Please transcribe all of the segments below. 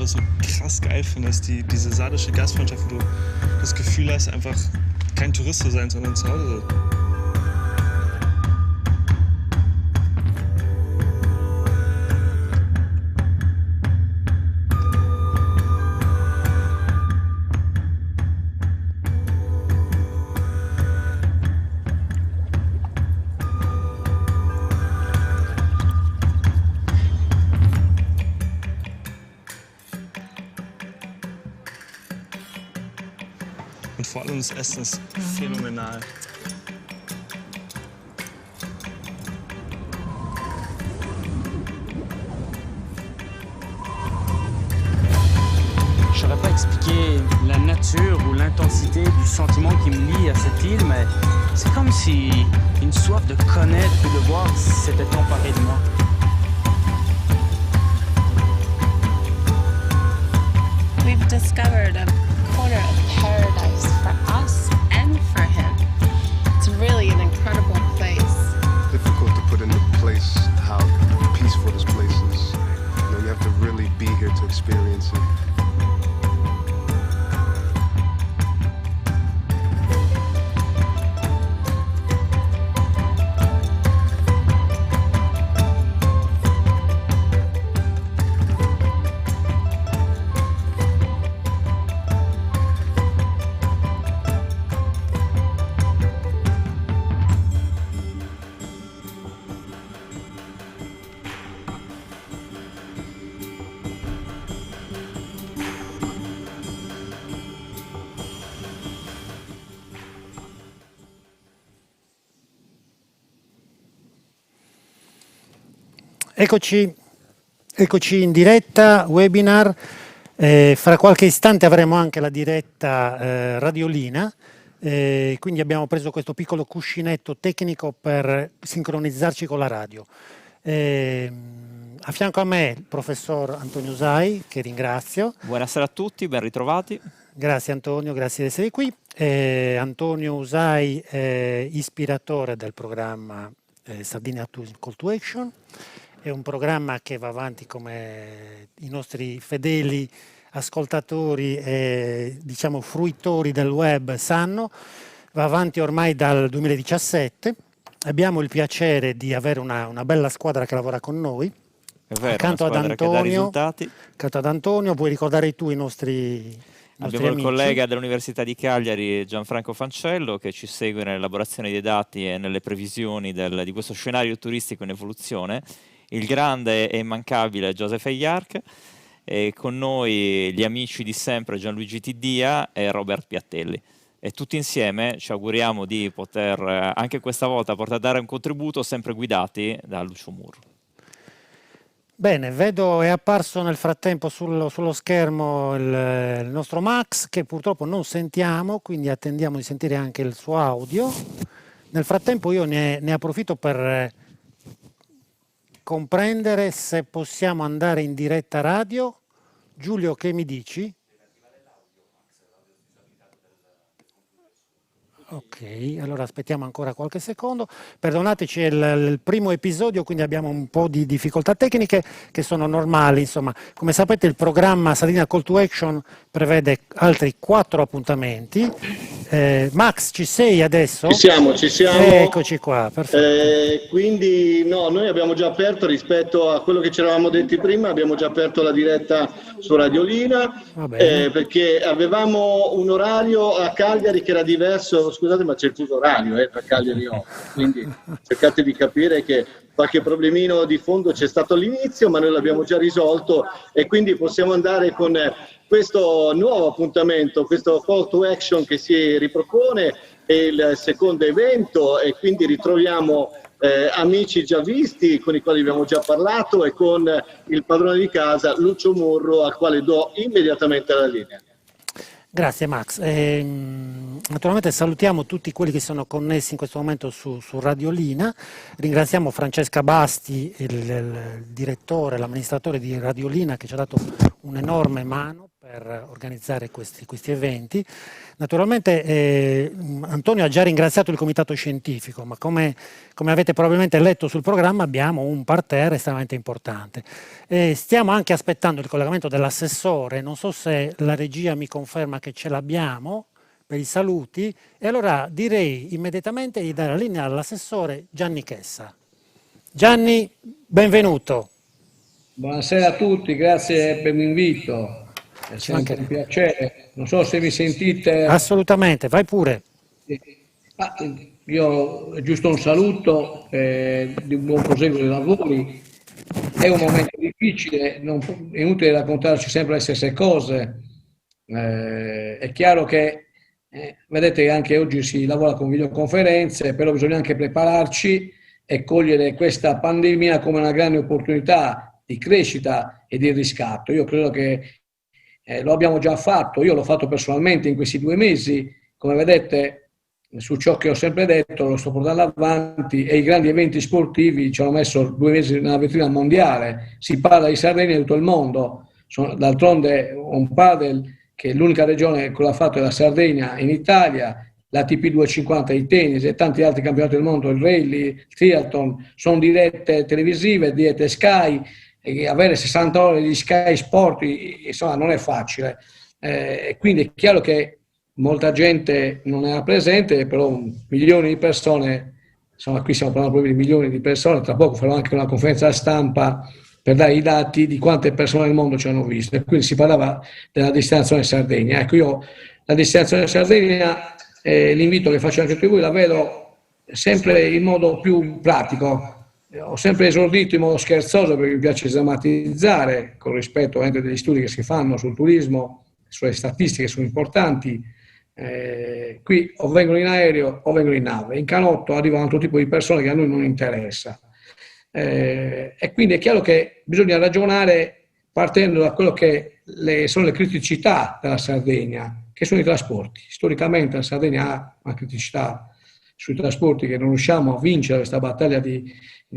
einfach so krass geil finde, ist diese sardische Gastfreundschaft, wo du das Gefühl hast, einfach kein Tourist zu sein, sondern zu Hause. Und vor allem das Essen ist phänomenal. Je saurais pas expliquer la nature ou l'intensité du sentiment qui me lie à cette île, mais c'est comme si une soif de connaître et de voir s'était emparée de moi. We've discovered a corner of paradise for us and for him. It's really an incredible place. Difficult to put into place how peaceful this place is. You have to really be here to experience it. Eccoci in diretta, webinar. Fra qualche istante avremo anche la diretta radiolina, quindi abbiamo preso questo piccolo cuscinetto tecnico per sincronizzarci con la radio. A fianco a me il professor Antonio Usai, che ringrazio. Buonasera a tutti, ben ritrovati. Grazie Antonio, grazie di essere qui. Antonio Usai è ispiratore del programma Sardinia Tourism Call to Action. È un programma che va avanti, come i nostri fedeli ascoltatori e diciamo fruitori del web sanno, va avanti ormai dal 2017. Abbiamo il piacere di avere una bella squadra che lavora con noi. È vero, accanto una squadra che dà risultati. Accanto ad Antonio, puoi ricordare tu i nostri Abbiamo amici? Il collega dell'Università di Cagliari, Gianfranco Fancello, che ci segue nell'elaborazione dei dati e nelle previsioni di questo scenario turistico in evoluzione. Il grande e immancabile Joseph Eyark, e con noi gli amici di sempre Gianluigi Tiddia e Robert Piattelli. E tutti insieme ci auguriamo di poter anche questa volta portare a dare un contributo, sempre guidati da Lucio Murro. Bene, vedo è apparso nel frattempo sullo schermo il nostro Max, che purtroppo non sentiamo, quindi attendiamo di sentire anche il suo audio. Nel frattempo io ne approfitto per comprendere se possiamo andare in diretta radio. Giulio, che mi dici? Ok, allora aspettiamo ancora qualche secondo. Perdonateci, è il primo episodio, quindi abbiamo un po' di difficoltà tecniche che sono normali. Insomma, come sapete, il programma Sardinia Call to Action prevede altri 4 appuntamenti. Max, ci sei adesso? Ci siamo. Eccoci qua, perfetto. Quindi no, noi abbiamo già aperto, rispetto a quello che ci eravamo detti prima, abbiamo già aperto la diretta su Radiolina, perché avevamo un orario a Cagliari che era diverso. Scusate, ma c'è il fuso orario tra Cagliari e Roma, quindi cercate di capire che qualche problemino di fondo c'è stato all'inizio, ma noi l'abbiamo già risolto e quindi possiamo andare con questo nuovo appuntamento, questo call to action che si ripropone, è il secondo evento e quindi ritroviamo amici già visti con i quali abbiamo già parlato e con il padrone di casa Lucio Murro, al quale do immediatamente la linea. Grazie Max. Naturalmente salutiamo tutti quelli che sono connessi in questo momento su Radiolina, ringraziamo Francesca Basti, il direttore, l'amministratore di Radiolina, che ci ha dato un'enorme mano per organizzare questi eventi. Naturalmente Antonio ha già ringraziato il comitato scientifico, ma come avete probabilmente letto sul programma abbiamo un parterre estremamente importante. Stiamo anche aspettando il collegamento dell'assessore, non so se la regia mi conferma che ce l'abbiamo per i saluti, e allora direi immediatamente di dare la linea all'assessore Gianni Chessa. Gianni, benvenuto. Buonasera a tutti, grazie per l'invito. È sempre un piacere. Non so se mi sentite. Assolutamente, vai pure. Io giusto un saluto di un buon proseguo dei lavori. È un momento difficile, è inutile raccontarci sempre le stesse cose. È chiaro che, vedete che anche oggi si lavora con videoconferenze, però bisogna anche prepararci e cogliere questa pandemia come una grande opportunità di crescita e di riscatto. Io credo che lo abbiamo già fatto, io l'ho fatto personalmente in questi 2 mesi, come vedete su ciò che ho sempre detto lo sto portando avanti, e i grandi eventi sportivi ci hanno messo 2 mesi nella vetrina mondiale. Si parla di Sardegna in tutto il mondo, d'altronde un padel che è l'unica regione che l'ha fatto è la Sardegna in Italia, l'ATP 250 di tennis e tanti altri campionati del mondo, il rally, il triathlon, sono dirette televisive, dirette Sky. E avere 60 ore di Sky Sport, insomma, non è facile. Quindi è chiaro che molta gente non era presente, però milioni di persone, insomma, qui stiamo parlando proprio di milioni di persone, tra poco farò anche una conferenza stampa per dare i dati di quante persone nel mondo ci hanno visto. E quindi si parlava della destinazione Sardegna. Ecco, io la destinazione Sardegna, l'invito che faccio anche a tutti voi, la vedo sempre in modo più pratico. Ho sempre esordito in modo scherzoso perché mi piace drammatizzare, con rispetto anche degli studi che si fanno sul turismo, sulle statistiche sono importanti. Qui o vengono in aereo o vengono in nave, in canotto arriva un altro tipo di persone che a noi non interessa. E quindi è chiaro che bisogna ragionare partendo da quello che sono le criticità della Sardegna, che sono i trasporti. Storicamente la Sardegna ha una criticità sui trasporti che non riusciamo a vincere questa battaglia di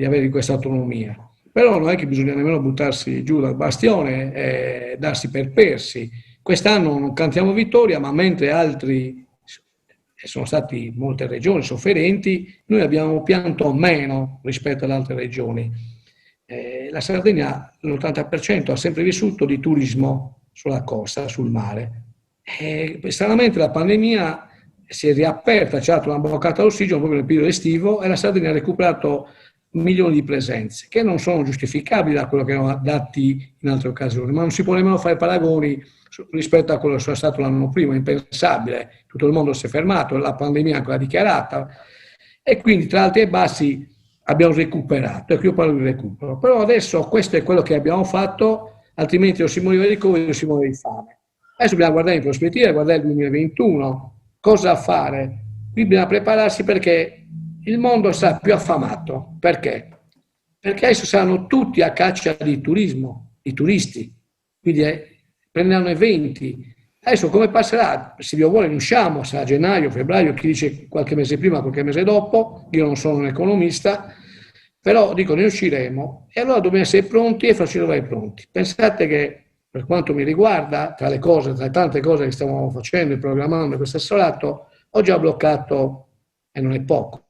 avere questa autonomia. Però non è che bisogna nemmeno buttarsi giù dal bastione e darsi per persi. Quest'anno non cantiamo vittoria, ma mentre altri, sono stati molte regioni sofferenti, noi abbiamo pianto meno rispetto ad altre regioni. La Sardegna, l'80% ha sempre vissuto di turismo sulla costa, sul mare. Stranamente la pandemia si è riaperta, ci ha dato una boccata d'ossigeno proprio nel periodo estivo, e la Sardegna ha recuperato milioni di presenze, che non sono giustificabili da quello che erano dati in altre occasioni, ma non si può nemmeno fare paragoni rispetto a quello che è stato l'anno prima, impensabile. Tutto il mondo si è fermato, la pandemia è ancora dichiarata, e quindi tra alti e bassi abbiamo recuperato. Ecco, io parlo di recupero, però adesso questo è quello che abbiamo fatto, altrimenti o si moriva di Covid o si moriva di fame. Adesso dobbiamo guardare in prospettiva, guardare il 2021, cosa fare. Qui bisogna prepararsi perché il mondo sarà più affamato. Perché? Perché adesso saranno tutti a caccia di turismo, di turisti, quindi prenderanno eventi. Adesso come passerà? Se Dio vuole ne usciamo, sarà gennaio, febbraio, chi dice qualche mese prima, qualche mese dopo. Io non sono un economista, però dico ne usciremo, e allora dobbiamo essere pronti e farci trovare pronti. Pensate che per quanto mi riguarda, tra le tante cose che stiamo facendo e programmando questo assessorato, ho già bloccato, e non è poco,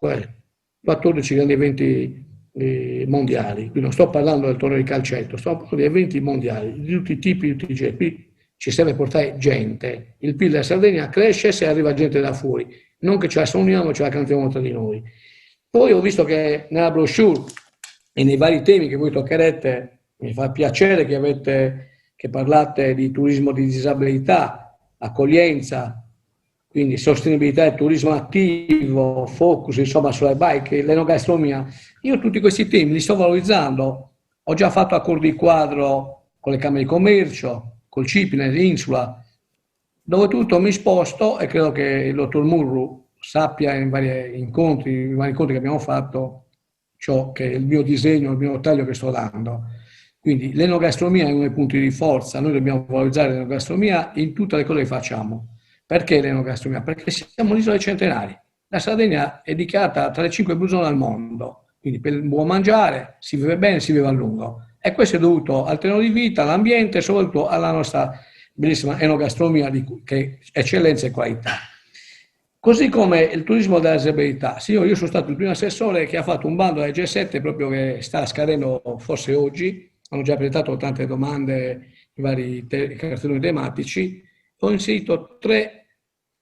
14 grandi eventi mondiali. Quindi non sto parlando del torneo di calcetto, sto parlando di eventi mondiali, di tutti i tipi, di tutti i generi. Qui ci serve portare gente. Il PIL della Sardegna cresce se arriva gente da fuori, non che ce la sogniamo, ce la cantiamo tra di noi. Poi ho visto che nella brochure e nei vari temi che voi toccherete, mi fa piacere che parlate di turismo di disabilità, accoglienza, quindi sostenibilità e turismo attivo, focus insomma sulle bike, l'enogastronomia. Io tutti questi temi li sto valorizzando. Ho già fatto accordi quadro con le Camere di Commercio, col CIPI, l'Insula, dove tutto mi sposto, e credo che il dottor Murru sappia in vari incontri che abbiamo fatto ciò che è il mio disegno, il mio taglio che sto dando. Quindi l'enogastronomia è uno dei punti di forza, noi dobbiamo valorizzare l'enogastronomia in tutte le cose che facciamo. Perché l'enogastronomia? Perché siamo un'isola dei centenari. La Sardegna è dichiarata tra le 5 blu zone al mondo, quindi per il buon mangiare si vive bene, si vive a lungo. E questo è dovuto al tenore di vita, all'ambiente e soprattutto alla nostra bellissima enogastronomia che è eccellenza e qualità. Così come il turismo della disabilità. Sì, io sono stato il primo assessore che ha fatto un bando ai G7 proprio che sta scadendo forse oggi, hanno già presentato tante domande, i vari cartelloni tematici, ho inserito 3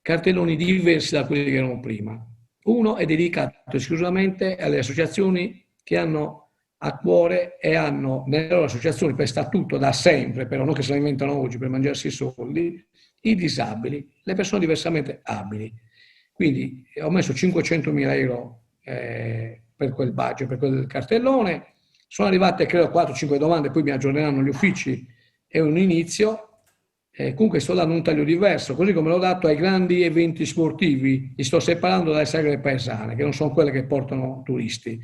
cartelloni diversi da quelli che erano prima. Uno è dedicato esclusivamente alle associazioni che hanno a cuore e hanno nelle loro associazioni per statuto da sempre, però non che se la inventano oggi per mangiarsi i soldi, i disabili, le persone diversamente abili. Quindi ho messo 500.000 euro per quel budget, per quel cartellone. Sono arrivate credo 4-5 domande, poi mi aggiorneranno gli uffici, è un inizio. Comunque sto dando un taglio diverso, così come l'ho dato ai grandi eventi sportivi, li sto separando dalle sagre paesane, che non sono quelle che portano turisti.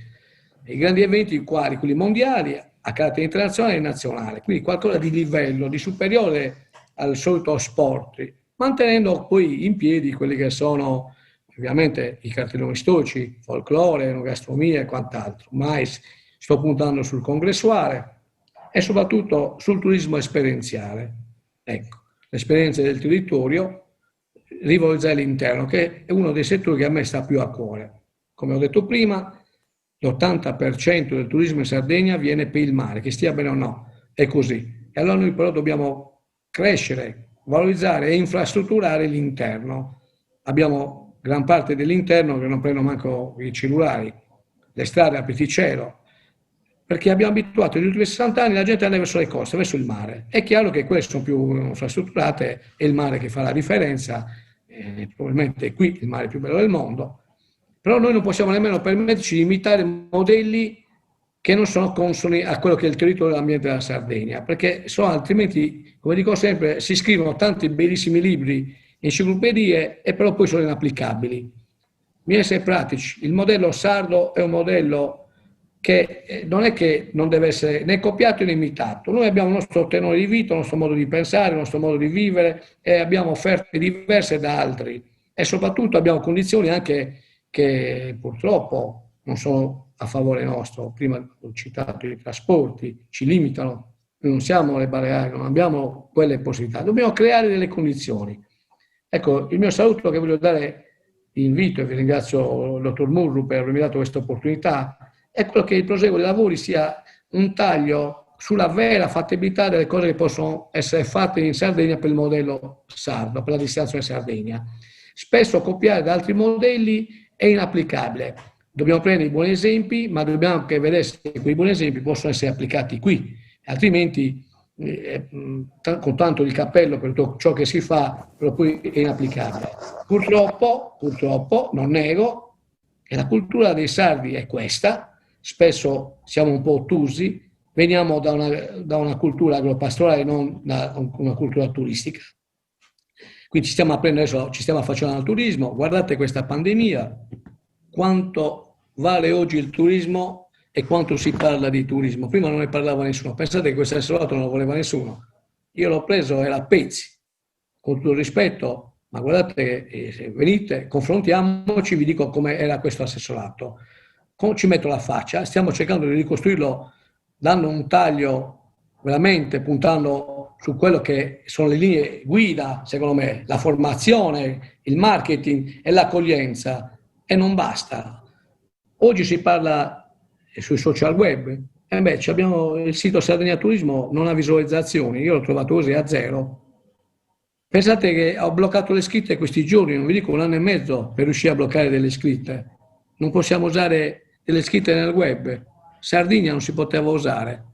I grandi eventi, quali quelli mondiali, a carattere internazionale e nazionale, quindi qualcosa di livello, di superiore al solito sport, mantenendo poi in piedi quelli che sono ovviamente i cartelloni storici, folklore, enogastronomia e quant'altro. Mai sto puntando sul congressuale e soprattutto sul turismo esperienziale. Ecco, l'esperienza del territorio, rivalorizzare l'interno, che è uno dei settori che a me sta più a cuore. Come ho detto prima, l'80% del turismo in Sardegna viene per il mare, che stia bene o no, è così. E allora noi però dobbiamo crescere, valorizzare e infrastrutturare l'interno. Abbiamo gran parte dell'interno che non prendono manco i cellulari, le strade a petticero, perché abbiamo abituato negli ultimi 60 anni la gente ad andare verso le coste, verso il mare. È chiaro che quelle sono più infrastrutturate, è il mare che fa la differenza, probabilmente è qui il mare più bello del mondo, però noi non possiamo nemmeno permetterci di imitare modelli che non sono consoni a quello che è il territorio dell'ambiente della Sardegna, perché altrimenti, come dico sempre, si scrivono tanti bellissimi libri, enciclopedie, e però poi sono inapplicabili. Bisogna essere pratici. Il modello sardo è un modello che non è che non deve essere né copiato né imitato. Noi abbiamo il nostro tenore di vita, il nostro modo di pensare, il nostro modo di vivere, e abbiamo offerte diverse da altri, e soprattutto abbiamo condizioni anche che purtroppo non sono a favore nostro. Prima ho citato i trasporti, ci limitano, noi non siamo le Baleari, non abbiamo quelle possibilità, dobbiamo creare delle condizioni. Ecco, il mio saluto che voglio dare, invito, e vi ringrazio il dottor Murru per avermi dato questa opportunità, è quello che il proseguo dei lavori sia un taglio sulla vera fattibilità delle cose che possono essere fatte in Sardegna per il modello sardo, per la destinazione Sardegna. Spesso copiare da altri modelli è inapplicabile. Dobbiamo prendere i buoni esempi, ma dobbiamo anche vedere se quei buoni esempi possono essere applicati qui, altrimenti con tanto il cappello per tutto ciò che si fa, però poi è inapplicabile. Purtroppo, non nego, che la cultura dei sardi è questa, spesso siamo un po' ottusi, veniamo da una cultura agropastorale, non da una cultura turistica. Quindi ci stiamo affaccionando al turismo. Guardate questa pandemia, quanto vale oggi il turismo e quanto si parla di turismo. Prima non ne parlava nessuno. Pensate che questo assessorato non lo voleva nessuno. Io l'ho preso, era a pezzi, con tutto il rispetto, ma guardate che se venite, confrontiamoci, vi dico come era questo assessorato. Ci metto la faccia, stiamo cercando di ricostruirlo dando un taglio veramente puntando su quello che sono le linee guida, secondo me, la formazione, il marketing e l'accoglienza, e non basta. Oggi si parla sui social web, abbiamo il sito Sardegna Turismo, non ha visualizzazioni, io l'ho trovato così a 0. Pensate che ho bloccato le scritte questi giorni, non vi dico 1 anno e mezzo per riuscire a bloccare delle scritte. Non possiamo usare delle scritte nel web. Sardegna non si poteva usare.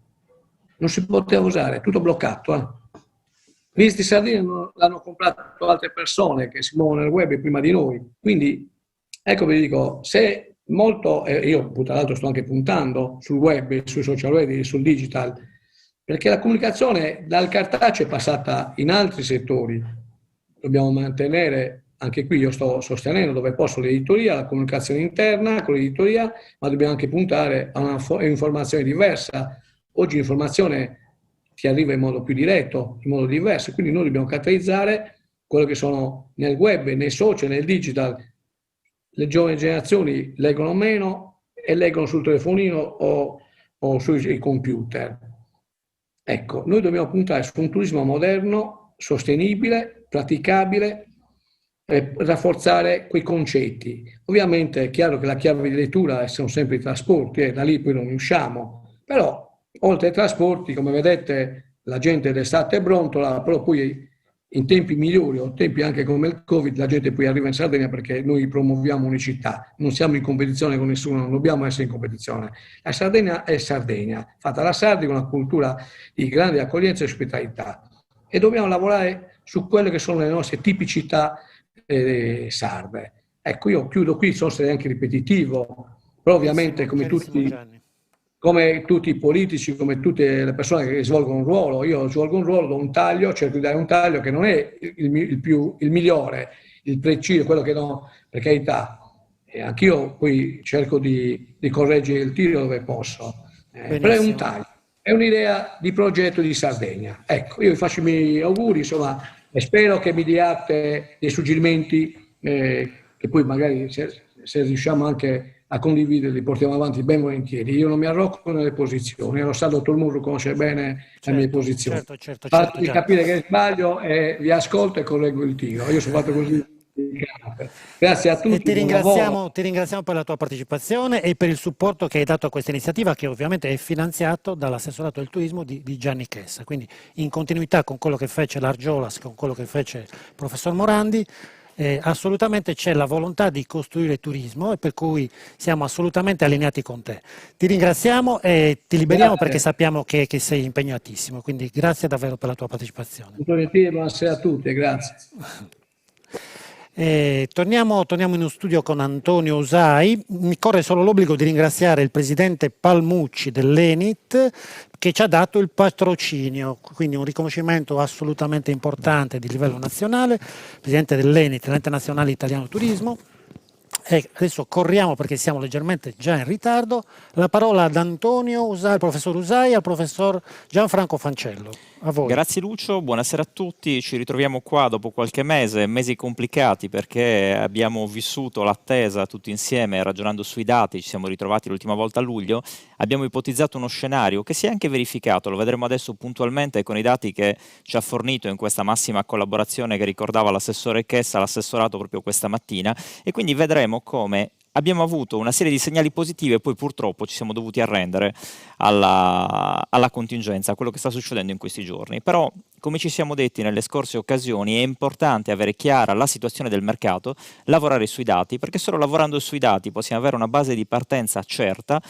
Non si poteva usare, tutto bloccato. Visti Sardegna l'hanno comprato altre persone che si muovono nel web prima di noi. Quindi, ecco vi dico, se molto, io tra l'altro sto anche puntando sul web, sui social web, sul digital, perché la comunicazione dal cartaceo è passata in altri settori. Dobbiamo mantenere, anche qui io sto sostenendo dove posso l'editoria, la comunicazione interna con l'editoria, ma dobbiamo anche puntare a un'informazione diversa. Oggi l'informazione ti arriva in modo più diretto, in modo diverso, quindi noi dobbiamo catalizzare quello che sono nel web, nei social, nel digital. Le giovani generazioni leggono meno e leggono sul telefonino o sui computer. Ecco, noi dobbiamo puntare su un turismo moderno, sostenibile, praticabile, e rafforzare quei concetti. Ovviamente è chiaro che la chiave di lettura sono sempre i trasporti, da lì poi non ne usciamo, però oltre ai trasporti, come vedete, la gente d'estate brontola, però poi in tempi migliori o tempi anche come il Covid, la gente poi arriva in Sardegna perché noi promuoviamo unicità, non siamo in competizione con nessuno, non dobbiamo essere in competizione. La Sardegna è Sardegna, fatta da sardi con una cultura di grande accoglienza e ospitalità, e dobbiamo lavorare su quelle che sono le nostre tipicità sarde. Ecco, io chiudo qui, so se è anche ripetitivo, però ovviamente come tutti i politici, come tutte le persone che svolgono un ruolo, io svolgo un ruolo, do un taglio, cerco di dare un taglio che non è il migliore, il preciso, quello che no, per carità. E anch'io poi cerco di correggere il tiro dove posso, però è un taglio, è un'idea di progetto di Sardegna. Ecco, io vi faccio i miei auguri, insomma, e spero che mi diate dei suggerimenti che poi magari se riusciamo anche a condividerli, portiamo avanti ben volentieri. Io non mi arrocco nelle posizioni, lo sa il dottor Murru, conosce bene le mie posizioni. Fatemi capire che sbaglio e vi ascolto e correggo il tiro. Io sono fatto così. Grazie a tutti. E ti ringraziamo per la tua partecipazione e per il supporto che hai dato a questa iniziativa, che ovviamente è finanziato dall'assessorato del turismo di Gianni Chessa. Quindi in continuità con quello che fece l'Argiolas, con quello che fece il professor Morandi, assolutamente c'è la volontà di costruire turismo, e per cui siamo assolutamente allineati con te. Ti ringraziamo e ti liberiamo perché sappiamo che sei impegnatissimo, quindi grazie davvero per la tua partecipazione. Buonasera a tutti, grazie. Torniamo in uno studio con Antonio Usai. Mi corre solo l'obbligo di ringraziare il presidente Palmucci dell'Enit, che ci ha dato il patrocinio, quindi un riconoscimento assolutamente importante di livello nazionale, presidente dell'Enit, l'Ente Nazionale Italiano Turismo. E adesso corriamo perché siamo leggermente già in ritardo. La parola ad Antonio Usai, al professor Usai e al professor Gianfranco Fancello. A voi. Grazie Lucio, buonasera a tutti. Ci ritroviamo qua dopo qualche mesi complicati, perché abbiamo vissuto l'attesa tutti insieme ragionando sui dati. Ci siamo ritrovati l'ultima volta a luglio, abbiamo ipotizzato uno scenario che si è anche verificato, lo vedremo adesso puntualmente con i dati che ci ha fornito in questa massima collaborazione che ricordava l'assessore Chessa, l'assessorato proprio questa mattina, e quindi vedremo come abbiamo avuto una serie di segnali positivi e poi purtroppo ci siamo dovuti arrendere alla contingenza, a quello che sta succedendo in questi giorni. Però, come ci siamo detti nelle scorse occasioni, è importante avere chiara la situazione del mercato, lavorare sui dati, perché solo lavorando sui dati possiamo avere una base di partenza certa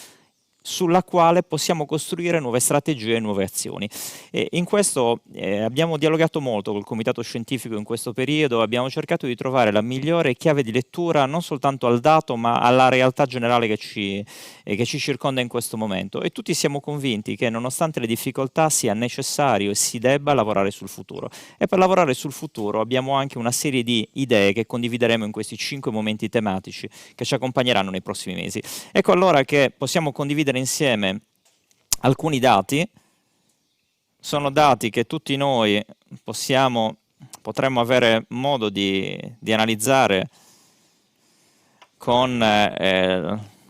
sulla quale possiamo costruire nuove strategie e nuove azioni. E in questo abbiamo dialogato molto col comitato scientifico in questo periodo, abbiamo cercato di trovare la migliore chiave di lettura non soltanto al dato ma alla realtà generale che ci circonda in questo momento, e tutti siamo convinti che nonostante le difficoltà sia necessario e si debba lavorare sul futuro, e per lavorare sul futuro abbiamo anche una serie di idee che condivideremo in questi 5 momenti tematici che ci accompagneranno nei prossimi mesi. Ecco allora che possiamo condividere insieme alcuni dati. Sono dati che tutti noi potremmo avere modo di analizzare con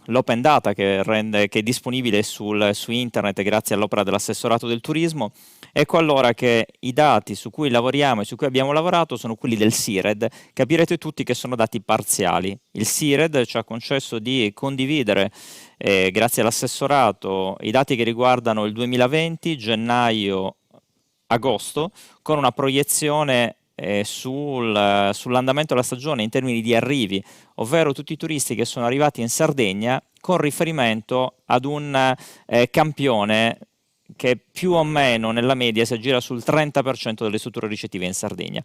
l'open data che è disponibile su internet grazie all'opera dell'assessorato del turismo. Ecco allora che i dati su cui lavoriamo e su cui abbiamo lavorato sono quelli del SIRED. Capirete tutti che sono dati parziali. Il SIRED ci ha concesso di condividere, grazie all'assessorato, i dati che riguardano il 2020, gennaio-agosto, con una proiezione sull'andamento della stagione in termini di arrivi, ovvero tutti i turisti che sono arrivati in Sardegna con riferimento ad un campione che più o meno nella media si aggira sul 30% delle strutture ricettive in Sardegna.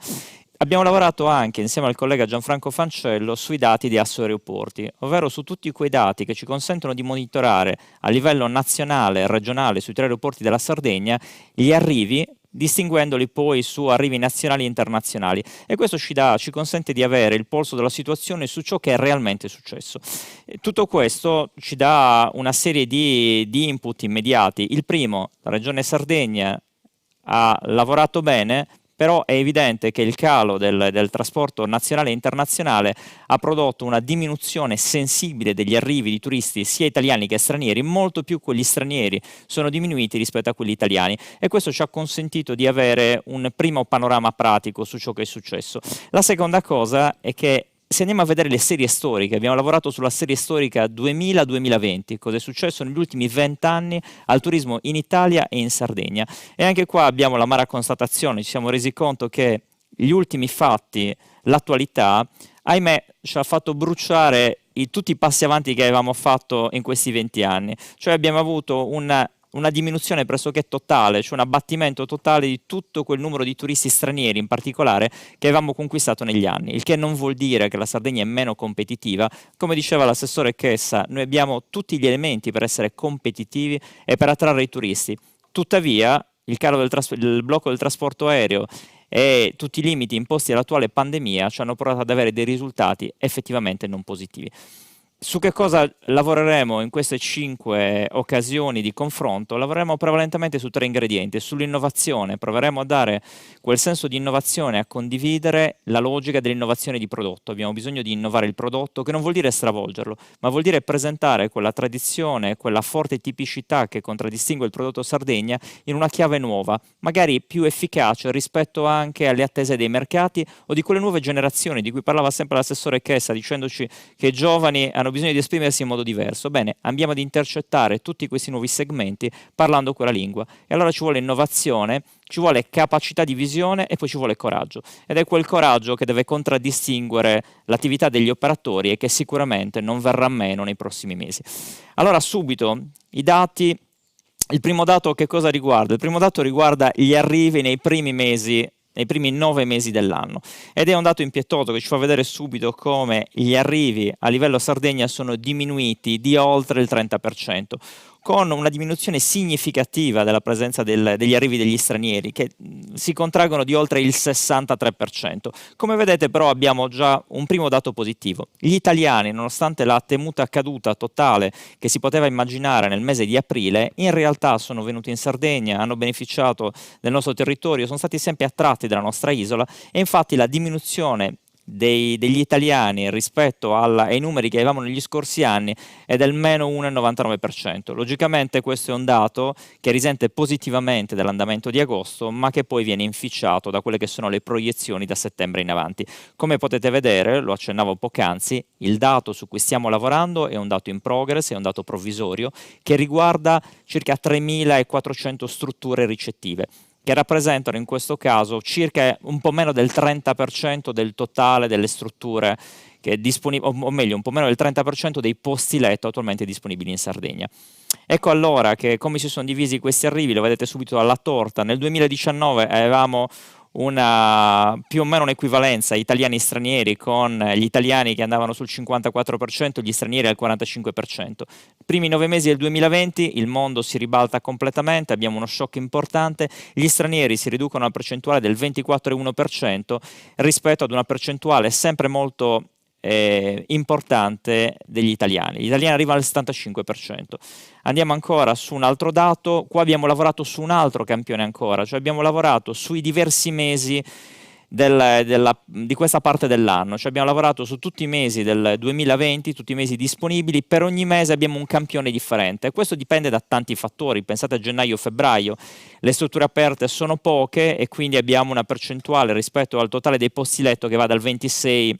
Abbiamo lavorato anche insieme al collega Gianfranco Fancello sui dati di Asso Aeroporti, ovvero su tutti quei dati che ci consentono di monitorare a livello nazionale e regionale sui 3 aeroporti della Sardegna gli arrivi, distinguendoli poi su arrivi nazionali e internazionali, e questo ci consente di avere il polso della situazione su ciò che è realmente successo. Tutto questo ci dà una serie di input immediati. Il primo, la Regione Sardegna ha lavorato bene Però è evidente che il calo del trasporto nazionale e internazionale ha prodotto una diminuzione sensibile degli arrivi di turisti sia italiani che stranieri, molto più quelli stranieri sono diminuiti rispetto a quelli italiani, e questo ci ha consentito di avere un primo panorama pratico su ciò che è successo. La seconda cosa è che se andiamo a vedere le serie storiche, abbiamo lavorato sulla serie storica 2000-2020, cosa è successo negli ultimi 20 anni al turismo in Italia e in Sardegna, e anche qua abbiamo l'amara constatazione, ci siamo resi conto che gli ultimi fatti, l'attualità, ahimè, ci ha fatto bruciare tutti i passi avanti che avevamo fatto in questi 20 anni, cioè abbiamo avuto una diminuzione pressoché totale, cioè un abbattimento totale di tutto quel numero di turisti stranieri in particolare che avevamo conquistato negli anni, il che non vuol dire che la Sardegna è meno competitiva. Come diceva l'assessore Chessa, noi abbiamo tutti gli elementi per essere competitivi e per attrarre i turisti. Tuttavia, il calo del blocco del trasporto aereo e tutti i limiti imposti dall'attuale pandemia ci hanno portato ad avere dei risultati effettivamente non positivi. Su che cosa lavoreremo in queste 5 occasioni di confronto? Lavoreremo prevalentemente su 3 ingredienti: sull'innovazione, proveremo a dare quel senso di innovazione, a condividere la logica dell'innovazione di prodotto. Abbiamo bisogno di innovare il prodotto, che non vuol dire stravolgerlo, ma vuol dire presentare quella tradizione, quella forte tipicità che contraddistingue il prodotto Sardegna in una chiave nuova, magari più efficace rispetto anche alle attese dei mercati o di quelle nuove generazioni di cui parlava sempre l'assessore Chessa, dicendoci che i giovani hanno bisogno di esprimersi in modo diverso. Bene, andiamo ad intercettare tutti questi nuovi segmenti parlando quella lingua, e allora ci vuole innovazione, ci vuole capacità di visione e poi ci vuole coraggio, ed è quel coraggio che deve contraddistinguere l'attività degli operatori e che sicuramente non verrà meno nei prossimi mesi. Allora, subito i dati. Il primo dato che cosa riguarda? Il primo dato riguarda gli arrivi nei primi 9 mesi dell'anno, ed è un dato impietoso che ci fa vedere subito come gli arrivi a livello Sardegna sono diminuiti di oltre il 30%, con una diminuzione significativa della presenza degli arrivi degli stranieri, che si contraggono di oltre il 63%. Come vedete però abbiamo già un primo dato positivo. Gli italiani, nonostante la temuta caduta totale che si poteva immaginare nel mese di aprile, in realtà sono venuti in Sardegna, hanno beneficiato del nostro territorio, sono stati sempre attratti dalla nostra isola, e infatti la diminuzione degli italiani rispetto ai numeri che avevamo negli scorsi anni è del meno 1,99%. Logicamente questo è un dato che risente positivamente dell'andamento di agosto, ma che poi viene inficiato da quelle che sono le proiezioni da settembre in avanti. Come potete vedere, lo accennavo poc'anzi, il dato su cui stiamo lavorando è un dato in progress, è un dato provvisorio che riguarda circa 3.400 strutture ricettive, che rappresentano in questo caso circa un po' meno del 30% del totale delle strutture che o meglio, un po' meno del 30% dei posti letto attualmente disponibili in Sardegna. Ecco allora che come si sono divisi questi arrivi, lo vedete subito dalla torta. Nel 2019 avevamo più o meno un'equivalenza italiani e stranieri, con gli italiani che andavano sul 54%, gli stranieri al 45%. Primi 9 mesi del 2020 il mondo si ribalta completamente, abbiamo uno shock importante, gli stranieri si riducono alla percentuale del 24,1% rispetto ad una percentuale sempre molto importante degli italiani. Gli italiani arrivano al 75%. Andiamo ancora su un altro dato, qua abbiamo lavorato su un altro campione ancora, cioè abbiamo lavorato sui diversi mesi di questa parte dell'anno, cioè abbiamo lavorato su tutti i mesi del 2020, tutti i mesi disponibili. Per ogni mese abbiamo un campione differente, e questo dipende da tanti fattori. Pensate a gennaio-febbraio, le strutture aperte sono poche e quindi abbiamo una percentuale rispetto al totale dei posti letto che va dal 26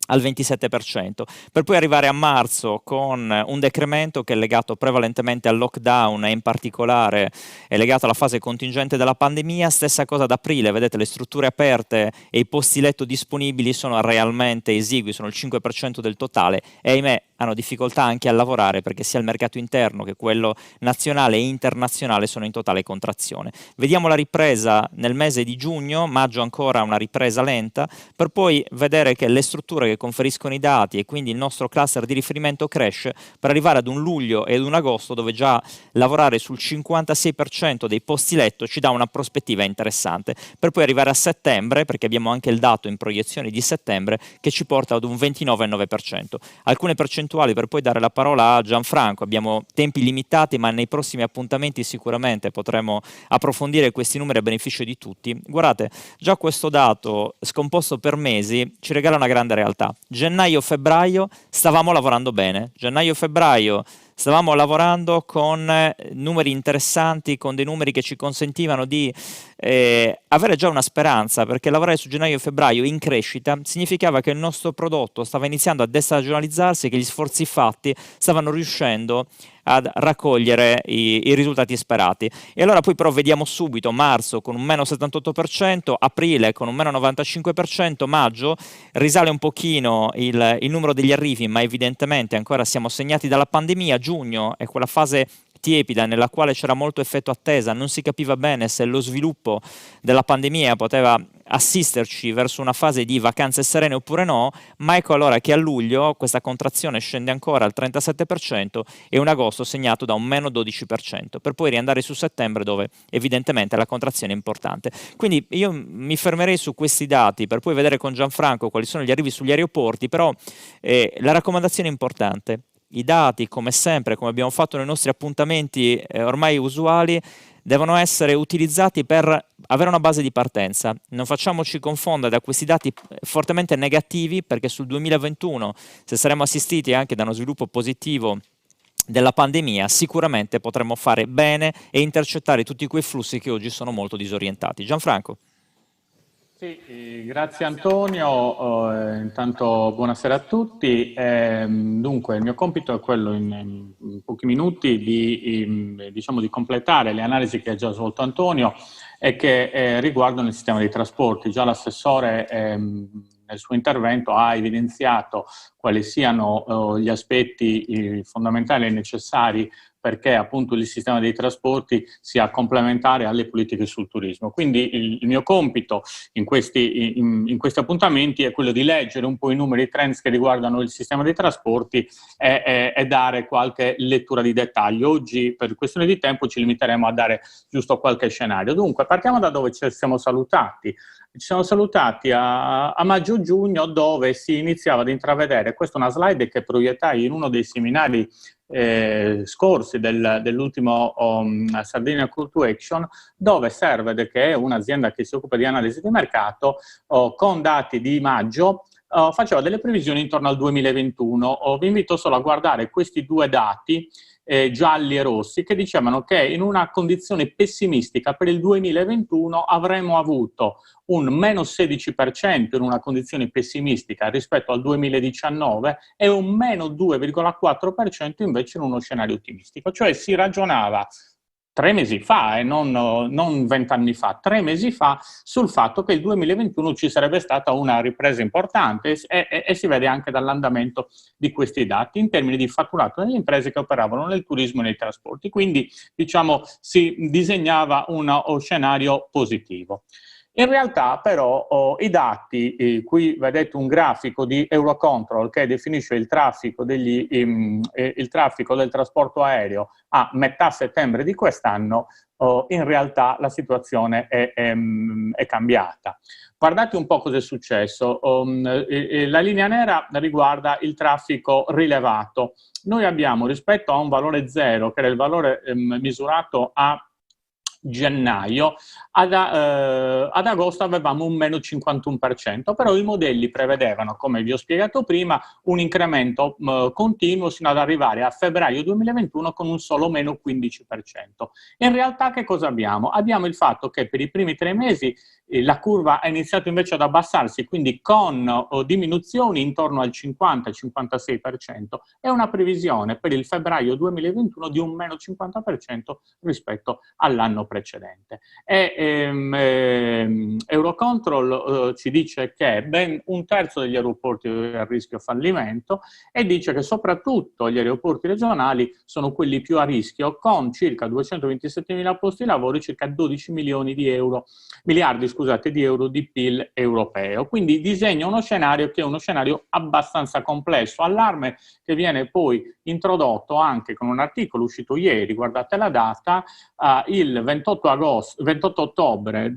al 27%, per poi arrivare a marzo con un decremento che è legato prevalentemente al lockdown e in particolare è legato alla fase contingente della pandemia. Stessa cosa ad aprile, vedete le strutture aperte e i posti letto disponibili sono realmente esigui, sono il 5% del totale, e ahimè hanno difficoltà anche a lavorare perché sia il mercato interno che quello nazionale e internazionale sono in totale contrazione. Vediamo la ripresa nel mese di giugno, maggio ancora una ripresa lenta, per poi vedere che le strutture che conferiscono i dati e quindi il nostro cluster di riferimento cresce, per arrivare ad un luglio ed un agosto dove già lavorare sul 56% dei posti letto ci dà una prospettiva interessante, per poi arrivare a settembre, perché abbiamo anche il dato in proiezioni di settembre che ci porta ad un 29,9%. Alcune percentuali per poi dare la parola a Gianfranco. Abbiamo tempi limitati, ma nei prossimi appuntamenti sicuramente potremo approfondire questi numeri a beneficio di tutti. Guardate, già questo dato scomposto per mesi ci regala una grande realtà. Gennaio-febbraio stavamo lavorando bene, gennaio-febbraio stavamo lavorando con numeri interessanti, con dei numeri che ci consentivano di avere già una speranza, perché lavorare su gennaio e febbraio in crescita significava che il nostro prodotto stava iniziando a destagionalizzarsi e che gli sforzi fatti stavano riuscendo ad raccogliere i risultati sperati. E allora poi però vediamo subito marzo con un meno 78%, aprile con un meno 95%, maggio risale un pochino il numero degli arrivi, ma evidentemente ancora siamo segnati dalla pandemia. Giugno è quella fase tiepida nella quale c'era molto effetto attesa, non si capiva bene se lo sviluppo della pandemia poteva assisterci verso una fase di vacanze serene oppure no, ma ecco allora che a luglio questa contrazione scende ancora al 37% e un agosto segnato da un meno 12%, per poi riandare su settembre dove evidentemente la contrazione è importante. Quindi io mi fermerei su questi dati per poi vedere con Gianfranco quali sono gli arrivi sugli aeroporti, però la raccomandazione è importante. I dati, come sempre, come abbiamo fatto nei nostri appuntamenti ormai usuali, devono essere utilizzati per avere una base di partenza. Non facciamoci confondere da questi dati fortemente negativi, perché sul 2021, se saremo assistiti anche da uno sviluppo positivo della pandemia, sicuramente potremo fare bene e intercettare tutti quei flussi che oggi sono molto disorientati. Gianfranco. Sì, grazie Antonio, intanto buonasera a tutti. Dunque il mio compito è quello in pochi minuti di completare le analisi che ha già svolto Antonio e che riguardano il sistema dei trasporti. Già l'assessore nel suo intervento ha evidenziato quali siano gli aspetti fondamentali e necessari perché appunto il sistema dei trasporti sia complementare alle politiche sul turismo. Quindi il mio compito in questi appuntamenti è quello di leggere un po' i numeri, i trends che riguardano il sistema dei trasporti e dare qualche lettura di dettaglio. Oggi per questione di tempo ci limiteremo a dare giusto qualche scenario. Dunque partiamo da dove ci siamo salutati. Ci siamo salutati a maggio-giugno, dove si iniziava ad intravedere, questa è una slide che proiettai in uno dei seminari scorsi dell'ultimo Sardinia Call to Action, dove Served, che è un'azienda che si occupa di analisi di mercato, con dati di maggio faceva delle previsioni intorno al 2021. Vi invito solo a guardare questi due dati gialli e rossi, che dicevano che in una condizione pessimistica per il 2021 avremmo avuto un meno 16% in una condizione pessimistica rispetto al 2019 e un meno 2,4% invece in uno scenario ottimistico. Cioè si ragionava 3 mesi fa, non 20 anni fa, 3 mesi fa, sul fatto che il 2021 ci sarebbe stata una ripresa importante e si vede anche dall'andamento di questi dati in termini di fatturato delle imprese che operavano nel turismo e nei trasporti. Quindi, diciamo, si disegnava uno scenario positivo. In realtà però i dati, qui vedete un grafico di Eurocontrol che definisce il traffico del trasporto aereo a metà settembre di quest'anno, in realtà la situazione è cambiata. Guardate un po' cosa è successo. La linea nera riguarda il traffico rilevato. Noi abbiamo, rispetto a un valore 0, che era il valore misurato a gennaio, ad agosto avevamo un meno 51%, però i modelli prevedevano, come vi ho spiegato prima, un incremento continuo sino ad arrivare a febbraio 2021 con un solo meno 15%. In realtà che cosa abbiamo? Abbiamo il fatto che per i primi 3 mesi la curva ha iniziato invece ad abbassarsi, quindi con diminuzioni intorno al 50-56% e una previsione per il febbraio 2021 di un meno 50% rispetto all'anno precedente. Eurocontrol ci dice che ben 1/3 degli aeroporti è a rischio fallimento e dice che soprattutto gli aeroporti regionali sono quelli più a rischio, con circa 227.000 posti di lavoro e circa 12 miliardi scusate, di euro di PIL europeo. Quindi disegna uno scenario che è uno scenario abbastanza complesso, allarme che viene poi introdotto anche con un articolo uscito ieri, guardate la data, il 28 ottobre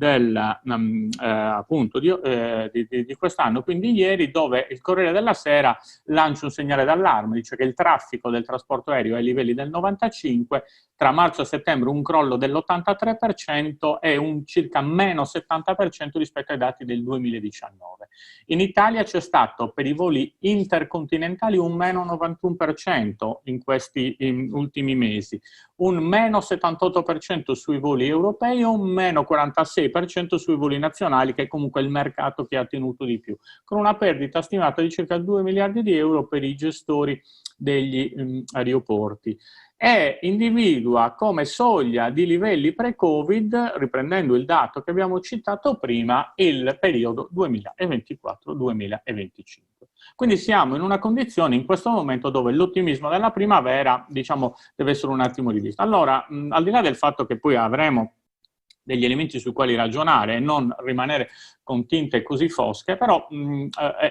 appunto di quest'anno, quindi ieri, dove il Corriere della Sera lancia un segnale d'allarme, dice che il traffico del trasporto aereo è ai livelli del 95%, tra marzo e settembre un crollo dell'83% e un circa meno 70% rispetto ai dati del 2019. In Italia c'è stato per i voli intercontinentali un meno 91% in questi ultimi mesi, un meno 78% sui voli europei e un meno 46% sui voli nazionali, che è comunque il mercato che ha tenuto di più, con una perdita stimata di circa 2 miliardi di euro per i gestori degli aeroporti. E individua come soglia di livelli pre-Covid, riprendendo il dato che abbiamo citato prima, il periodo 2024-2025. Quindi siamo in una condizione in questo momento dove l'ottimismo della primavera, diciamo, deve essere un attimo rivisto. Allora, al di là del fatto che poi avremo degli elementi sui quali ragionare e non rimanere con tinte così fosche, però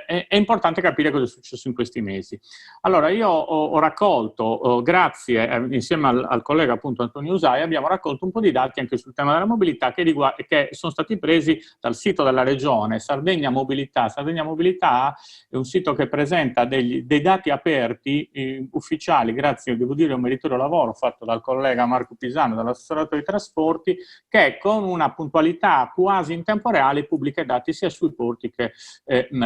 è importante capire cosa è successo in questi mesi. Allora, io ho raccolto, grazie, insieme al collega appunto Antonio Usai, abbiamo raccolto un po' di dati anche sul tema della mobilità che sono stati presi dal sito della regione Sardegna Mobilità. Sardegna Mobilità è un sito che presenta dei dati aperti, ufficiali, grazie, devo dire, a un meritorio lavoro fatto dal collega Marco Pisano, dall'assessorato dei trasporti, che con una puntualità quasi in tempo reale pubblica dati sia sui porti che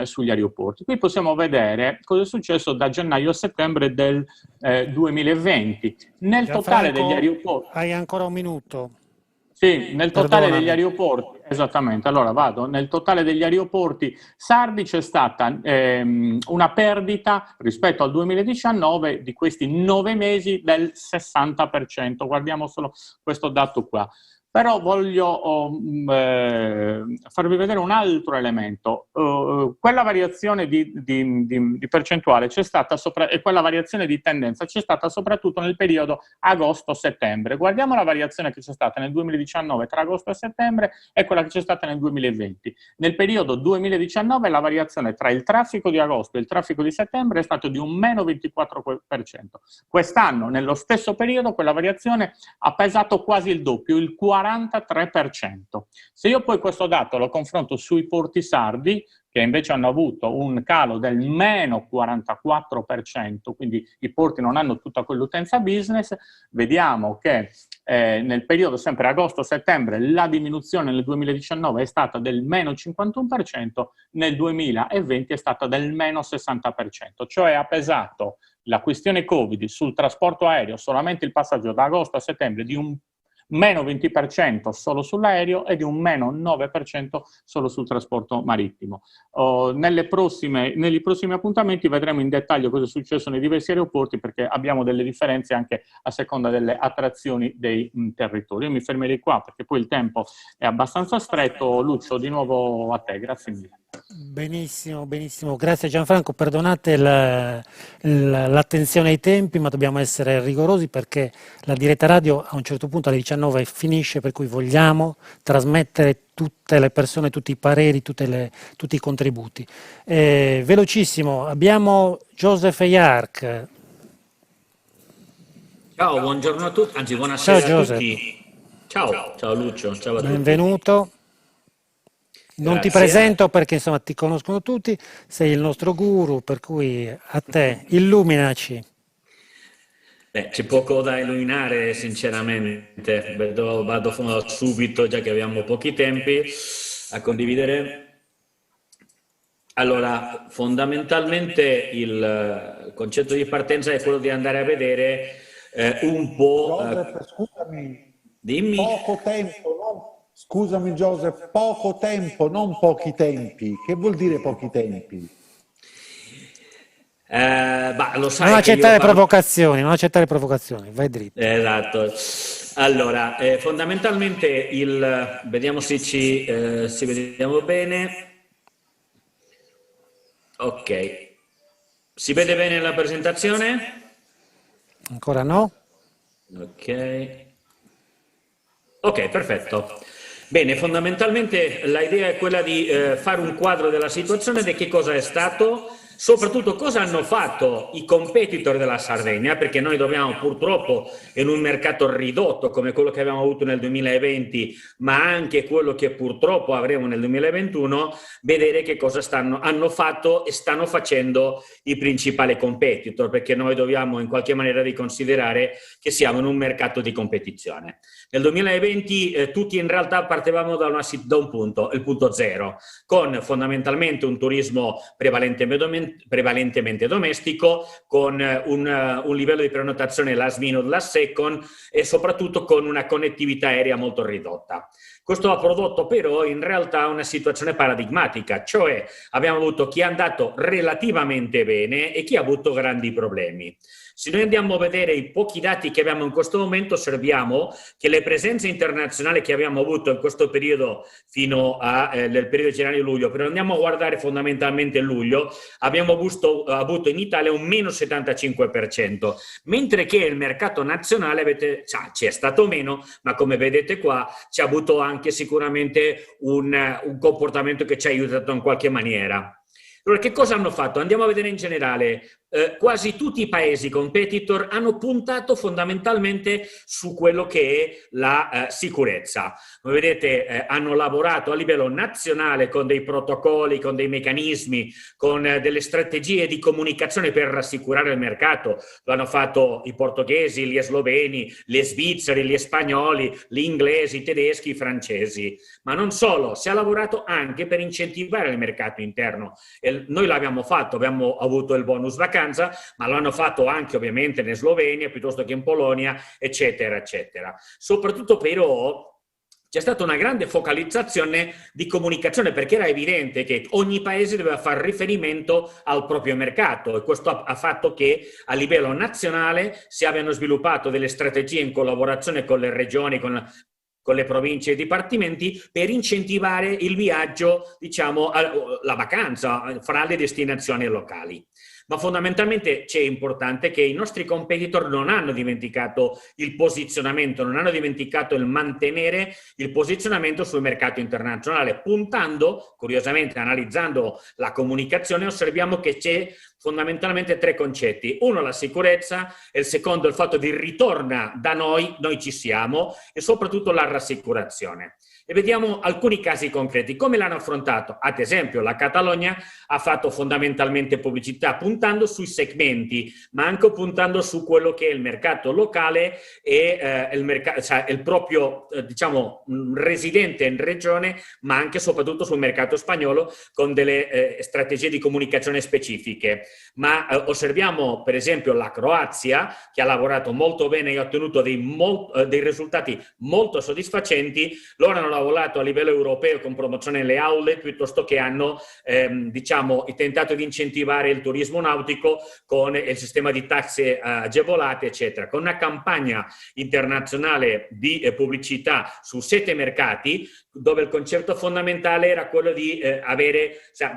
sugli aeroporti. Qui possiamo vedere cosa è successo da gennaio a settembre del 2020. Nel totale degli aeroporti... Hai ancora un minuto? Sì, nel totale degli aeroporti, esattamente, allora vado, nel totale degli aeroporti sardi c'è stata una perdita rispetto al 2019 di questi 9 mesi del 60%, guardiamo solo questo dato qua. Però voglio farvi vedere un altro elemento. Quella variazione di percentuale c'è stata e quella variazione di tendenza c'è stata soprattutto nel periodo agosto-settembre. Guardiamo la variazione che c'è stata nel 2019 tra agosto e settembre e quella che c'è stata nel 2020. Nel periodo 2019 la variazione tra il traffico di agosto e il traffico di settembre è stata di un meno 24%. Quest'anno, nello stesso periodo, quella variazione ha pesato quasi il doppio, il 43%. Se io poi questo dato lo confronto sui porti sardi, che invece hanno avuto un calo del meno 44%, quindi i porti non hanno tutta quell'utenza business, vediamo che nel periodo sempre agosto-settembre la diminuzione nel 2019 è stata del meno 51%, nel 2020 è stata del meno 60%, cioè ha pesato la questione Covid sul trasporto aereo, solamente il passaggio da agosto a settembre, di un meno 20% solo sull'aereo e di un meno 9% solo sul trasporto marittimo. Negli prossimi appuntamenti vedremo in dettaglio cosa è successo nei diversi aeroporti, perché abbiamo delle differenze anche a seconda delle attrazioni dei territori. Io mi fermerei qua perché poi il tempo è abbastanza stretto. Lucio, di nuovo a te, grazie mille. Benissimo, benissimo, grazie Gianfranco, perdonate l'attenzione ai tempi, ma dobbiamo essere rigorosi perché la diretta radio a un certo punto alle 19 finisce, per cui vogliamo trasmettere tutte le persone, tutti i pareri, tutti i contributi. Velocissimo, abbiamo Joseph Yark. Ciao, buongiorno a tutti, anzi buonasera ciao, a tutti. Ciao Lucio, ciao a tutti. Benvenuto. Non ti presento perché insomma ti conoscono tutti, sei il nostro guru, per cui a te, illuminaci. C'è poco da illuminare sinceramente, vado subito già che abbiamo pochi tempi a condividere. Allora, fondamentalmente il concetto di partenza è quello di andare a vedere un po'... scusami, dimmi. Poco tempo, no? Scusami Joseph, poco tempo, non pochi tempi. Che vuol dire pochi tempi? Lo sai, non accettare provocazioni, vai dritto. Esatto. Allora, fondamentalmente vediamo se ci vediamo bene. Ok. Si vede bene la presentazione? Ancora no. Ok, perfetto. Bene, fondamentalmente l'idea è quella di fare un quadro della situazione, di che cosa è stato, soprattutto cosa hanno fatto i competitor della Sardegna, perché noi dobbiamo purtroppo in un mercato ridotto come quello che abbiamo avuto nel 2020, ma anche quello che purtroppo avremo nel 2021, vedere che cosa hanno fatto e stanno facendo i principali competitor, perché noi dobbiamo in qualche maniera riconsiderare che siamo in un mercato di competizione. Nel 2020 tutti in realtà partevamo da un punto, il punto zero, con fondamentalmente un turismo prevalentemente domestico, con un livello di prenotazione last minute, last second e soprattutto con una connettività aerea molto ridotta. Questo ha prodotto però in realtà una situazione paradigmatica, cioè abbiamo avuto chi è andato relativamente bene e chi ha avuto grandi problemi. Se noi andiamo a vedere i pochi dati che abbiamo in questo momento, osserviamo che le presenze internazionali che abbiamo avuto in questo periodo fino al periodo di gennaio-luglio, però andiamo a guardare fondamentalmente luglio, abbiamo avuto in Italia un meno 75%, mentre che il mercato nazionale c'è stato meno, ma come vedete qua c'è avuto anche sicuramente un comportamento che ci ha aiutato in qualche maniera. Allora, che cosa hanno fatto? Andiamo a vedere in generale. Quasi tutti i paesi competitor hanno puntato fondamentalmente su quello che è la sicurezza. Come vedete, hanno lavorato a livello nazionale con dei protocolli, con dei meccanismi, con delle strategie di comunicazione per rassicurare il mercato. Lo hanno fatto i portoghesi, gli sloveni, gli svizzeri, gli spagnoli, gli inglesi, i tedeschi, i francesi. Ma non solo, si è lavorato anche per incentivare il mercato interno. Noi l'abbiamo fatto, abbiamo avuto il bonus vacanza, ma lo hanno fatto anche ovviamente in Slovenia, piuttosto che in Polonia, eccetera, eccetera. Soprattutto però c'è stata una grande focalizzazione di comunicazione, perché era evidente che ogni paese doveva fare riferimento al proprio mercato, e questo ha fatto che a livello nazionale si abbiano sviluppato delle strategie in collaborazione con le regioni, con le province e i dipartimenti, per incentivare il viaggio, diciamo, la vacanza fra le destinazioni locali. Ma fondamentalmente c'è importante che i nostri competitor non hanno dimenticato il posizionamento, non hanno dimenticato il mantenere il posizionamento sul mercato internazionale, puntando, curiosamente analizzando la comunicazione, osserviamo che c'è fondamentalmente tre concetti. Uno, la sicurezza, e il secondo il fatto di ritorna da noi ci siamo, e soprattutto la rassicurazione. E vediamo alcuni casi concreti. Come l'hanno affrontato? Ad esempio, la Catalogna ha fatto fondamentalmente pubblicità puntando sui segmenti, ma anche puntando su quello che è il mercato locale e il proprio, diciamo, residente in regione, ma anche e soprattutto sul mercato spagnolo, con delle strategie di comunicazione specifiche. Ma osserviamo per esempio la Croazia, che ha lavorato molto bene e ha ottenuto dei risultati molto soddisfacenti. Loro hanno lavorato a livello europeo con promozione nelle aule, piuttosto che hanno diciamo, tentato di incentivare il turismo nautico con il sistema di tasse agevolate, eccetera, con una campagna internazionale di pubblicità su 7 mercati, dove il concetto fondamentale era quello di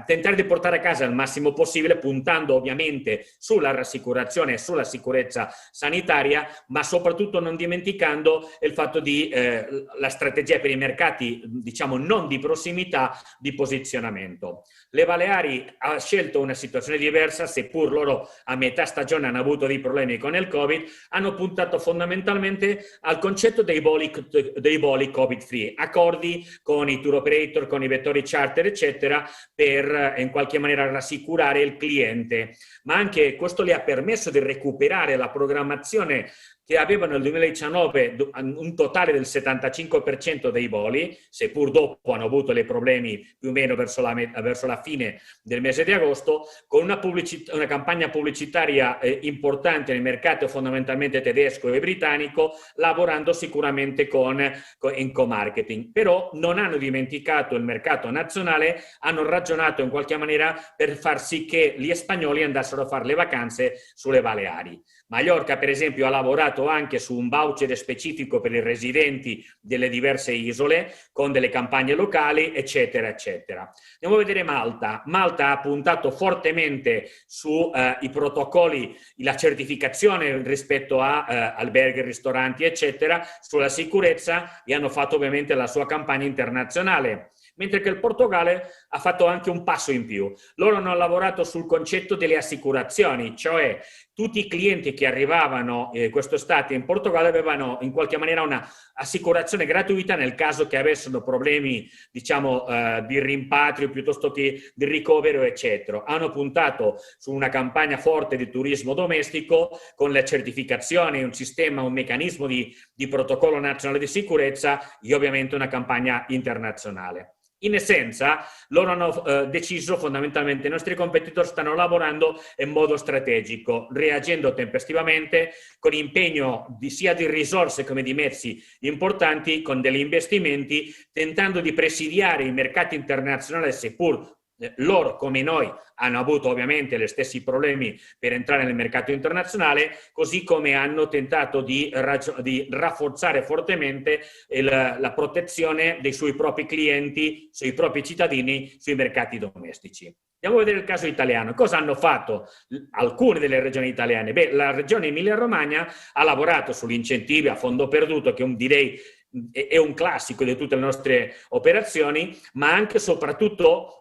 tentare di portare a casa il massimo possibile, puntando ovviamente sulla rassicurazione e sulla sicurezza sanitaria, ma soprattutto non dimenticando il fatto di la strategia per i mercati, diciamo, non di prossimità, di posizionamento. Le Baleari ha scelto una situazione diversa, seppur loro a metà stagione hanno avuto dei problemi con il Covid, hanno puntato fondamentalmente al concetto dei voli Covid-free, accordi con i tour operator, con i vettori charter, eccetera, per in qualche maniera rassicurare il cliente. Ma anche questo le ha permesso di recuperare la programmazione che avevano nel 2019 un totale del 75% dei voli, seppur dopo hanno avuto dei problemi più o meno verso la fine del mese di agosto, con una campagna pubblicitaria importante nel mercato fondamentalmente tedesco e britannico, lavorando sicuramente in co-marketing. Però non hanno dimenticato il mercato nazionale, hanno ragionato in qualche maniera per far sì che gli spagnoli andassero a fare le vacanze sulle Baleari. Mallorca, per esempio, ha lavorato lavorato anche su un voucher specifico per i residenti delle diverse isole, con delle campagne locali, eccetera, eccetera. Andiamo a vedere Malta. Malta ha puntato fortemente su i protocolli, la certificazione rispetto a alberghi, ristoranti, eccetera, sulla sicurezza, e hanno fatto ovviamente la sua campagna internazionale. Mentre che il Portogallo ha fatto anche un passo in più. Loro hanno lavorato sul concetto delle assicurazioni, cioè tutti i clienti che arrivavano quest'estate in Portogallo avevano in qualche maniera una assicurazione gratuita nel caso che avessero problemi, diciamo, di rimpatrio piuttosto che di ricovero, eccetera. Hanno puntato su una campagna forte di turismo domestico con le certificazioni, un sistema, un meccanismo di protocollo nazionale di sicurezza e ovviamente una campagna internazionale. In essenza, loro hanno deciso fondamentalmente, i nostri competitor stanno lavorando in modo strategico, reagendo tempestivamente, con impegno sia di risorse come di mezzi importanti, con degli investimenti, tentando di presidiare i mercati internazionali, seppur loro, come noi, hanno avuto ovviamente gli stessi problemi per entrare nel mercato internazionale, così come hanno tentato di rafforzare fortemente la protezione dei suoi propri clienti, sui propri cittadini, sui mercati domestici. Andiamo a vedere il caso italiano. Cosa hanno fatto alcune delle regioni italiane? Beh, la regione Emilia-Romagna ha lavorato sugli incentivi a fondo perduto, che direi è un classico di tutte le nostre operazioni, ma anche e soprattutto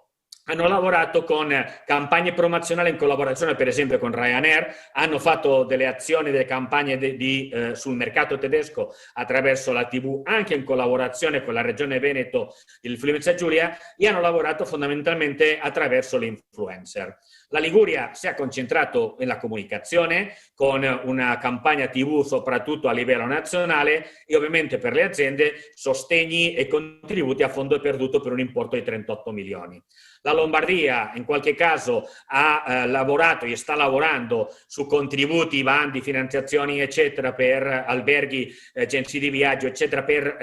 hanno lavorato con campagne promozionali in collaborazione per esempio con Ryanair, hanno fatto delle azioni, delle campagne sul mercato tedesco attraverso la TV, anche in collaborazione con la Regione Veneto, il Friuli Giulia, e hanno lavorato fondamentalmente attraverso l'influencer. La Liguria si è concentrato nella comunicazione con una campagna TV soprattutto a livello nazionale e ovviamente per le aziende sostegni e contributi a fondo perduto per un importo di 38 milioni. La Lombardia in qualche caso ha lavorato e sta lavorando su contributi, bandi, finanziazioni eccetera per alberghi, agenzie di viaggio eccetera, per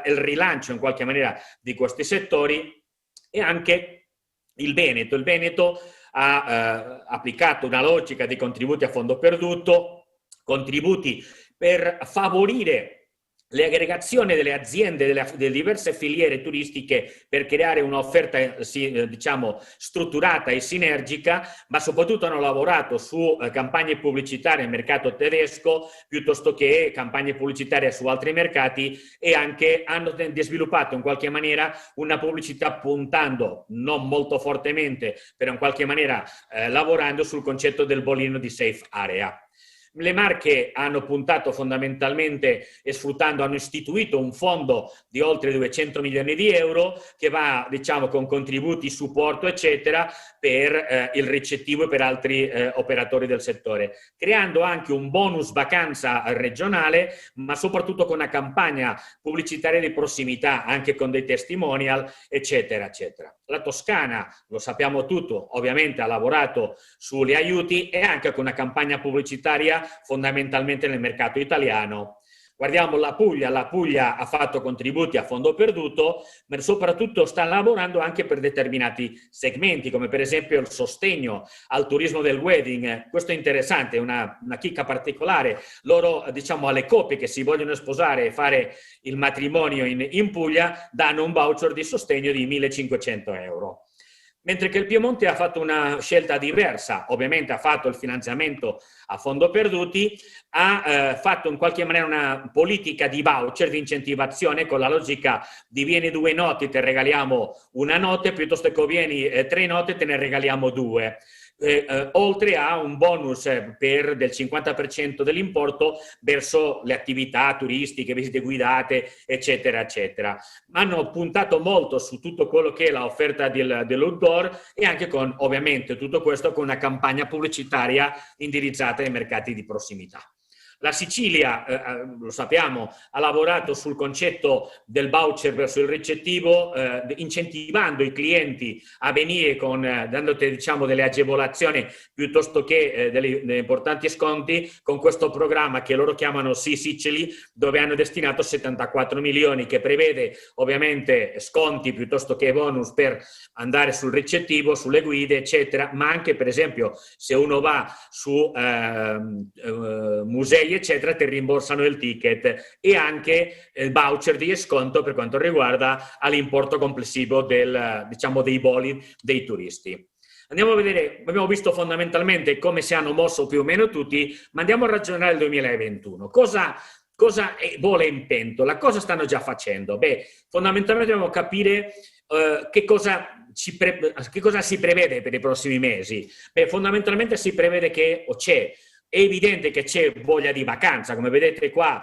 il rilancio in qualche maniera di questi settori, e anche il Veneto. Il Veneto ha applicato una logica di contributi a fondo perduto, contributi per favorire le aggregazioni delle aziende, delle diverse filiere turistiche per creare un'offerta diciamo strutturata e sinergica, ma soprattutto hanno lavorato su campagne pubblicitarie nel mercato tedesco piuttosto che campagne pubblicitarie su altri mercati, e anche hanno sviluppato in qualche maniera una pubblicità puntando non molto fortemente, però in qualche maniera lavorando sul concetto del bollino di safe area. Le Marche hanno puntato fondamentalmente e sfruttando, hanno istituito un fondo di oltre 200 milioni di euro che va, diciamo, con contributi, supporto, eccetera, per il ricettivo e per altri operatori del settore, creando anche un bonus vacanza regionale, ma soprattutto con una campagna pubblicitaria di prossimità, anche con dei testimonial, eccetera, eccetera. La Toscana, lo sappiamo tutto, ovviamente ha lavorato sugli aiuti e anche con una campagna pubblicitaria fondamentalmente nel mercato italiano. Guardiamo la Puglia ha fatto contributi a fondo perduto, ma soprattutto sta lavorando anche per determinati segmenti, come per esempio il sostegno al turismo del wedding. Questo è interessante, è una chicca particolare. Loro, diciamo, alle coppie che si vogliono sposare e fare il matrimonio in Puglia danno un voucher di sostegno di 1.500 euro. Mentre che il Piemonte ha fatto una scelta diversa, ovviamente ha fatto il finanziamento a fondo perduti, ha fatto in qualche maniera una politica di voucher, di incentivazione, con la logica di vieni 2 notti, te regaliamo una notte, piuttosto che vieni 3 notti, te ne regaliamo 2. Oltre a un bonus del 50% dell'importo verso le attività turistiche, visite guidate, eccetera, eccetera. Hanno puntato molto su tutto quello che è l'offerta dell'outdoor e anche con, ovviamente, tutto questo con una campagna pubblicitaria indirizzata ai mercati di prossimità. La Sicilia, lo sappiamo, ha lavorato sul concetto del voucher verso il ricettivo, incentivando i clienti a venire dandoti, diciamo, delle agevolazioni piuttosto che degli importanti sconti con questo programma che loro chiamano Sea Sicily, dove hanno destinato 74 milioni, che prevede ovviamente sconti piuttosto che bonus per andare sul ricettivo, sulle guide, eccetera, ma anche per esempio se uno va su musei hotel eccetera ti rimborsano il ticket, e anche voucher di sconto per quanto riguarda all'importo complessivo diciamo, dei voli dei turisti. Andiamo a vedere, abbiamo visto fondamentalmente come si hanno mosso più o meno tutti, ma andiamo a ragionare il 2021. Cosa vuole in pentola? Cosa stanno già facendo? Beh, fondamentalmente dobbiamo capire che cosa si prevede per i prossimi mesi. Beh, fondamentalmente si prevede che, è evidente che c'è voglia di vacanza, come vedete qua,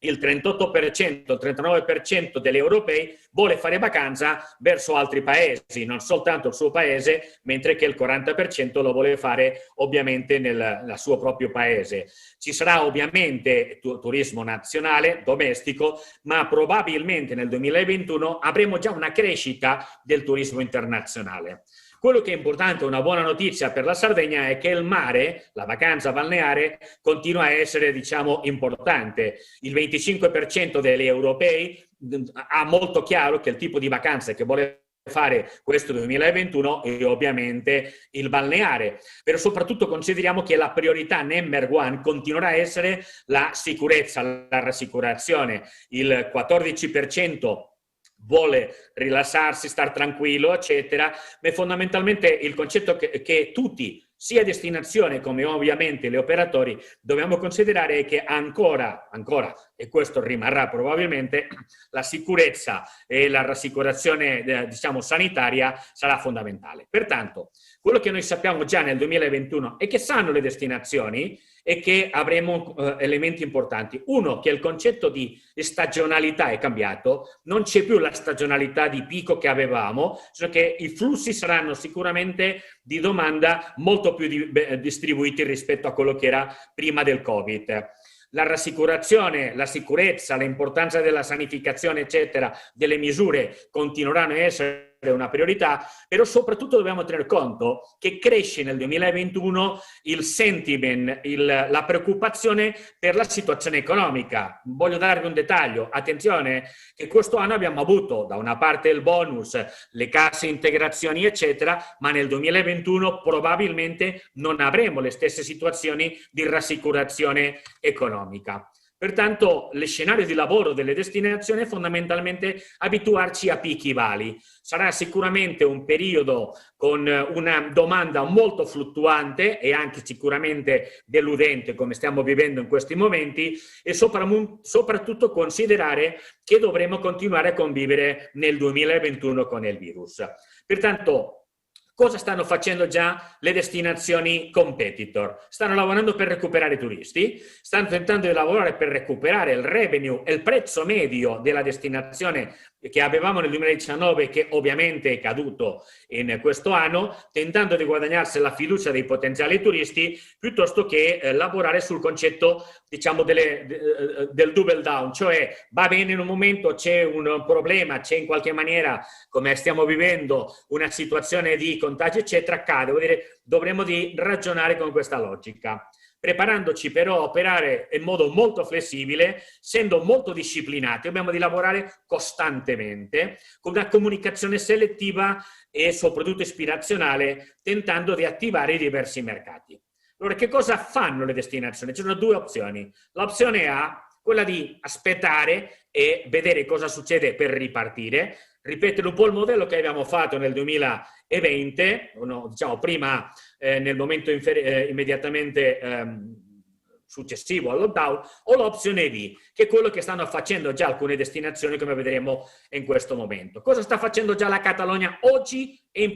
il 38%, il 39% degli europei vuole fare vacanza verso altri paesi, non soltanto il suo paese, mentre che il 40% lo vuole fare ovviamente nel suo proprio paese. Ci sarà ovviamente turismo nazionale, domestico, ma probabilmente nel 2021 avremo già una crescita del turismo internazionale. Quello che è importante, una buona notizia per la Sardegna, è che il mare, la vacanza balneare, continua a essere, diciamo, importante. Il 25% degli europei ha molto chiaro che il tipo di vacanze che vuole fare questo 2021 è ovviamente il balneare, però soprattutto consideriamo che la priorità number one continuerà a essere la sicurezza, la rassicurazione. Il 14% vuole rilassarsi, star tranquillo, eccetera, ma fondamentalmente il concetto che tutti, sia destinazione come ovviamente gli operatori, dobbiamo considerare è che ancora, e questo rimarrà probabilmente, la sicurezza e la rassicurazione, diciamo, sanitaria sarà fondamentale. Pertanto, quello che noi sappiamo già nel 2021 è che sanno le destinazioni e che avremo elementi importanti. Uno, che il concetto di stagionalità è cambiato, non c'è più la stagionalità di picco che avevamo, cioè che i flussi saranno sicuramente di domanda molto più distribuiti rispetto a quello che era prima del Covid. La rassicurazione, la sicurezza, l'importanza della sanificazione, eccetera, delle misure continueranno a essere una priorità, però soprattutto dobbiamo tener conto che cresce nel 2021 il sentiment, la preoccupazione per la situazione economica. Voglio darvi un dettaglio: attenzione che questo anno abbiamo avuto da una parte il bonus, le casse integrazioni eccetera, ma nel 2021 probabilmente non avremo le stesse situazioni di rassicurazione economica. Pertanto, lo scenario di lavoro delle destinazioni è fondamentalmente abituarci a picchi vari. Sarà sicuramente un periodo con una domanda molto fluttuante e anche sicuramente deludente, come stiamo vivendo in questi momenti, e soprattutto considerare che dovremo continuare a convivere nel 2021 con il virus. Pertanto, cosa stanno facendo già le destinazioni competitor? Stanno lavorando per recuperare i turisti, stanno tentando di lavorare per recuperare il revenue e il prezzo medio della destinazione che avevamo nel 2019, che ovviamente è caduto in questo anno, tentando di guadagnarsi la fiducia dei potenziali turisti, piuttosto che lavorare sul concetto, diciamo, del double down, cioè va bene in un momento, c'è un problema, c'è in qualche maniera, come stiamo vivendo, una situazione di contagio, eccetera, accade. Vuol dire, dovremmo di ragionare con questa logica, preparandoci però a operare in modo molto flessibile, essendo molto disciplinati. Dobbiamo di lavorare costantemente con una comunicazione selettiva e soprattutto ispirazionale, tentando di attivare i diversi mercati. Allora, che cosa fanno le destinazioni? Ci sono due opzioni. L'opzione A, quella di aspettare e vedere cosa succede per ripartire, ripetere un po' il modello che abbiamo fatto nel 2020, diciamo prima nel momento immediatamente successivo al lockdown, o l'opzione B, che è quello che stanno facendo già alcune destinazioni, come vedremo in questo momento. Cosa sta facendo già la Catalogna oggi e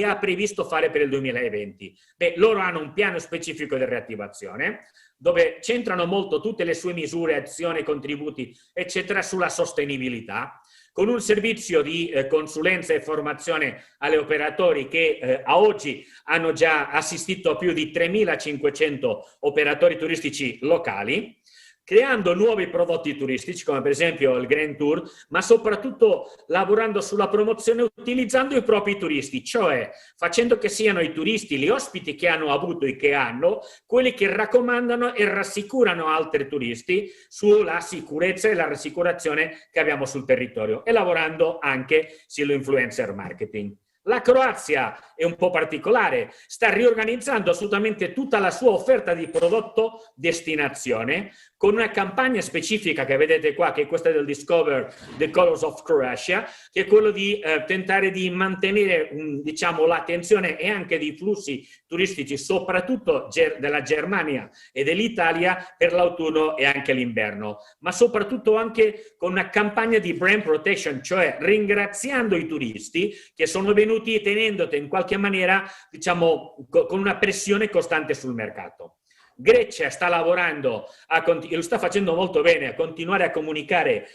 ha previsto fare per il 2020? Beh, loro hanno un piano specifico di reattivazione, dove centrano molto tutte le sue misure, azioni, contributi, eccetera, sulla sostenibilità, con un servizio di consulenza e formazione agli operatori che a oggi hanno già assistito a più di 3.500 operatori turistici locali, creando nuovi prodotti turistici come per esempio il Grand Tour, ma soprattutto lavorando sulla promozione utilizzando i propri turisti, cioè facendo che siano i turisti, gli ospiti che hanno avuto e che hanno, quelli che raccomandano e rassicurano altri turisti sulla sicurezza e la rassicurazione che abbiamo sul territorio, e lavorando anche sull'influencer marketing. La Croazia è un po' particolare, sta riorganizzando assolutamente tutta la sua offerta di prodotto destinazione con una campagna specifica che vedete qua, che è questa del Discover the Colors of Croatia, che è quello di tentare di mantenere diciamo, l'attenzione e anche dei flussi turistici, soprattutto della Germania e dell'Italia per l'autunno e anche l'inverno, ma soprattutto anche con una campagna di brand protection, cioè ringraziando i turisti che sono venuti tenendote in qualche maniera, diciamo, con una pressione costante sul mercato. Grecia sta lavorando, lo sta facendo molto bene, a continuare a comunicare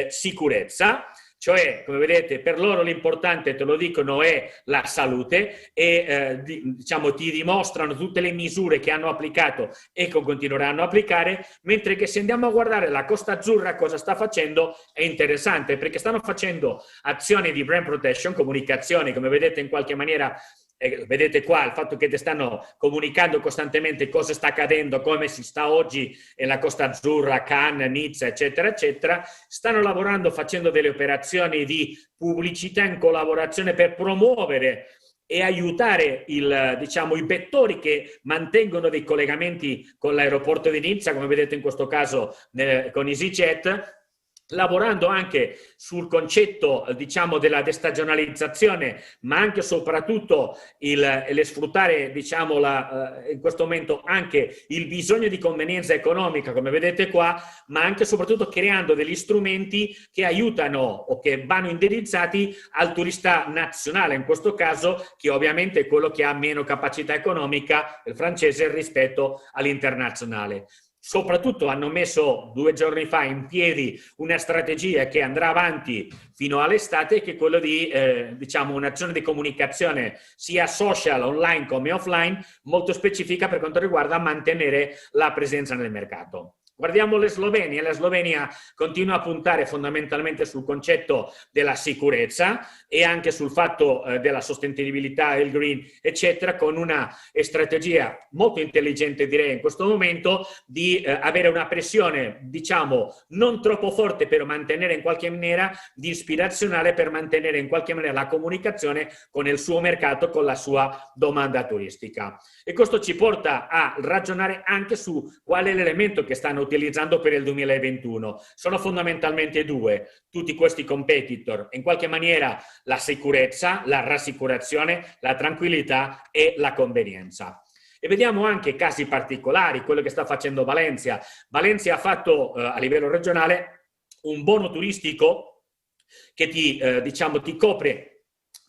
sicurezza, cioè, come vedete, per loro l'importante, te lo dicono, è la salute e diciamo, ti dimostrano tutte le misure che hanno applicato e che continueranno a applicare, mentre che se andiamo a guardare la Costa Azzurra cosa sta facendo è interessante, perché stanno facendo azioni di brand protection, comunicazione, come vedete in qualche maniera. Vedete qua il fatto che ti stanno comunicando costantemente cosa sta accadendo, come si sta oggi nella Costa Azzurra, Cannes, Nizza, eccetera, eccetera. Stanno lavorando facendo delle operazioni di pubblicità in collaborazione per promuovere e aiutare diciamo, i vettori che mantengono dei collegamenti con l'aeroporto di Nizza, come vedete in questo caso con EasyJet, lavorando anche sul concetto, diciamo, della destagionalizzazione, ma anche e soprattutto le sfruttare, diciamo, in questo momento anche il bisogno di convenienza economica, come vedete qua, ma anche e soprattutto creando degli strumenti che aiutano o che vanno indirizzati al turista nazionale, in questo caso, che ovviamente è quello che ha meno capacità economica, il francese, rispetto all'internazionale. Soprattutto hanno messo 2 giorni fa in piedi una strategia che andrà avanti fino all'estate, che è quello di diciamo, un'azione di comunicazione sia social, online come offline, molto specifica per quanto riguarda mantenere la presenza nel mercato. Guardiamo la Slovenia continua a puntare fondamentalmente sul concetto della sicurezza e anche sul fatto della sostenibilità, il green, eccetera, con una strategia molto intelligente, direi in questo momento, di avere una pressione, diciamo, non troppo forte per mantenere in qualche maniera di ispirazionale, per mantenere in qualche maniera la comunicazione con il suo mercato, con la sua domanda turistica. E questo ci porta a ragionare anche su qual è l'elemento che stanno utilizzando per il 2021. Sono fondamentalmente 2, tutti questi competitor, in qualche maniera la sicurezza, la rassicurazione, la tranquillità e la convenienza. E vediamo anche casi particolari, quello che sta facendo Valencia. Valencia ha fatto a livello regionale un bono turistico che diciamo, ti copre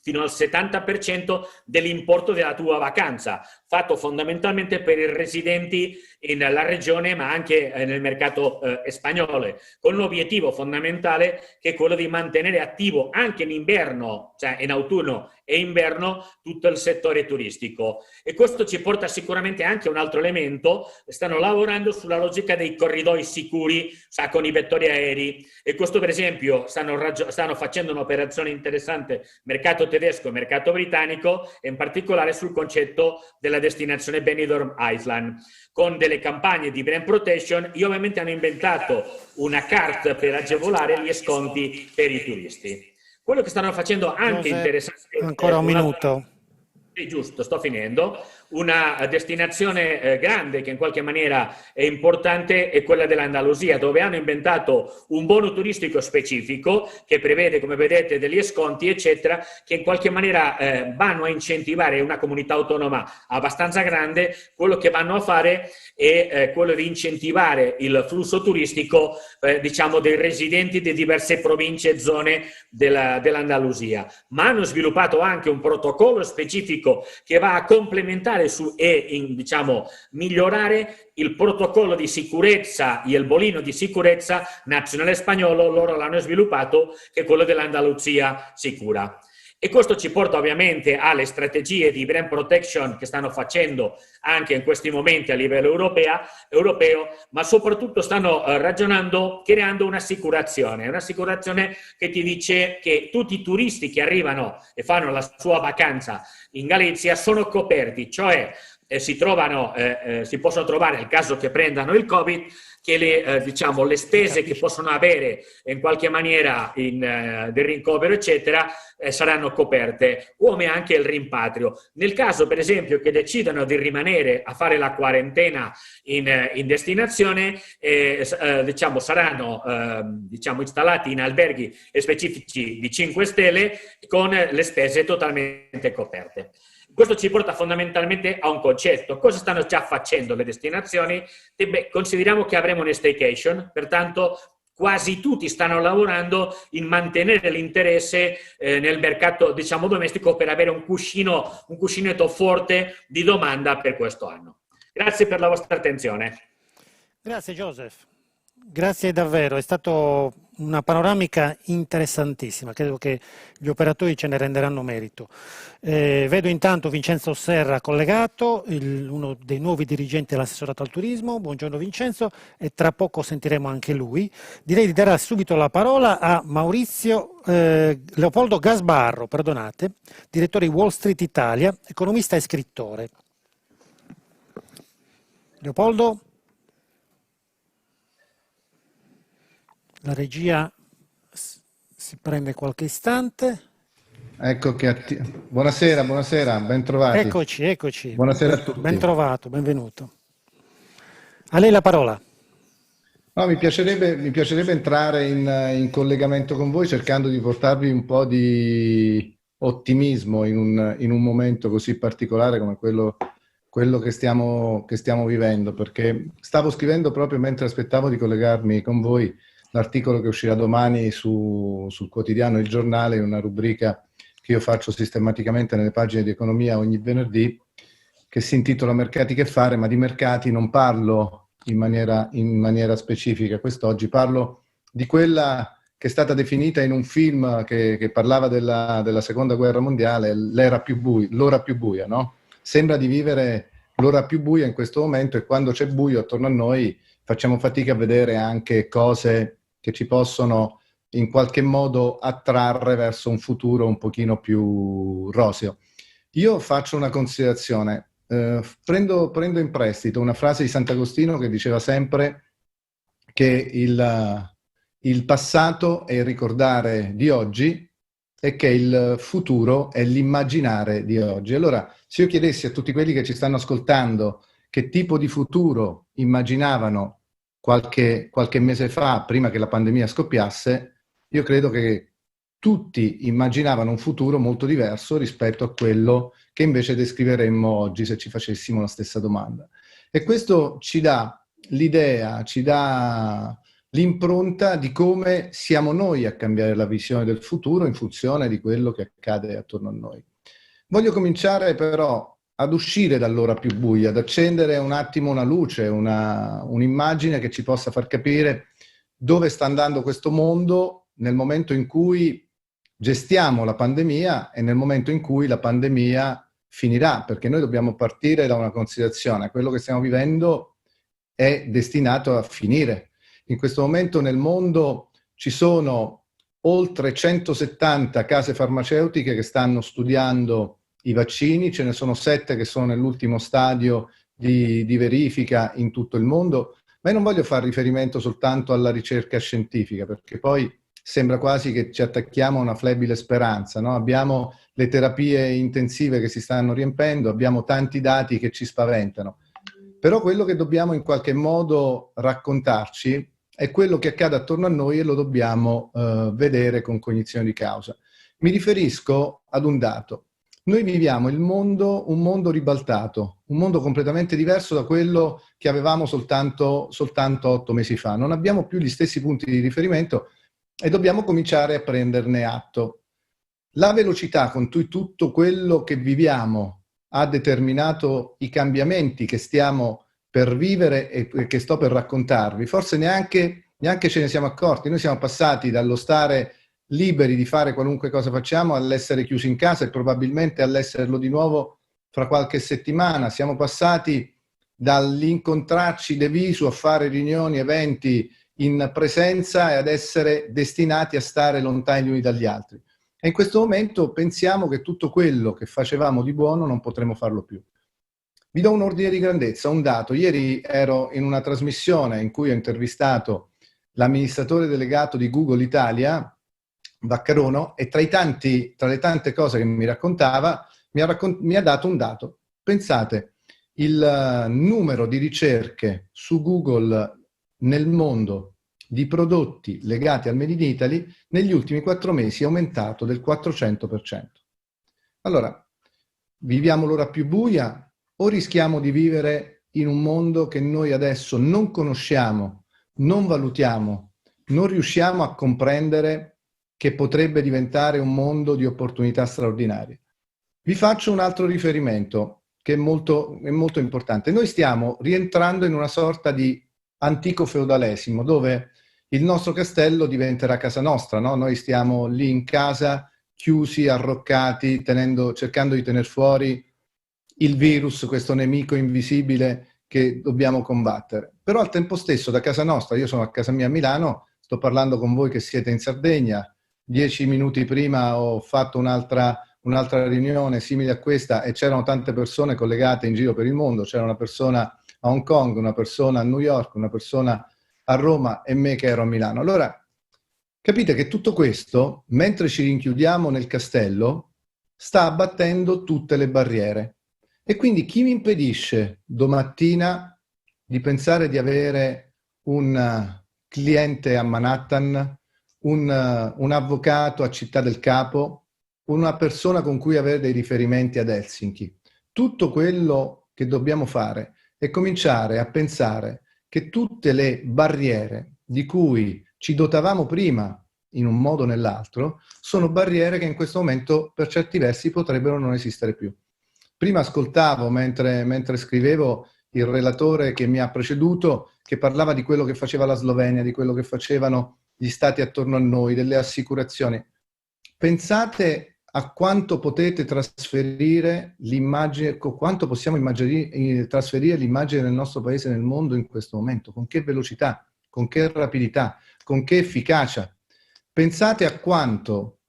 fino al 70% dell'importo della tua vacanza, fatto fondamentalmente per i residenti nella regione ma anche nel mercato spagnolo, con l'obiettivo fondamentale che è quello di mantenere attivo anche in inverno, cioè in autunno e inverno, tutto il settore turistico. E questo ci porta sicuramente anche a un altro elemento: stanno lavorando sulla logica dei corridoi sicuri, cioè con i vettori aerei, e questo per esempio stanno facendo un'operazione interessante mercato tedesco e mercato britannico, e in particolare sul concetto della destinazione Benidorm Island, con delle campagne di brand protection e ovviamente hanno inventato una card per agevolare gli sconti per i turisti. Quello che stanno facendo anche interessante... Ancora un minuto. Sì, giusto, sto finendo. Una destinazione grande che in qualche maniera è importante è quella dell'Andalusia, dove hanno inventato un bono turistico specifico che prevede, come vedete, degli sconti, eccetera, che in qualche maniera vanno a incentivare una comunità autonoma abbastanza grande. Quello che vanno a fare è quello di incentivare il flusso turistico, diciamo, dei residenti di diverse province e zone dell'Andalusia. Ma hanno sviluppato anche un protocollo specifico che va a complementare diciamo, migliorare il protocollo di sicurezza e il bolino di sicurezza nazionale spagnolo. Loro l'hanno sviluppato, che è quello dell'Andalusia sicura. E questo ci porta ovviamente alle strategie di brand protection che stanno facendo anche in questi momenti a livello europeo, ma soprattutto stanno ragionando, creando un'assicurazione che ti dice che tutti i turisti che arrivano e fanno la sua vacanza in Galizia sono coperti, cioè si possono trovare nel caso che prendano il Covid, che le spese che possono avere in qualche maniera del rincovero, eccetera, saranno coperte, come anche il rimpatrio. Nel caso, per esempio, che decidano di rimanere a fare la quarantena in destinazione, saranno installati in alberghi specifici di 5 stelle con le spese totalmente coperte. Questo ci porta fondamentalmente a un concetto. Cosa stanno già facendo le destinazioni? Consideriamo che avremo una staycation, pertanto quasi tutti stanno lavorando in mantenere l'interesse nel mercato, domestico, per avere un cuscinetto forte di domanda per questo anno. Grazie per la vostra attenzione. Grazie Joseph, grazie davvero, è stata una panoramica interessantissima, credo che gli operatori ce ne renderanno merito. Vedo intanto Vincenzo Serra collegato, uno dei nuovi dirigenti dell'assessorato al turismo. Buongiorno Vincenzo, e tra poco sentiremo anche lui. Direi di dare subito la parola a Leopoldo Gasbarro, direttore di Wall Street Italia, economista e scrittore. Leopoldo? La regia si prende qualche istante. Ecco che buonasera, ben trovati. Eccoci. Buonasera a tutti. Ben trovato, benvenuto. A lei la parola. No, mi piacerebbe entrare in collegamento con voi cercando di portarvi un po' di ottimismo in un momento così particolare come quello che stiamo vivendo, perché stavo scrivendo proprio mentre aspettavo di collegarmi con voi l'articolo che uscirà domani sul quotidiano Il Giornale, in una rubrica che io faccio sistematicamente nelle pagine di economia ogni venerdì, che si intitola Mercati che fare, ma di mercati non parlo in maniera specifica. Quest'oggi parlo di quella che è stata definita in un film che parlava della seconda guerra mondiale, l'ora più buia, no? Sembra di vivere l'ora più buia in questo momento, e quando c'è buio attorno a noi facciamo fatica a vedere anche cose che ci possono in qualche modo attrarre verso un futuro un pochino più roseo. Io faccio una considerazione, prendo in prestito una frase di Sant'Agostino che diceva sempre che il passato è il ricordare di oggi e che il futuro è l'immaginare di oggi. Allora, se io chiedessi a tutti quelli che ci stanno ascoltando che tipo di futuro immaginavano qualche mese fa, prima che la pandemia scoppiasse, io credo che tutti immaginavano un futuro molto diverso rispetto a quello che invece descriveremmo oggi se ci facessimo la stessa domanda. E questo ci dà l'idea, ci dà l'impronta di come siamo noi a cambiare la visione del futuro in funzione di quello che accade attorno a noi. Voglio cominciare però ad uscire dall'ora più buia, ad accendere un attimo una luce, un'immagine che ci possa far capire dove sta andando questo mondo nel momento in cui gestiamo la pandemia e nel momento in cui la pandemia finirà, perché noi dobbiamo partire da una considerazione: quello che stiamo vivendo è destinato a finire. In questo momento nel mondo ci sono oltre 170 case farmaceutiche che stanno studiando i vaccini, ce ne sono 7 che sono nell'ultimo stadio di verifica in tutto il mondo, ma io non voglio fare riferimento soltanto alla ricerca scientifica, perché poi sembra quasi che ci attacchiamo a una flebile speranza, no? Abbiamo le terapie intensive che si stanno riempendo, abbiamo tanti dati che ci spaventano, però quello che dobbiamo in qualche modo raccontarci è quello che accade attorno a noi e lo dobbiamo vedere con cognizione di causa. Mi riferisco ad un dato. Noi viviamo un mondo ribaltato, un mondo completamente diverso da quello che avevamo soltanto 8 mesi fa. Non abbiamo più gli stessi punti di riferimento e dobbiamo cominciare a prenderne atto. La velocità con cui tutto quello che viviamo ha determinato i cambiamenti che stiamo per vivere e che sto per raccontarvi, forse neanche ce ne siamo accorti. Noi siamo passati dallo stare liberi di fare qualunque cosa facciamo all'essere chiusi in casa e probabilmente all'esserlo di nuovo fra qualche settimana. Siamo passati dall'incontrarci de visu a fare riunioni, eventi in presenza e ad essere destinati a stare lontani gli uni dagli altri. E in questo momento pensiamo che tutto quello che facevamo di buono non potremo farlo più. Vi do un ordine di grandezza, un dato. Ieri ero in una trasmissione in cui ho intervistato l'amministratore delegato di Google Italia, Vaccarono, e tra le tante cose che mi raccontava, mi ha dato un dato. Pensate, il numero di ricerche su Google nel mondo di prodotti legati al Made in Italy negli ultimi 4 mesi è aumentato del 400%. Allora, viviamo l'ora più buia o rischiamo di vivere in un mondo che noi adesso non conosciamo, non valutiamo, non riusciamo a comprendere che potrebbe diventare un mondo di opportunità straordinarie? Vi faccio un altro riferimento che è molto importante. Noi stiamo rientrando in una sorta di antico feudalesimo, dove il nostro castello diventerà casa nostra, no? Noi stiamo lì in casa, chiusi, arroccati, cercando di tenere fuori il virus, questo nemico invisibile che dobbiamo combattere. Però al tempo stesso, da casa nostra, io sono a casa mia a Milano, sto parlando con voi che siete in Sardegna, 10 minuti prima ho fatto un'altra riunione simile a questa e c'erano tante persone collegate in giro per il mondo, c'era una persona a Hong Kong, una persona a New York, una persona a Roma e me che ero a Milano. Allora, capite che tutto questo, mentre ci rinchiudiamo nel castello, sta abbattendo tutte le barriere. E quindi chi mi impedisce domattina di pensare di avere un cliente a Manhattan, un avvocato a Città del Capo, una persona con cui avere dei riferimenti ad Helsinki? Tutto quello che dobbiamo fare è cominciare a pensare che tutte le barriere di cui ci dotavamo prima in un modo o nell'altro sono barriere che in questo momento per certi versi potrebbero non esistere più. Prima ascoltavo, mentre scrivevo, il relatore che mi ha preceduto, che parlava di quello che faceva la Slovenia, di quello che facevano gli stati attorno a noi, delle assicurazioni. Pensate a quanto potete trasferire l'immagine, quanto possiamo trasferire l'immagine del nostro paese nel mondo in questo momento, con che velocità, con che rapidità, con che efficacia. Pensate a quanto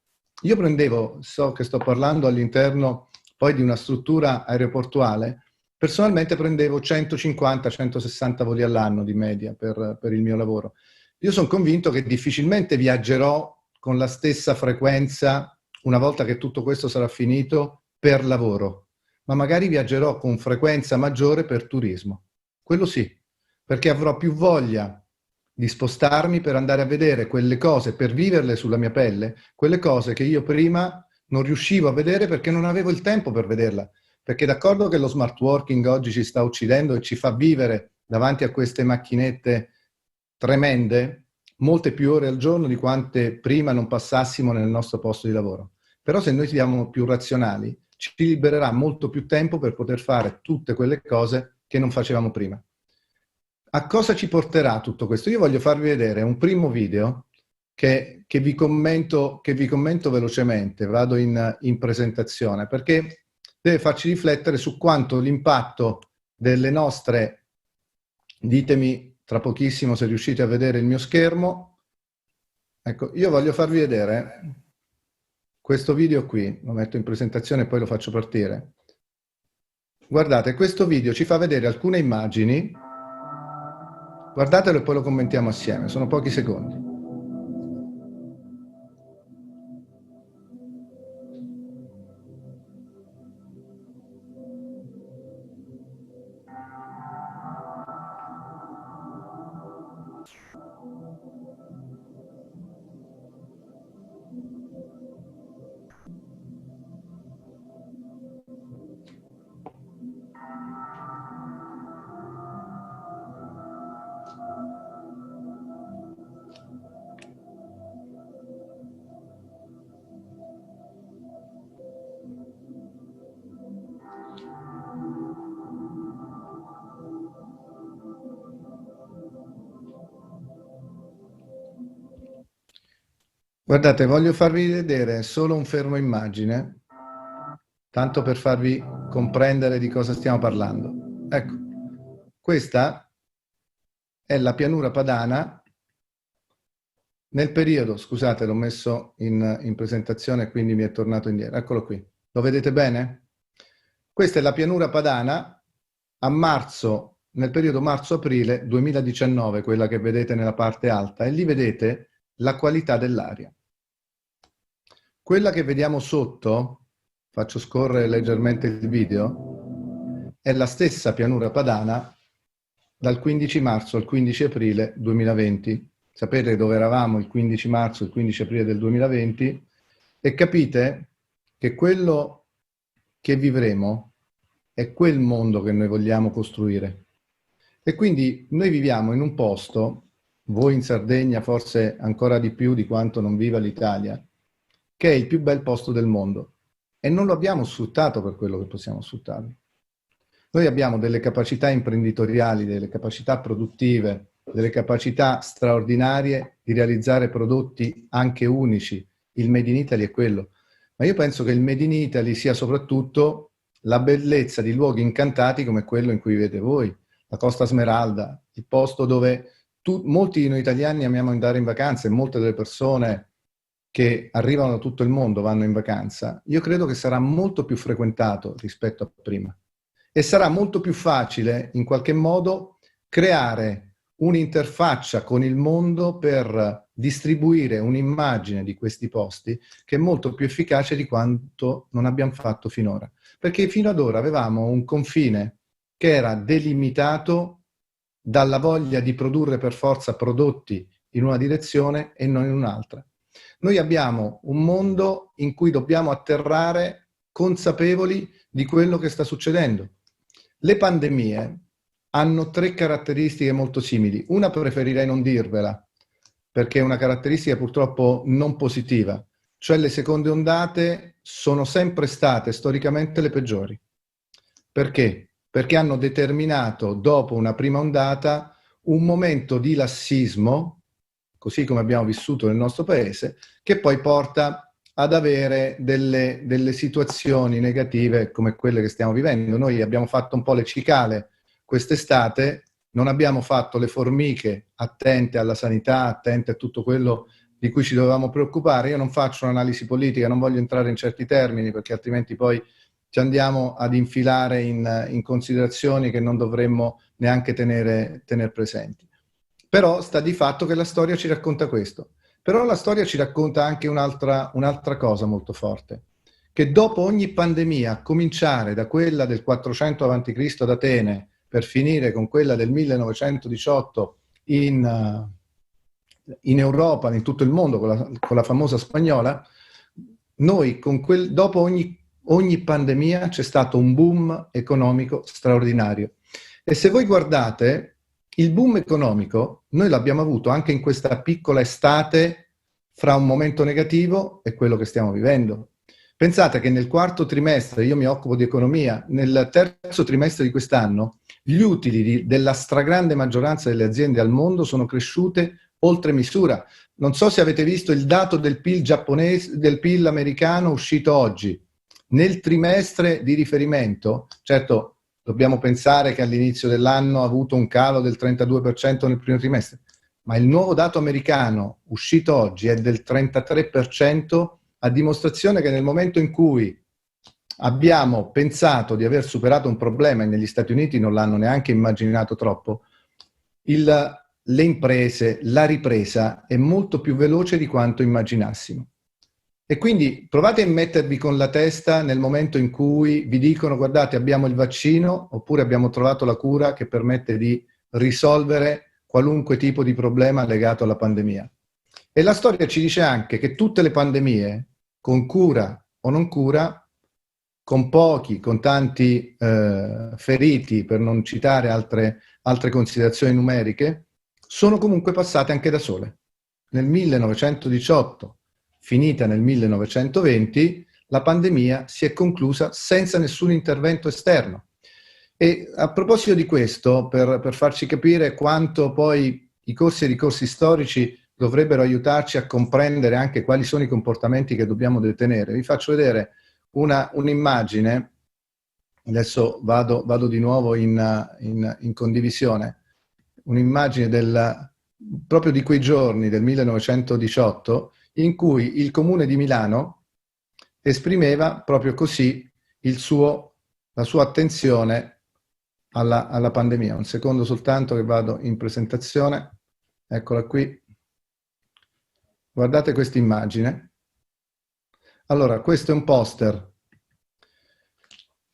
io prendevo, so che sto parlando all'interno poi di una struttura aeroportuale, personalmente prendevo 150-160 voli all'anno di media per il mio lavoro. Io sono convinto che difficilmente viaggerò con la stessa frequenza una volta che tutto questo sarà finito per lavoro, ma magari viaggerò con frequenza maggiore per turismo. Quello sì, perché avrò più voglia di spostarmi per andare a vedere quelle cose, per viverle sulla mia pelle, quelle cose che io prima non riuscivo a vedere perché non avevo il tempo per vederla. Perché d'accordo che lo smart working oggi ci sta uccidendo e ci fa vivere davanti a queste macchinette tremende, molte più ore al giorno di quante prima non passassimo nel nostro posto di lavoro. Però se noi siamo più razionali, ci libererà molto più tempo per poter fare tutte quelle cose che non facevamo prima. A cosa ci porterà tutto questo? Io voglio farvi vedere un primo video che vi commento velocemente, vado in presentazione, perché deve farci riflettere su quanto l'impatto delle nostre, ditemi tra pochissimo se riuscite a vedere il mio schermo, ecco, io voglio farvi vedere questo video qui, lo metto in presentazione e poi lo faccio partire. Guardate, questo video ci fa vedere alcune immagini, guardatelo e poi lo commentiamo assieme, sono pochi secondi. Guardate, voglio farvi vedere solo un fermo immagine, tanto per farvi comprendere di cosa stiamo parlando. Ecco, questa è la pianura padana nel periodo, scusate, l'ho messo in presentazione, quindi mi è tornato indietro. Eccolo qui. Lo vedete bene? Questa è la pianura padana a marzo, nel periodo marzo-aprile 2019, quella che vedete nella parte alta, e lì vedete la qualità dell'aria. Quella che vediamo sotto, faccio scorrere leggermente il video, è la stessa pianura padana dal 15 marzo al 15 aprile 2020. Sapete dove eravamo il 15 marzo e il 15 aprile del 2020 e capite che quello che vivremo è quel mondo che noi vogliamo costruire. E quindi noi viviamo in un posto, voi in Sardegna forse ancora di più di quanto non viva l'Italia, che è il più bel posto del mondo e non lo abbiamo sfruttato per quello che possiamo sfruttarlo. Noi abbiamo delle capacità imprenditoriali, delle capacità produttive, delle capacità straordinarie di realizzare prodotti anche unici. Il Made in Italy è quello. Ma io penso che il Made in Italy sia soprattutto la bellezza di luoghi incantati come quello in cui vivete voi, la Costa Smeralda, il posto dove molti di noi italiani amiamo andare in vacanza e molte delle persone che arrivano da tutto il mondo vanno in vacanza. Io credo che sarà molto più frequentato rispetto a prima e sarà molto più facile in qualche modo creare un'interfaccia con il mondo per distribuire un'immagine di questi posti che è molto più efficace di quanto non abbiamo fatto finora. Perché fino ad ora avevamo un confine che era delimitato dalla voglia di produrre per forza prodotti in una direzione e non in un'altra. Noi abbiamo un mondo in cui dobbiamo atterrare consapevoli di quello che sta succedendo. Le pandemie hanno 3 caratteristiche molto simili. Una preferirei non dirvela, perché è una caratteristica purtroppo non positiva, cioè le seconde ondate sono sempre state storicamente le peggiori. Perché? Perché hanno determinato dopo una prima ondata un momento di lassismo, così come abbiamo vissuto nel nostro paese, che poi porta ad avere delle situazioni negative come quelle che stiamo vivendo. Noi abbiamo fatto un po' le cicale quest'estate, non abbiamo fatto le formiche attente alla sanità, attente a tutto quello di cui ci dovevamo preoccupare. Io non faccio un'analisi politica, non voglio entrare in certi termini perché altrimenti poi ci andiamo ad infilare in considerazioni che non dovremmo neanche tenere presenti. Però sta di fatto che la storia ci racconta questo. Però la storia ci racconta anche un'altra cosa molto forte, che dopo ogni pandemia, a cominciare da quella del 400 a.C. ad Atene, per finire con quella del 1918 in Europa, in tutto il mondo, con la famosa spagnola, noi dopo ogni pandemia c'è stato un boom economico straordinario. E se voi guardate, il boom economico noi l'abbiamo avuto anche in questa piccola estate fra un momento negativo e quello che stiamo vivendo. Pensate che nel 4º trimestre, io mi occupo di economia, nel 3º trimestre di quest'anno, gli utili della stragrande maggioranza delle aziende al mondo sono cresciute oltre misura. Non so se avete visto il dato del PIL giapponese, del PIL americano uscito oggi. Nel trimestre di riferimento, certo, dobbiamo pensare che all'inizio dell'anno ha avuto un calo del 32% nel primo trimestre, ma il nuovo dato americano uscito oggi è del 33%, a dimostrazione che nel momento in cui abbiamo pensato di aver superato un problema e negli Stati Uniti non l'hanno neanche immaginato troppo, le imprese, la ripresa è molto più veloce di quanto immaginassimo. E quindi provate a mettervi con la testa nel momento in cui vi dicono guardate abbiamo il vaccino oppure abbiamo trovato la cura che permette di risolvere qualunque tipo di problema legato alla pandemia. E la storia ci dice anche che tutte le pandemie, con cura o non cura, con pochi, con tanti feriti, per non citare altre considerazioni numeriche, sono comunque passate anche da sole. Nel 1918, finita nel 1920, la pandemia si è conclusa senza nessun intervento esterno. E a proposito di questo, per farci capire quanto poi i corsi e ricorsi storici dovrebbero aiutarci a comprendere anche quali sono i comportamenti che dobbiamo detenere, vi faccio vedere un'immagine, adesso vado di nuovo in condivisione, un'immagine proprio di quei giorni del 1918 in cui il Comune di Milano esprimeva proprio così la sua attenzione alla pandemia. Un secondo soltanto che vado in presentazione. Eccola qui. Guardate questa immagine. Allora, questo è un poster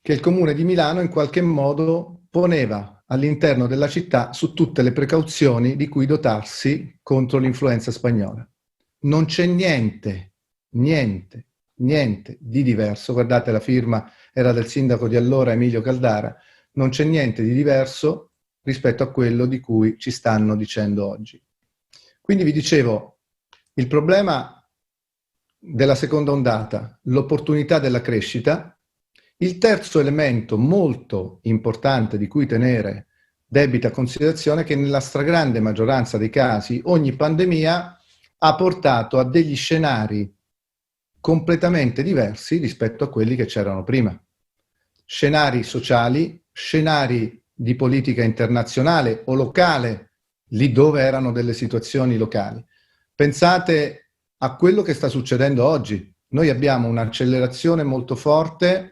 che il Comune di Milano in qualche modo poneva all'interno della città su tutte le precauzioni di cui dotarsi contro l'influenza spagnola. Non c'è niente di diverso. Guardate, la firma era del sindaco di allora, Emilio Caldara. Non c'è niente di diverso rispetto a quello di cui ci stanno dicendo oggi. Quindi vi dicevo, il problema della seconda ondata, l'opportunità della crescita. Il terzo elemento molto importante di cui tenere debita considerazione è che nella stragrande maggioranza dei casi ogni pandemia ha portato a degli scenari completamente diversi rispetto a quelli che c'erano prima. Scenari sociali, scenari di politica internazionale o locale, lì dove erano delle situazioni locali. Pensate a quello che sta succedendo oggi. Noi abbiamo un'accelerazione molto forte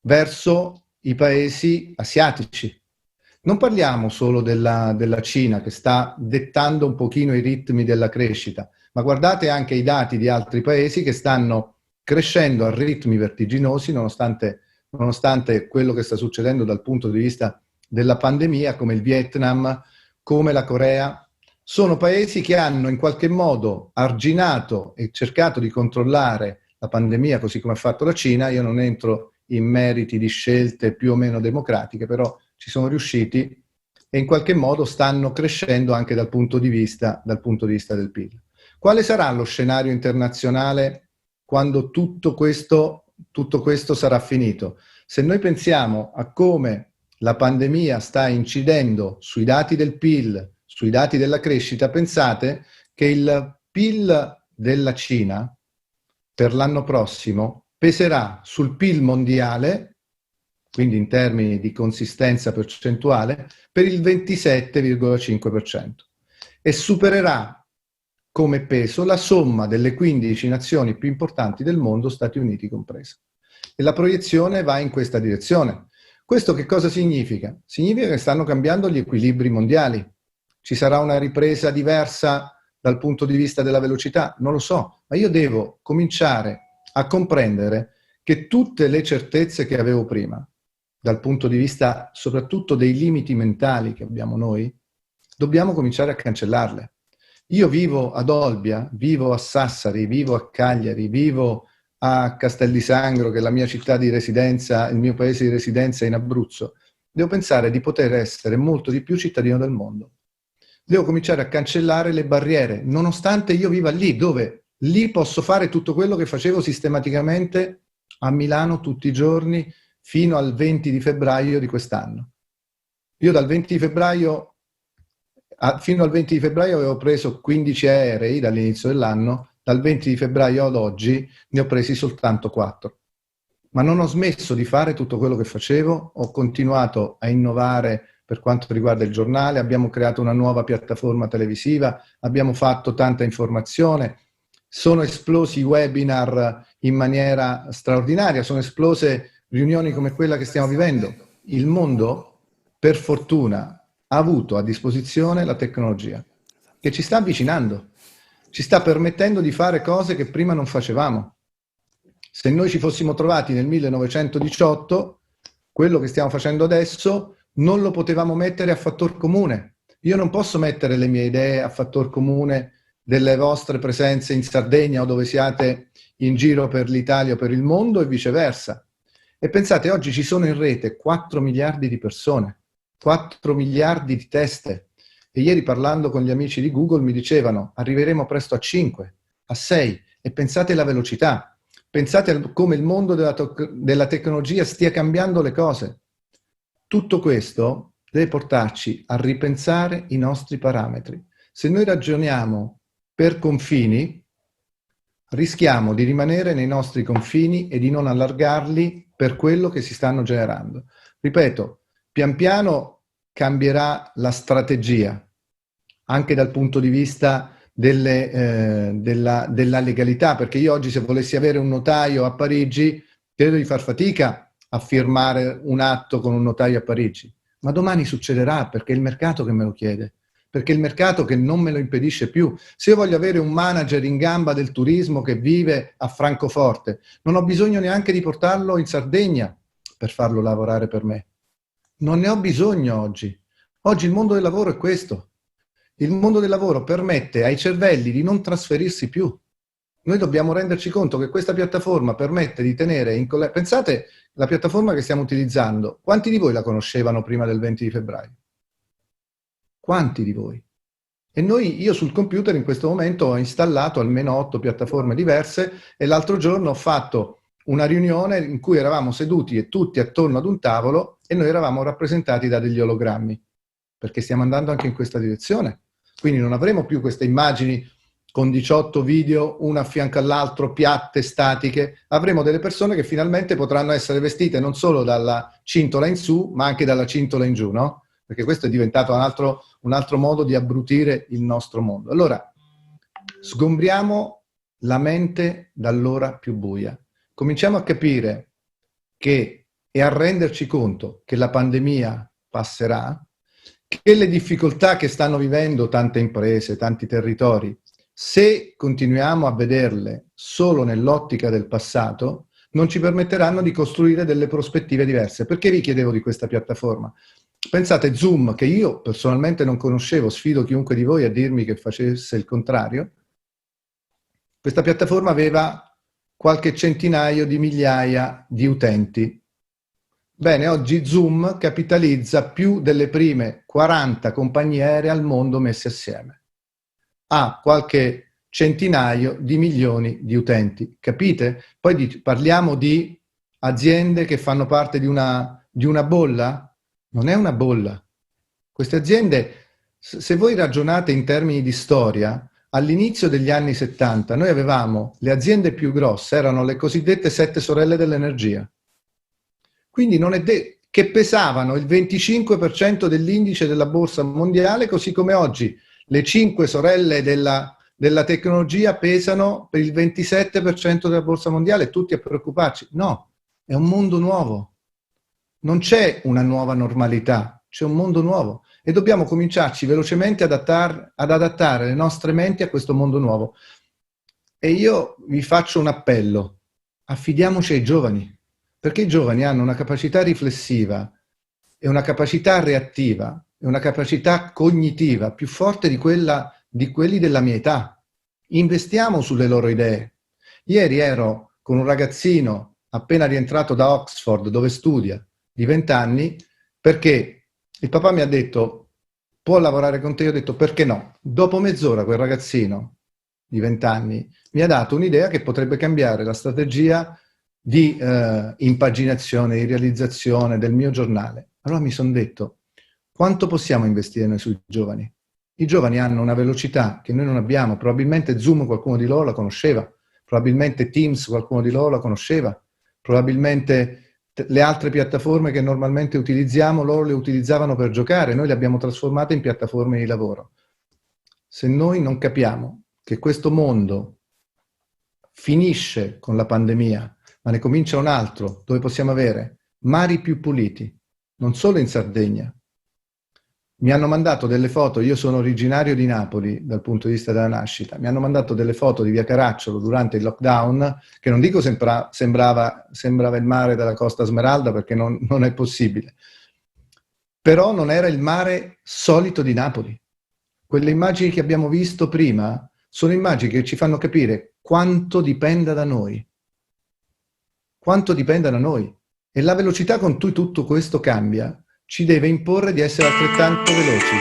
verso i paesi asiatici. Non parliamo solo della Cina, che sta dettando un pochino i ritmi della crescita, ma guardate anche i dati di altri paesi che stanno crescendo a ritmi vertiginosi nonostante quello che sta succedendo dal punto di vista della pandemia, come il Vietnam, come la Corea. Sono paesi che hanno in qualche modo arginato e cercato di controllare la pandemia, così come ha fatto la Cina. Io non entro in meriti di scelte più o meno democratiche, però ci sono riusciti e in qualche modo stanno crescendo anche dal punto di vista del PIL. Quale sarà lo scenario internazionale quando tutto questo sarà finito? Se noi pensiamo a come la pandemia sta incidendo sui dati del PIL, sui dati della crescita, pensate che il PIL della Cina per l'anno prossimo peserà sul PIL mondiale, quindi in termini di consistenza percentuale, per il 27,5% e supererà come peso la somma delle 15 nazioni più importanti del mondo, Stati Uniti compresa. E la proiezione va in questa direzione. Questo che cosa significa? Significa che stanno cambiando gli equilibri mondiali. Ci sarà una ripresa diversa dal punto di vista della velocità? Non lo so, ma io devo cominciare a comprendere che tutte le certezze che avevo prima, dal punto di vista soprattutto dei limiti mentali che abbiamo noi, dobbiamo cominciare a cancellarle. Io vivo ad Olbia, vivo a Sassari, vivo a Cagliari, vivo a Castel di Sangro, che è la mia città di residenza, il mio paese di residenza in Abruzzo. Devo pensare di poter essere molto di più cittadino del mondo. Devo cominciare a cancellare le barriere, nonostante io viva lì, dove lì posso fare tutto quello che facevo sistematicamente a Milano tutti i giorni fino al 20 di febbraio di quest'anno. Io dal 20 di febbraio fino al 20 di febbraio avevo preso 15 aerei dall'inizio dell'anno, dal 20 di febbraio ad oggi ne ho presi soltanto 4. Ma non ho smesso di fare tutto quello che facevo, ho continuato a innovare per quanto riguarda il giornale, abbiamo creato una nuova piattaforma televisiva, abbiamo fatto tanta informazione, sono esplosi i webinar in maniera straordinaria, sono esplose riunioni come quella che stiamo vivendo. Il mondo, per fortuna, ha avuto a disposizione la tecnologia che ci sta avvicinando, ci sta permettendo di fare cose che prima non facevamo. Se noi ci fossimo trovati nel 1918, quello che stiamo facendo adesso non lo potevamo mettere a fattor comune. Io non posso mettere le mie idee a fattor comune delle vostre presenze in Sardegna o dove siate in giro per l'Italia o per il mondo e viceversa. E pensate, oggi ci sono in rete 4 miliardi di persone, 4 miliardi di teste. E ieri parlando con gli amici di Google mi dicevano arriveremo presto a 5, a 6. E pensate alla velocità, pensate come il mondo della tecnologia stia cambiando le cose. Tutto questo deve portarci a ripensare i nostri parametri. Se noi ragioniamo per confini, rischiamo di rimanere nei nostri confini e di non allargarli per quello che si stanno generando. Ripeto, pian piano cambierà la strategia, anche dal punto di vista della legalità, perché io oggi se volessi avere un notaio a Parigi, credo di far fatica a firmare un atto con un notaio a Parigi. ma domani succederà perché è il mercato che me lo chiede, perché è il mercato che non me lo impedisce più. Se io voglio avere un manager in gamba del turismo che vive a Francoforte, non ho bisogno neanche di portarlo in Sardegna per farlo lavorare per me. Non ne ho bisogno oggi. Oggi il mondo del lavoro è questo. Il mondo del lavoro permette ai cervelli di non trasferirsi più. Noi dobbiamo renderci conto che questa piattaforma permette di tenere in collegamento. Pensate, la piattaforma che stiamo utilizzando, quanti di voi la conoscevano prima del 20 di febbraio? Quanti di voi? E io sul computer in questo momento ho installato almeno 8 piattaforme diverse e l'altro giorno ho fatto una riunione in cui eravamo seduti e tutti attorno ad un tavolo e noi eravamo rappresentati da degli ologrammi, perché stiamo andando anche in questa direzione. Quindi non avremo più queste immagini con 18 video, una a fianco all'altro, piatte, statiche. Avremo delle persone che finalmente potranno essere vestite non solo dalla cintola in su, ma anche dalla cintola in giù, no? Perché questo è diventato un altro modo di abbrutire il nostro mondo. Allora, sgombriamo la mente dall'ora più buia. Cominciamo a capire che e a renderci conto che la pandemia passerà, che le difficoltà che stanno vivendo tante imprese, tanti territori, se continuiamo a vederle solo nell'ottica del passato, non ci permetteranno di costruire delle prospettive diverse. Perché vi chiedevo di questa piattaforma? Pensate, Zoom, che io personalmente non conoscevo, sfido chiunque di voi a dirmi che facesse il contrario, questa piattaforma aveva qualche centinaio di migliaia di utenti. Bene, oggi Zoom capitalizza più delle prime 40 compagnie aeree al mondo messe assieme. Ha qualche centinaio di milioni di utenti, capite? Poi parliamo di aziende che fanno parte di una bolla? Non è una bolla. Queste aziende, se voi ragionate in termini di storia, all'inizio degli anni 70 noi avevamo le aziende più grosse, erano le cosiddette 7 sorelle dell'energia. Quindi non è che pesavano il 25% dell'indice della borsa mondiale, così come oggi le 5 sorelle della tecnologia pesano per il 27% della borsa mondiale, tutti a preoccuparci. No, è un mondo nuovo. Non c'è una nuova normalità, c'è un mondo nuovo e dobbiamo cominciarci velocemente ad adattare le nostre menti a questo mondo nuovo. E io vi faccio un appello, affidiamoci ai giovani, perché i giovani hanno una capacità riflessiva e una capacità reattiva e una capacità cognitiva più forte di quelli della mia età. Investiamo sulle loro idee. Ieri ero con un ragazzino appena rientrato da Oxford, dove studia, di 20 anni, perché il papà mi ha detto, può lavorare con te? Io ho detto, perché no? Dopo mezz'ora quel ragazzino di 20 anni mi ha dato un'idea che potrebbe cambiare la strategia di impaginazione, di realizzazione del mio giornale. Allora mi sono detto, quanto possiamo investire noi sui giovani? I giovani hanno una velocità che noi non abbiamo, probabilmente Zoom qualcuno di loro la conosceva, probabilmente Teams qualcuno di loro la conosceva, probabilmente le altre piattaforme che normalmente utilizziamo, loro le utilizzavano per giocare, noi le abbiamo trasformate in piattaforme di lavoro. Se noi non capiamo che questo mondo finisce con la pandemia, ma ne comincia un altro, dove possiamo avere mari più puliti, non solo in Sardegna. Mi hanno mandato delle foto, io sono originario di Napoli dal punto di vista della nascita, mi hanno mandato delle foto di Via Caracciolo durante il lockdown, che non dico sembrava il mare della Costa Smeralda, perché non è possibile, però non era il mare solito di Napoli. Quelle immagini che abbiamo visto prima sono immagini che ci fanno capire quanto dipenda da noi. Quanto dipenda da noi. E la velocità con cui tutto questo cambia ci deve imporre di essere altrettanto veloci.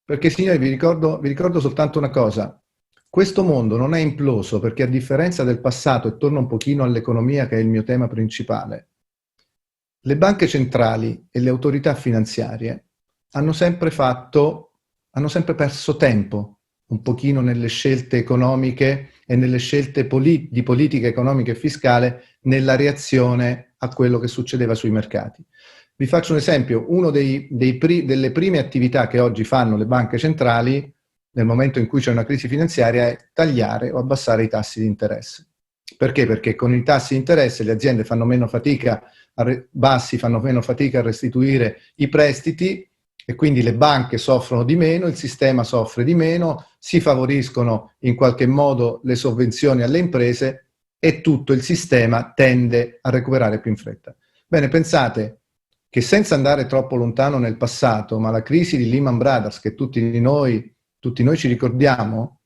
Perché, signori, vi ricordo soltanto una cosa. Questo mondo non è imploso perché, a differenza del passato, e torno un pochino all'economia che è il mio tema principale, le banche centrali e le autorità finanziarie hanno sempre perso tempo un pochino nelle scelte economiche e nelle scelte di politica economica e fiscale nella reazione a quello che succedeva sui mercati. Vi faccio un esempio, una delle prime attività che oggi fanno le banche centrali nel momento in cui c'è una crisi finanziaria è tagliare o abbassare i tassi di interesse. Perché? Perché con i tassi di interesse le aziende fanno meno fatica bassi fanno meno fatica a restituire i prestiti e quindi le banche soffrono di meno, il sistema soffre di meno, si favoriscono in qualche modo le sovvenzioni alle imprese e tutto il sistema tende a recuperare più in fretta. Bene, pensate che senza andare troppo lontano nel passato, ma la crisi di Lehman Brothers, che tutti noi ci ricordiamo,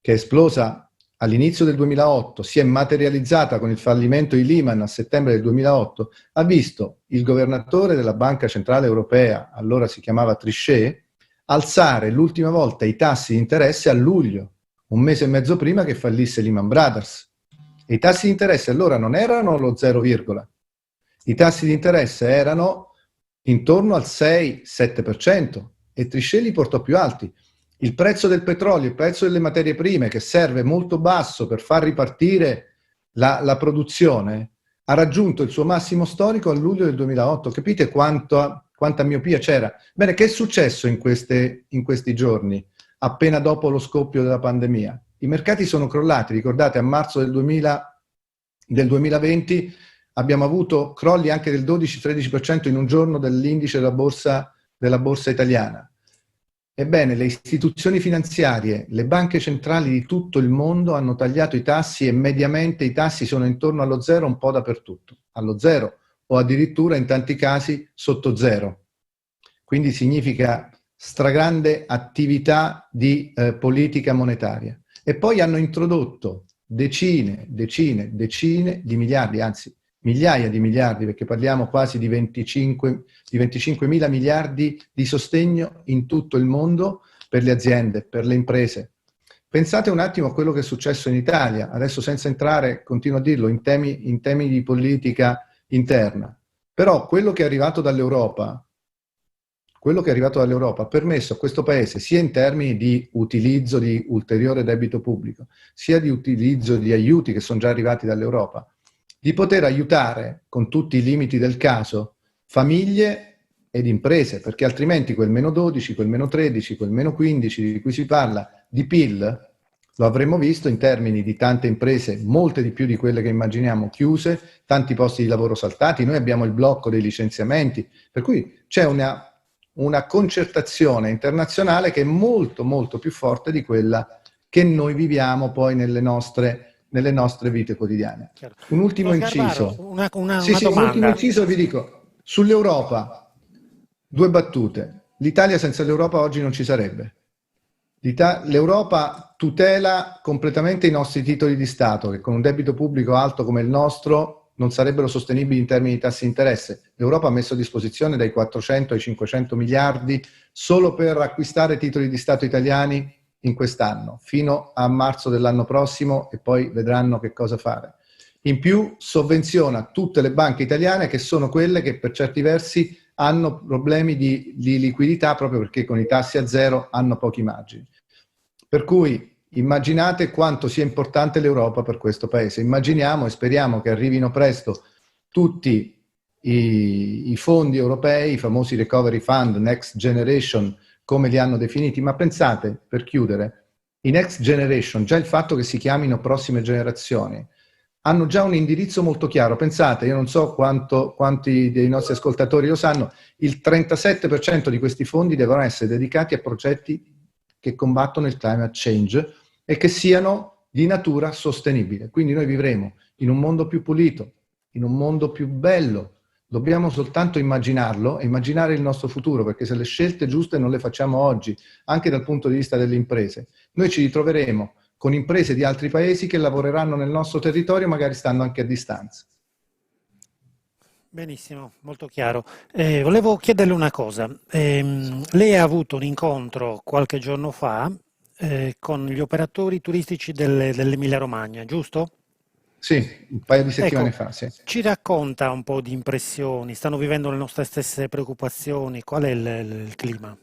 che è esplosa all'inizio del 2008, si è materializzata con il fallimento di Lehman a settembre del 2008, ha visto il governatore della Banca Centrale Europea, allora si chiamava Trichet, alzare l'ultima volta i tassi di interesse a luglio, un mese e mezzo prima che fallisse Lehman Brothers. E i tassi di interesse allora non erano lo 0, i tassi di interesse erano intorno al 6-7% e Trichet li portò più alti. Il prezzo del petrolio, il prezzo delle materie prime, che serve molto basso per far ripartire la produzione, ha raggiunto il suo massimo storico a luglio del 2008. Capite quanta miopia c'era? Bene, che è successo in questi giorni, appena dopo lo scoppio della pandemia? I mercati sono crollati, ricordate, a marzo del 2020 abbiamo avuto crolli anche del 12-13% in un giorno dell'indice della borsa italiana. Ebbene, le istituzioni finanziarie, le banche centrali di tutto il mondo hanno tagliato i tassi e mediamente i tassi sono intorno allo 0 un po' dappertutto, allo 0 o addirittura in tanti casi sotto 0. Quindi significa stragrande attività di politica monetaria. E poi hanno introdotto decine di miliardi, anzi migliaia di miliardi, perché parliamo quasi di 25.000 miliardi di sostegno in tutto il mondo per le aziende, per le imprese. Pensate un attimo a quello che è successo in Italia, adesso senza entrare, continuo a dirlo, in temi di politica interna. Però quello che è arrivato dall'Europa ha permesso a questo Paese, sia in termini di utilizzo di ulteriore debito pubblico, sia di utilizzo di aiuti che sono già arrivati dall'Europa, di poter aiutare, con tutti i limiti del caso, famiglie ed imprese, perché altrimenti quel meno 12, quel meno 13, quel meno 15 di cui si parla di PIL, lo avremmo visto in termini di tante imprese, molte di più di quelle che immaginiamo, chiuse, tanti posti di lavoro saltati, noi abbiamo il blocco dei licenziamenti, per cui c'è una concertazione internazionale che è molto molto più forte di quella che noi viviamo poi nelle nostre vite quotidiane. Chiaro. Un ultimo inciso. Un ultimo inciso vi dico, sull'Europa, 2 battute. L'Italia senza l'Europa oggi non ci sarebbe. L'Europa tutela completamente i nostri titoli di Stato, che con un debito pubblico alto come il nostro non sarebbero sostenibili in termini di tassi di interesse. L'Europa ha messo a disposizione dai 400 ai 500 miliardi solo per acquistare titoli di Stato italiani in quest'anno, fino a marzo dell'anno prossimo, e poi vedranno che cosa fare. In più sovvenziona tutte le banche italiane, che sono quelle che per certi versi hanno problemi di liquidità proprio perché con i tassi a 0 hanno pochi margini. Per cui immaginate quanto sia importante l'Europa per questo Paese. Immaginiamo e speriamo che arrivino presto tutti i fondi europei, i famosi Recovery Fund, Next Generation, come li hanno definiti, ma pensate, per chiudere, i Next Generation, già il fatto che si chiamino prossime generazioni, hanno già un indirizzo molto chiaro. Pensate, io non so quanti dei nostri ascoltatori lo sanno, il 37% di questi fondi devono essere dedicati a progetti che combattono il climate change e che siano di natura sostenibile. Quindi noi vivremo in un mondo più pulito, in un mondo più bello. Dobbiamo soltanto immaginarlo e immaginare il nostro futuro, perché se le scelte giuste non le facciamo oggi, anche dal punto di vista delle imprese, noi ci ritroveremo con imprese di altri paesi che lavoreranno nel nostro territorio, magari stando anche a distanza. Benissimo, molto chiaro. Volevo chiederle una cosa. Lei ha avuto un incontro qualche giorno fa con gli operatori turistici dell'Emilia Romagna, giusto? Sì, un paio di settimane fa, sì. Ci racconta un po' di impressioni, stanno vivendo le nostre stesse preoccupazioni, qual è il clima?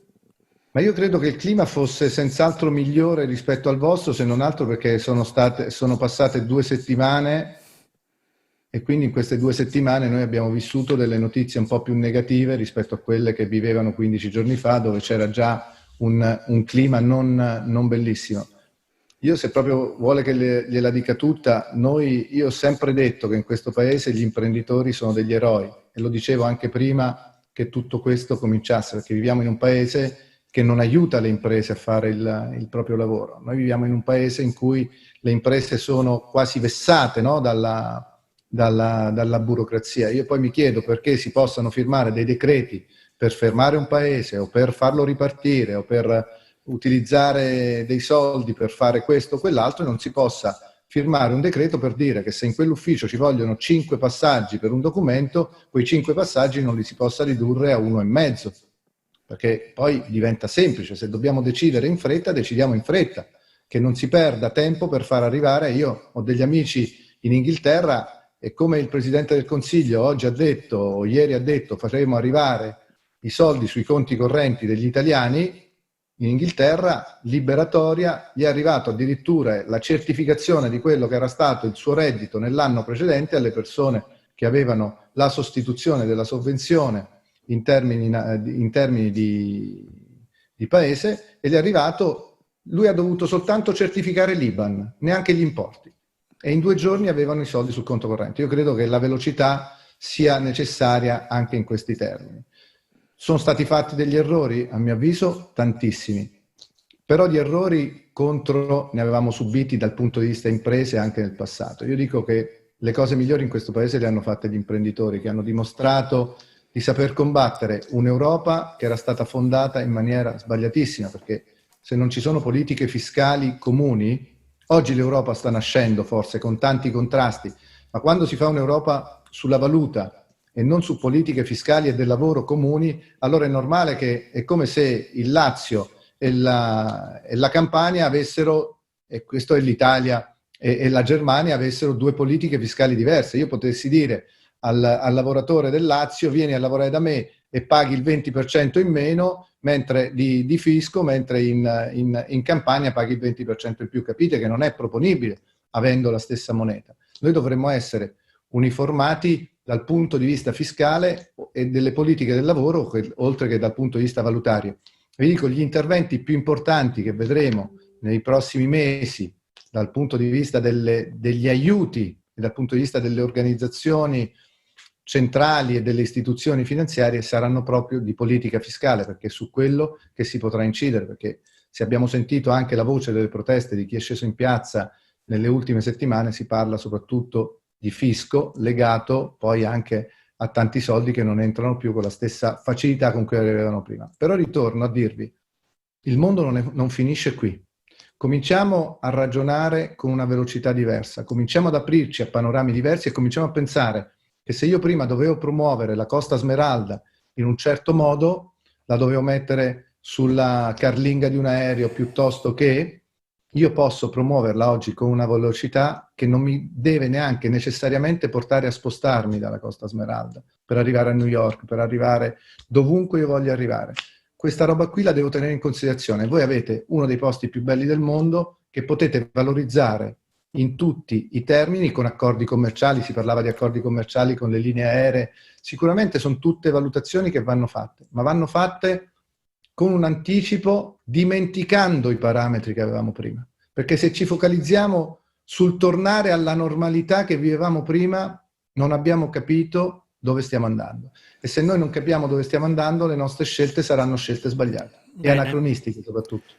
Ma io credo che il clima fosse senz'altro migliore rispetto al vostro, se non altro perché sono passate 2 settimane e quindi in queste 2 settimane noi abbiamo vissuto delle notizie un po' più negative rispetto a quelle che vivevano 15 giorni fa, dove c'era già un clima non bellissimo. Io, se proprio vuole che gliela dica tutta, io ho sempre detto che in questo paese gli imprenditori sono degli eroi, e lo dicevo anche prima che tutto questo cominciasse, perché viviamo in un paese che non aiuta le imprese a fare il proprio lavoro. Noi viviamo in un paese in cui le imprese sono quasi vessate, no? dalla burocrazia. Io poi mi chiedo perché si possano firmare dei decreti per fermare un paese o per farlo ripartire o per utilizzare dei soldi per fare questo o quell'altro e non si possa firmare un decreto per dire che se in quell'ufficio ci vogliono 5 passaggi per un documento, quei 5 passaggi non li si possa ridurre a 1,5, perché poi diventa semplice. Se dobbiamo decidere in fretta, decidiamo in fretta, che non si perda tempo per far arrivare. Io ho degli amici in Inghilterra e come il Presidente del Consiglio oggi ha detto, o ieri ha detto, faremo arrivare i soldi sui conti correnti degli italiani. In Inghilterra, liberatoria, gli è arrivato addirittura la certificazione di quello che era stato il suo reddito nell'anno precedente alle persone che avevano la sostituzione della sovvenzione in termini di paese, e gli è arrivato, lui ha dovuto soltanto certificare l'IBAN, neanche gli importi, e in 2 giorni avevano i soldi sul conto corrente. Io credo che la velocità sia necessaria anche in questi termini. Sono stati fatti degli errori? A mio avviso tantissimi, però di errori contro ne avevamo subiti dal punto di vista imprese anche nel passato. Io dico che le cose migliori in questo paese le hanno fatte gli imprenditori, che hanno dimostrato di saper combattere un'Europa che era stata fondata in maniera sbagliatissima, perché se non ci sono politiche fiscali comuni, oggi l'Europa sta nascendo forse con tanti contrasti, ma quando si fa un'Europa sulla valuta e non su politiche fiscali e del lavoro comuni, allora è normale che è come se il Lazio e la Campania avessero, e questo è l'Italia e la Germania, avessero 2 politiche fiscali diverse. Io potessi dire al lavoratore del Lazio: vieni a lavorare da me e paghi il 20% in meno di fisco, mentre in Campania paghi il 20% in più. Capite che non è proponibile avendo la stessa moneta. Noi dovremmo essere uniformati dal punto di vista fiscale e delle politiche del lavoro, oltre che dal punto di vista valutario. Vi dico, gli interventi più importanti che vedremo nei prossimi mesi dal punto di vista degli aiuti e dal punto di vista delle organizzazioni centrali e delle istituzioni finanziarie saranno proprio di politica fiscale, perché è su quello che si potrà incidere, perché se abbiamo sentito anche la voce delle proteste di chi è sceso in piazza nelle ultime settimane, si parla soprattutto di fisco legato poi anche a tanti soldi che non entrano più con la stessa facilità con cui arrivavano prima. Però ritorno a dirvi, il mondo non finisce qui. Cominciamo a ragionare con una velocità diversa, cominciamo ad aprirci a panorami diversi e cominciamo a pensare che se io prima dovevo promuovere la Costa Smeralda in un certo modo, la dovevo mettere sulla carlinga di un aereo piuttosto che, io posso promuoverla oggi con una velocità che non mi deve neanche necessariamente portare a spostarmi dalla Costa Smeralda per arrivare a New York, per arrivare dovunque io voglia arrivare. Questa roba qui la devo tenere in considerazione. Voi avete uno dei posti più belli del mondo che potete valorizzare in tutti i termini, con accordi commerciali. Si parlava di accordi commerciali con le linee aeree. Sicuramente sono tutte valutazioni che vanno fatte, ma vanno fatte con un anticipo, dimenticando i parametri che avevamo prima. Perché se ci focalizziamo sul tornare alla normalità che vivevamo prima, non abbiamo capito dove stiamo andando. E se noi non capiamo dove stiamo andando, le nostre scelte saranno scelte sbagliate. E anacronistiche soprattutto.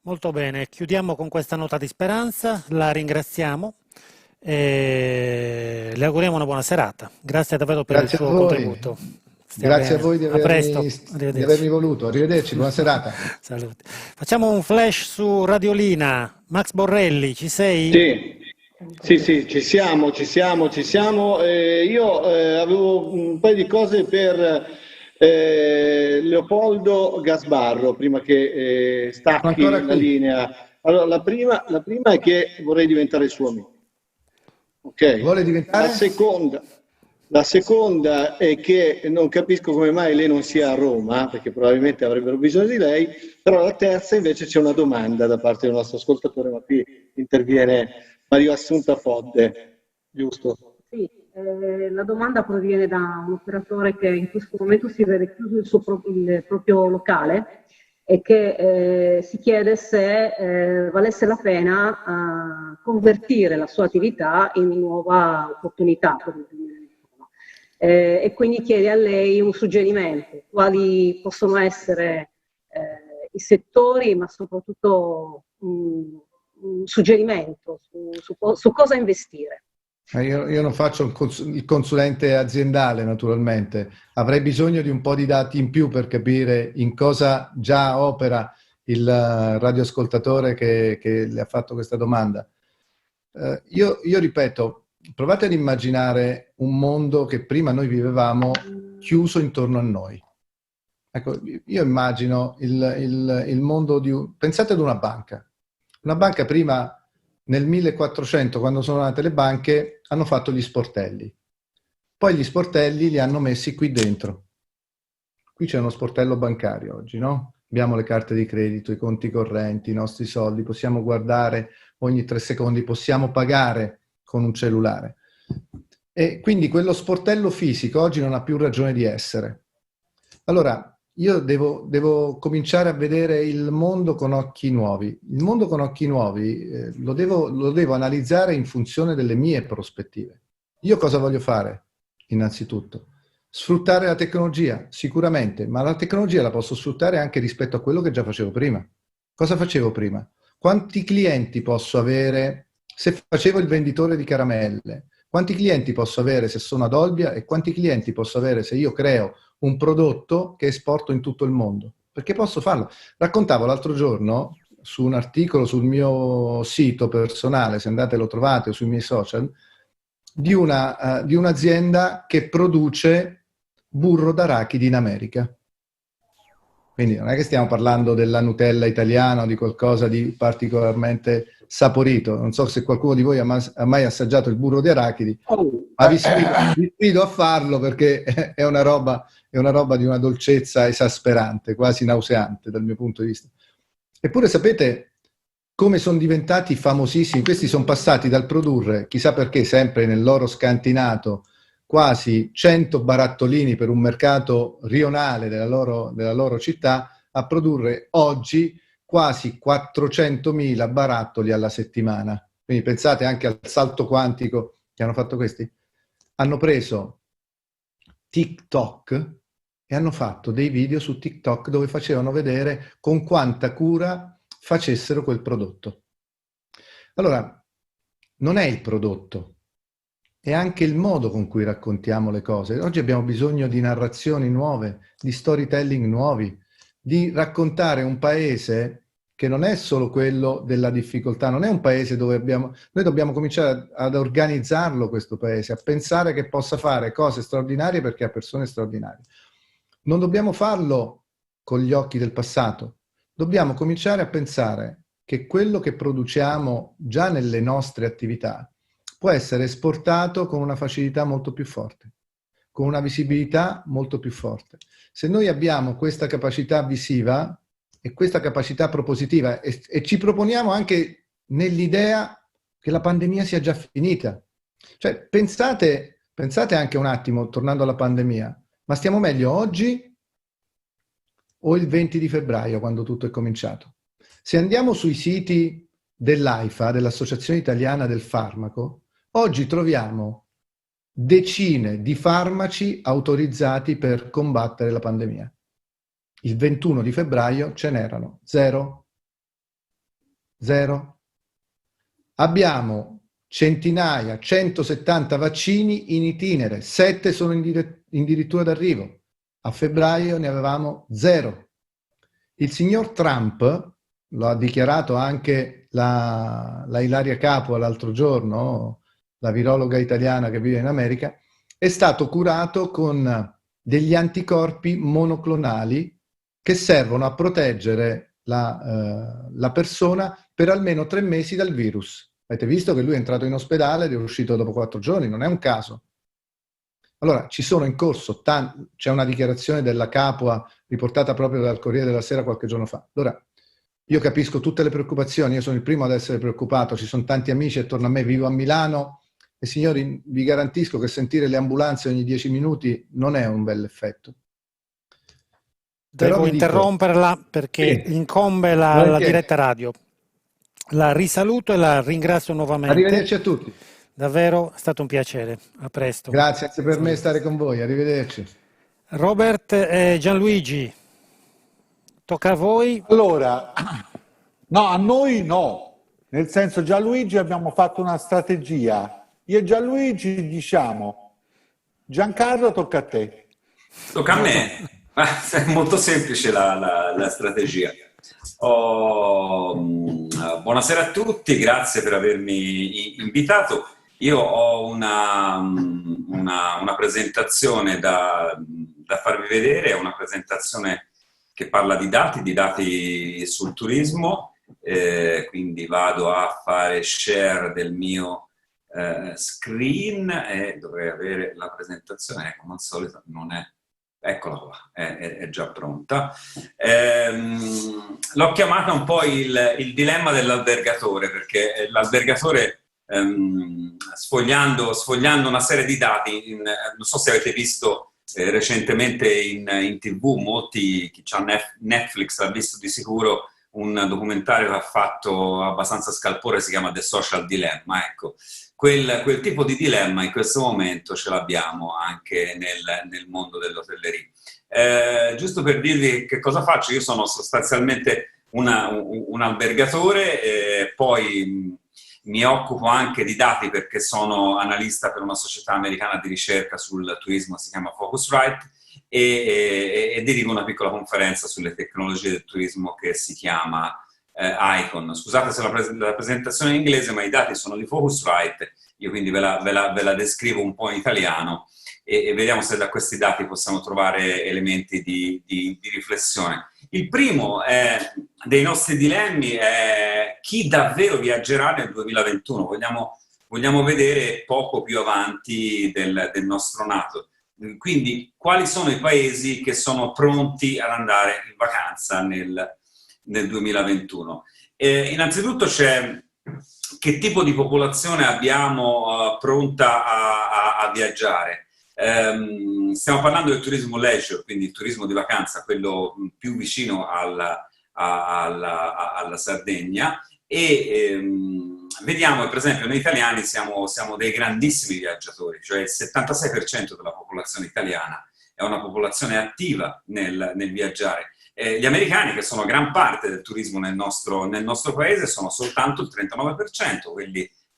Molto bene, chiudiamo con questa nota di speranza, la ringraziamo e le auguriamo una buona serata. Grazie davvero per il suo contributo. Grazie a voi di avermi voluto. Arrivederci, buona serata. Salute. Facciamo un flash su Radiolina. Max Borrelli, ci sei? Sì, ci siamo. Io avevo un paio di cose per Leopoldo Gasbarro, prima che stacchi la linea. Allora, la prima è che vorrei diventare suo amico. Ok? Vuole diventare? La seconda è che non capisco come mai lei non sia a Roma, perché probabilmente avrebbero bisogno di lei, però la terza invece c'è una domanda da parte del nostro ascoltatore, ma qui interviene Mario Assunta Fodde, giusto? Sì, la domanda proviene da un operatore che in questo momento si vede chiuso il proprio locale e che si chiede se valesse la pena convertire la sua attività in una nuova opportunità per il 2021. e quindi chiede a lei un suggerimento, quali possono essere i settori, ma soprattutto un suggerimento su cosa investire. Io non faccio il consulente aziendale, naturalmente. Avrei bisogno di un po' di dati in più per capire in cosa già opera il radioascoltatore che le ha fatto questa domanda. Io ripeto, provate ad immaginare un mondo che prima noi vivevamo chiuso intorno a noi. Ecco, io immagino il mondo pensate ad una banca. Una banca prima, nel 1400, quando sono nate le banche, hanno fatto gli sportelli. Poi gli sportelli li hanno messi qui dentro. Qui c'è uno sportello bancario oggi, no? Abbiamo le carte di credito, i conti correnti, i nostri soldi, possiamo guardare ogni 3 secondi, possiamo pagare con un cellulare. E quindi quello sportello fisico oggi non ha più ragione di essere. Allora, io devo cominciare a vedere il mondo con occhi nuovi. Il mondo con occhi nuovi lo devo analizzare in funzione delle mie prospettive. Io cosa voglio fare? Innanzitutto, sfruttare la tecnologia, sicuramente, ma la tecnologia la posso sfruttare anche rispetto a quello che già facevo prima. Cosa facevo prima? Quanti clienti posso avere se facevo il venditore di caramelle? Quanti clienti posso avere se sono ad Olbia e quanti clienti posso avere se io creo un prodotto che esporto in tutto il mondo? Perché posso farlo. Raccontavo l'altro giorno su un articolo sul mio sito personale, se andate lo trovate, o sui miei social, di un'azienda che produce burro d'arachidi in America. Quindi non è che stiamo parlando della Nutella italiana o di qualcosa di particolarmente saporito. Non so se qualcuno di voi ha mai assaggiato il burro di arachidi, ma vi sfido a farlo perché è una roba di una dolcezza esasperante, quasi nauseante dal mio punto di vista. Eppure sapete come sono diventati famosissimi? Questi sono passati dal produrre, chissà perché, sempre nel loro scantinato, quasi 100 barattolini per un mercato rionale della loro città, a produrre oggi quasi 400.000 barattoli alla settimana. Quindi pensate anche al salto quantico che hanno fatto questi. Hanno preso TikTok e hanno fatto dei video su TikTok dove facevano vedere con quanta cura facessero quel prodotto. Allora, non è il prodotto, è anche il modo con cui raccontiamo le cose. Oggi abbiamo bisogno di narrazioni nuove, di storytelling nuovi, di raccontare un paese che non è solo quello della difficoltà, non è un paese dove noi dobbiamo cominciare ad organizzarlo questo paese, a pensare che possa fare cose straordinarie perché ha persone straordinarie. Non dobbiamo farlo con gli occhi del passato, dobbiamo cominciare a pensare che quello che produciamo già nelle nostre attività può essere esportato con una facilità molto più forte, con una visibilità molto più forte. Se noi abbiamo questa capacità visiva e questa capacità propositiva e ci proponiamo anche nell'idea che la pandemia sia già finita. Cioè, pensate anche un attimo, tornando alla pandemia, ma stiamo meglio oggi o il 20 di febbraio, quando tutto è cominciato? Se andiamo sui siti dell'AIFA, dell'Associazione Italiana del Farmaco, oggi troviamo decine di farmaci autorizzati per combattere la pandemia. Il 21 di febbraio ce n'erano 0. Abbiamo centinaia, 170 vaccini in itinere, 7 sono addirittura d'arrivo. A febbraio ne avevamo 0. Il signor Trump, lo ha dichiarato anche la Ilaria Capua l'altro giorno, la virologa italiana che vive in America, è stato curato con degli anticorpi monoclonali che servono a proteggere la persona per almeno 3 mesi dal virus. Avete visto che lui è entrato in ospedale ed è uscito dopo 4 giorni, non è un caso. Allora, ci sono in corso, c'è una dichiarazione della Capua riportata proprio dal Corriere della Sera qualche giorno fa. Allora, io capisco tutte le preoccupazioni, io sono il primo ad essere preoccupato, ci sono tanti amici attorno a me, vivo a Milano e signori, vi garantisco che sentire le ambulanze ogni 10 minuti non è un bel effetto. Devo interromperla perché incombe la diretta radio. La risaluto e la ringrazio nuovamente. Arrivederci a tutti. Davvero è stato un piacere, a presto. Grazie anche per me stare con voi, arrivederci. Robert e Gianluigi, tocca a voi. Allora, no, a noi no, nel senso Gianluigi abbiamo fatto una strategia, io e Gianluigi diciamo, Giancarlo tocca a te. Tocca a me, è molto semplice la strategia. Buonasera a tutti, grazie per avermi invitato. Io ho una presentazione da farvi vedere, è una presentazione che parla di dati sul turismo, quindi vado a fare share del mio screen e dovrei avere la presentazione, come al solito non è, eccola qua, è già pronta. L'ho chiamata un po' il dilemma dell'albergatore, perché l'albergatore sfogliando una serie di dati, non so se avete visto recentemente in TV, molti, chi ha Netflix l'ha visto di sicuro, un documentario che ha fatto abbastanza scalpore, si chiama The Social Dilemma. Ecco, quel tipo di dilemma in questo momento ce l'abbiamo anche nel mondo dell'hotellerie. Giusto per dirvi che cosa faccio, io sono sostanzialmente un albergatore, poi mi occupo anche di dati perché sono analista per una società americana di ricerca sul turismo, si chiama Focusrite, e dirigo una piccola conferenza sulle tecnologie del turismo che si chiama Icon. Scusate se la presentazione è in inglese, ma i dati sono di Focusrite, io quindi ve la descrivo un po' in italiano e vediamo se da questi dati possiamo trovare elementi di riflessione. Il primo dei nostri dilemmi è chi davvero viaggerà nel 2021. Vogliamo vedere poco più avanti del nostro nato. Quindi quali sono i paesi che sono pronti ad andare in vacanza nel 2021? Innanzitutto c'è che tipo di popolazione abbiamo pronta a viaggiare. Stiamo parlando del turismo leisure, quindi il turismo di vacanza, quello più vicino alla Sardegna, e vediamo, per esempio, noi italiani siamo dei grandissimi viaggiatori, cioè il 76% della popolazione italiana è una popolazione attiva nel viaggiare. Gli americani, che sono gran parte del turismo nel nostro paese, sono soltanto il 39%,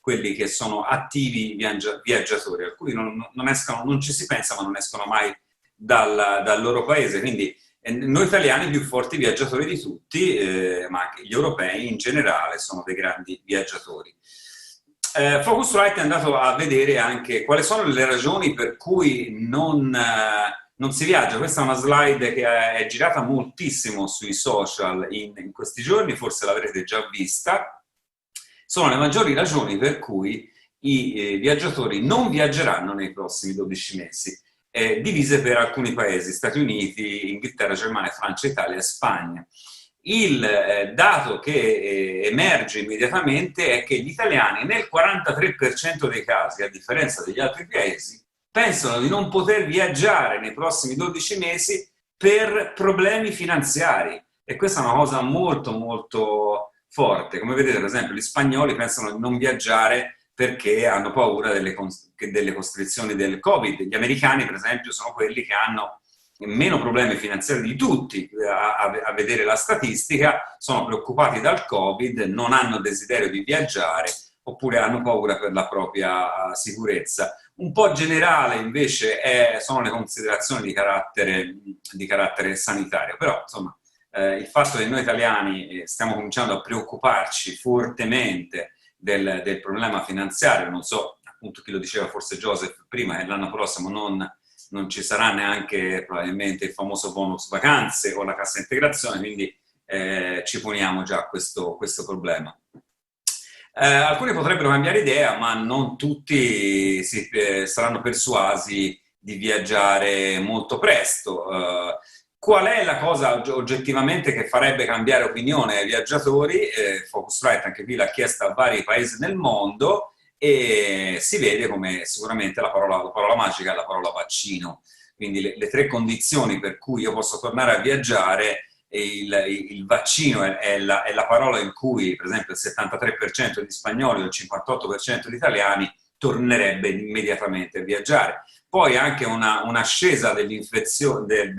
quelli che sono attivi viaggiatori. Alcuni non ci si pensa, ma non escono mai dal loro paese. Quindi noi italiani più forti viaggiatori di tutti, ma anche gli europei in generale sono dei grandi viaggiatori. Focusrite è andato a vedere anche quali sono le ragioni per cui non si viaggia. Questa è una slide che è girata moltissimo sui social in questi giorni, forse l'avrete già vista. Sono le maggiori ragioni per cui i viaggiatori non viaggeranno nei prossimi 12 mesi, divise per alcuni paesi: Stati Uniti, Inghilterra, Germania, Francia, Italia e Spagna. Il dato che emerge immediatamente è che gli italiani nel 43% dei casi, a differenza degli altri paesi, pensano di non poter viaggiare nei prossimi 12 mesi per problemi finanziari, e questa è una cosa molto molto forte. Come vedete, per esempio, gli spagnoli pensano di non viaggiare perché hanno paura delle costrizioni del Covid. Gli americani, per esempio, sono quelli che hanno meno problemi finanziari di tutti, a vedere la statistica, sono preoccupati dal Covid, non hanno desiderio di viaggiare, oppure hanno paura per la propria sicurezza. Un po' generale invece sono le considerazioni di carattere sanitario, però insomma il fatto che noi italiani stiamo cominciando a preoccuparci fortemente del problema finanziario, non so appunto chi lo diceva, forse Joseph prima, che l'anno prossimo non ci sarà neanche probabilmente il famoso bonus vacanze o la cassa integrazione, quindi ci poniamo già questo problema. Alcuni potrebbero cambiare idea, ma non tutti saranno persuasi di viaggiare molto presto. Qual è la cosa oggettivamente che farebbe cambiare opinione ai viaggiatori? Focusrite anche qui l'ha chiesta a vari paesi nel mondo, e si vede come sicuramente la parola magica è la parola vaccino. Quindi le tre condizioni per cui io posso tornare a viaggiare, il vaccino è la parola in cui, per esempio, il 73% di spagnoli o il 58% di italiani tornerebbe immediatamente a viaggiare. Poi anche un'ascesa dell'infezione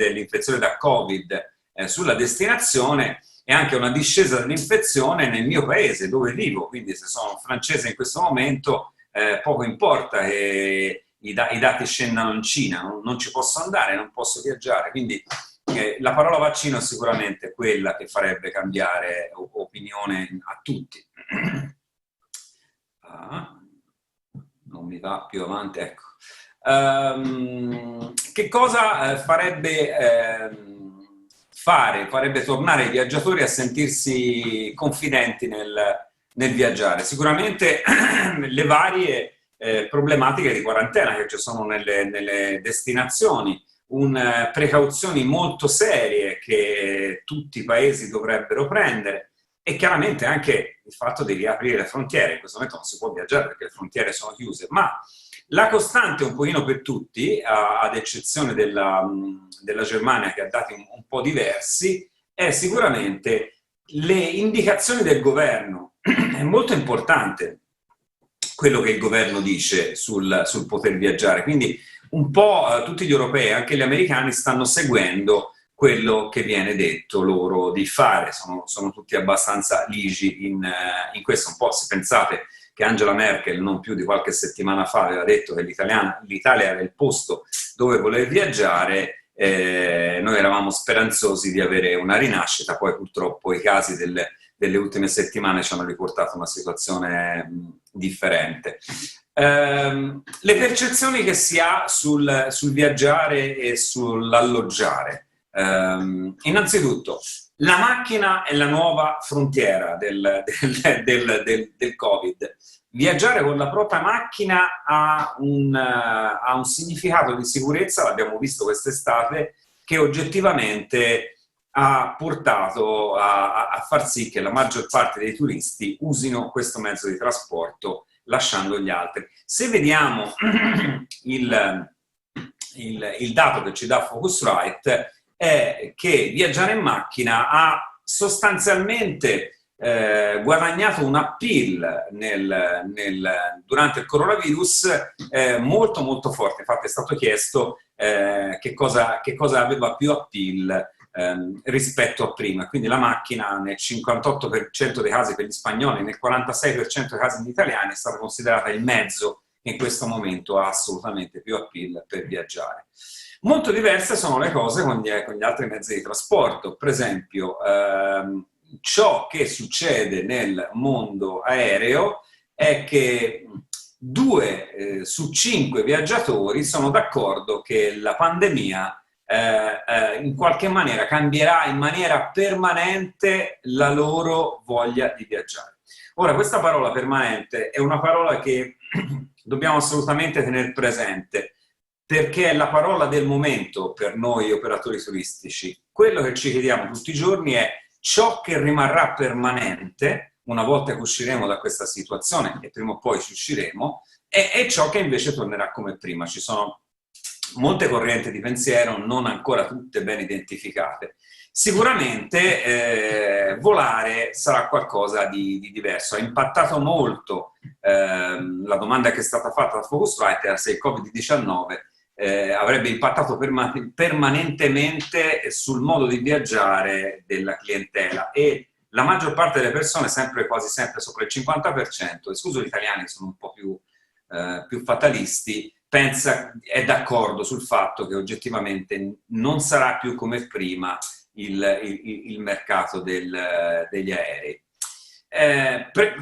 da Covid sulla destinazione e anche una discesa dell'infezione nel mio paese dove vivo, quindi se sono francese in questo momento poco importa che i dati scendano in Cina, non ci posso andare, non posso viaggiare, quindi la parola vaccino è sicuramente quella che farebbe cambiare opinione a tutti. Non mi va più avanti, ecco. Che cosa farebbe tornare i viaggiatori a sentirsi confidenti nel viaggiare? Sicuramente le varie problematiche di quarantena che ci sono nelle destinazioni, precauzioni molto serie che tutti i paesi dovrebbero prendere e chiaramente anche il fatto di riaprire le frontiere. In questo momento non si può viaggiare perché le frontiere sono chiuse, ma la costante un pochino per tutti, ad eccezione della Germania che ha dati un po' diversi, è sicuramente le indicazioni del governo. È molto importante quello che il governo dice sul poter viaggiare, quindi un po' tutti gli europei, anche gli americani, stanno seguendo quello che viene detto loro di fare, sono tutti abbastanza ligi in questo. Un po' se pensate che Angela Merkel non più di qualche settimana fa aveva detto che l'Italia era il posto dove voler viaggiare, noi eravamo speranzosi di avere una rinascita, poi purtroppo i casi delle ultime settimane ci hanno riportato una situazione differente. Le percezioni che si ha sul viaggiare e sull'alloggiare. Innanzitutto, la macchina è la nuova frontiera del Covid. Viaggiare con la propria macchina ha un significato di sicurezza, l'abbiamo visto quest'estate, che oggettivamente ha portato a far sì che la maggior parte dei turisti usino questo mezzo di trasporto lasciando gli altri. Se vediamo il dato che ci dà Focusrite, è che viaggiare in macchina ha sostanzialmente guadagnato un appeal durante il coronavirus molto molto forte. Infatti è stato chiesto che cosa aveva più appeal rispetto a prima. Quindi la macchina nel 58% dei casi per gli spagnoli, nel 46% dei casi per gli italiani è stata considerata il mezzo che in questo momento ha assolutamente più appeal per viaggiare. Molto diverse sono le cose con gli altri mezzi di trasporto. Per esempio, ciò che succede nel mondo aereo è che 2 su 5 viaggiatori sono d'accordo che la pandemia in qualche maniera cambierà in maniera permanente la loro voglia di viaggiare. Ora, questa parola permanente è una parola che dobbiamo assolutamente tenere presente, perché è la parola del momento per noi operatori turistici. Quello che ci chiediamo tutti i giorni è ciò che rimarrà permanente una volta che usciremo da questa situazione, e prima o poi ci usciremo, e ciò che invece tornerà come prima. Ci sono molte correnti di pensiero, non ancora tutte ben identificate. Sicuramente volare sarà qualcosa di diverso. Ha impattato molto la domanda che è stata fatta da Focusrite era se il Covid-19 avrebbe impattato permanentemente sul modo di viaggiare della clientela, e la maggior parte delle persone, quasi sempre sopra il 50%, escluso gli italiani che sono un po' più fatalisti, è d'accordo sul fatto che oggettivamente non sarà più come prima il mercato degli aerei.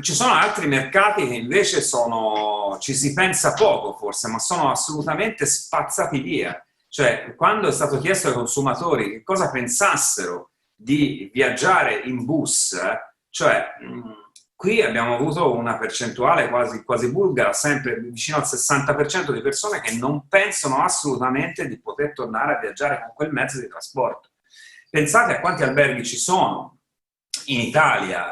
Ci sono altri mercati che invece ci si pensa poco forse, ma sono assolutamente spazzati via. Cioè, quando è stato chiesto ai consumatori che cosa pensassero di viaggiare in bus, qui abbiamo avuto una percentuale quasi bulgara, sempre vicino al 60% di persone che non pensano assolutamente di poter tornare a viaggiare con quel mezzo di trasporto. Pensate a quanti alberghi ci sono in Italia,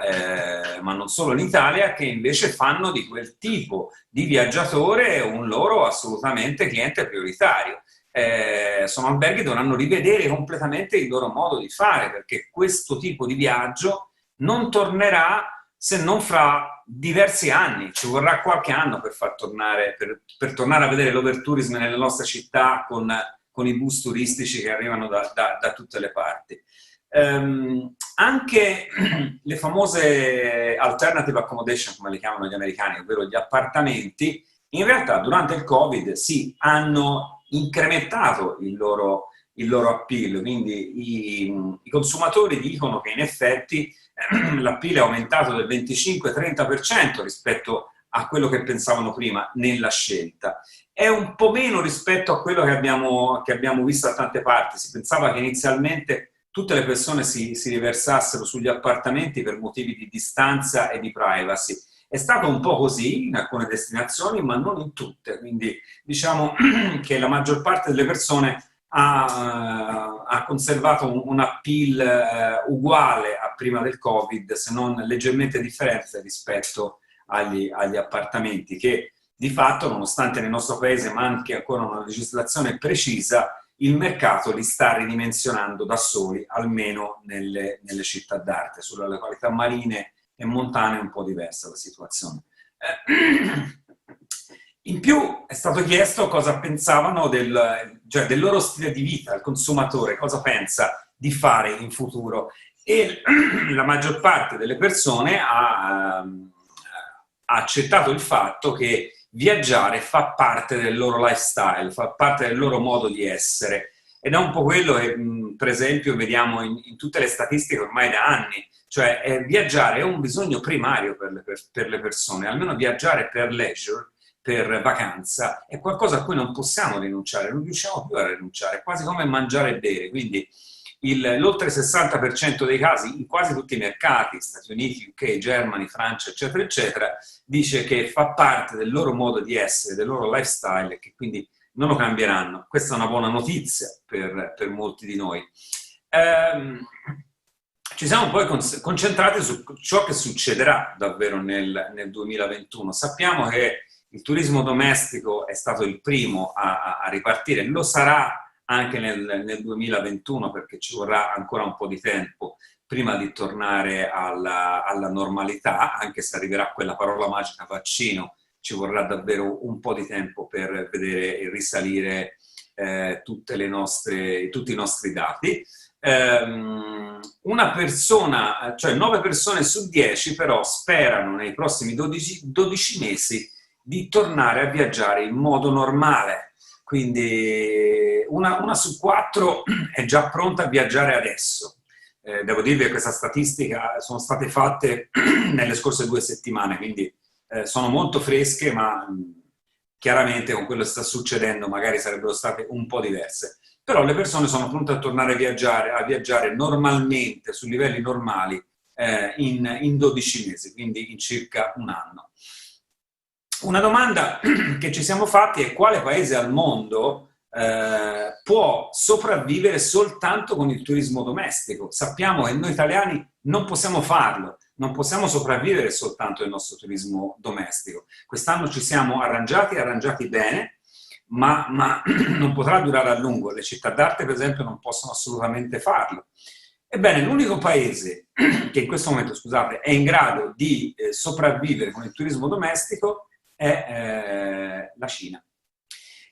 ma non solo in Italia, che invece fanno di quel tipo di viaggiatore un loro assolutamente cliente prioritario. Sono alberghi che dovranno rivedere completamente il loro modo di fare, perché questo tipo di viaggio non tornerà se non fra diversi anni. Ci vorrà qualche anno per per tornare a vedere l'overtourism nelle nostre città con i bus turistici che arrivano da tutte le parti. Anche le famose alternative accommodation, come le chiamano gli americani, ovvero gli appartamenti, in realtà durante il Covid hanno incrementato il loro appeal, quindi i consumatori dicono che in effetti l'appeal è aumentato del 25-30% rispetto a quello che pensavano prima nella scelta. È un po' meno rispetto a quello che abbiamo visto da tante parti. Si pensava che inizialmente tutte le persone si riversassero sugli appartamenti per motivi di distanza e di privacy. È stato un po' così in alcune destinazioni, ma non in tutte. Quindi diciamo che la maggior parte delle persone ha conservato un appeal uguale a prima del Covid, se non leggermente differente rispetto agli appartamenti, che di fatto, nonostante nel nostro paese manchi ancora una legislazione precisa, il mercato li sta ridimensionando da soli, almeno nelle città d'arte. Sulle località marine e montane è un po' diversa la situazione. In più è stato chiesto cosa pensavano del loro stile di vita, il consumatore, cosa pensa di fare in futuro. E la maggior parte delle persone ha accettato il fatto che viaggiare fa parte del loro lifestyle, fa parte del loro modo di essere. Ed è un po' quello che, per esempio, vediamo in tutte le statistiche ormai da anni. Cioè, viaggiare è un bisogno primario per le persone, almeno viaggiare per leisure, per vacanza, è qualcosa a cui non possiamo rinunciare, non riusciamo più a rinunciare, è quasi come mangiare e bere. Quindi l'oltre 60% dei casi, in quasi tutti i mercati, Stati Uniti, UK, Germany, Francia, eccetera, eccetera, dice che fa parte del loro modo di essere, del loro lifestyle e che quindi non lo cambieranno. Questa è una buona notizia per molti di noi. Ci siamo poi concentrati su ciò che succederà davvero nel 2021. Sappiamo che il turismo domestico è stato il primo a ripartire, lo sarà anche nel 2021 perché ci vorrà ancora un po' di tempo prima di tornare alla normalità, anche se arriverà quella parola magica vaccino, ci vorrà davvero un po' di tempo per vedere e risalire tutti i nostri dati. Una persona, cioè 9 persone su 10 però sperano nei prossimi 12 mesi di tornare a viaggiare in modo normale, quindi una su 4 è già pronta a viaggiare adesso. Devo dirvi che questa statistica sono state fatte nelle scorse 2 settimane, quindi sono molto fresche, ma chiaramente con quello che sta succedendo magari sarebbero state un po' diverse. Però le persone sono pronte a tornare a viaggiare normalmente, su livelli normali, in 12 mesi, quindi in circa un anno. Una domanda che ci siamo fatti è: quale paese al mondo può sopravvivere soltanto con il turismo domestico? Sappiamo che noi italiani non possiamo farlo, non possiamo sopravvivere soltanto nel nostro turismo domestico. Quest'anno ci siamo arrangiati bene, ma non potrà durare a lungo. Le città d'arte, per esempio, non possono assolutamente farlo. Ebbene, l'unico paese che in questo momento, scusate, è in grado di sopravvivere con il turismo domestico è la Cina.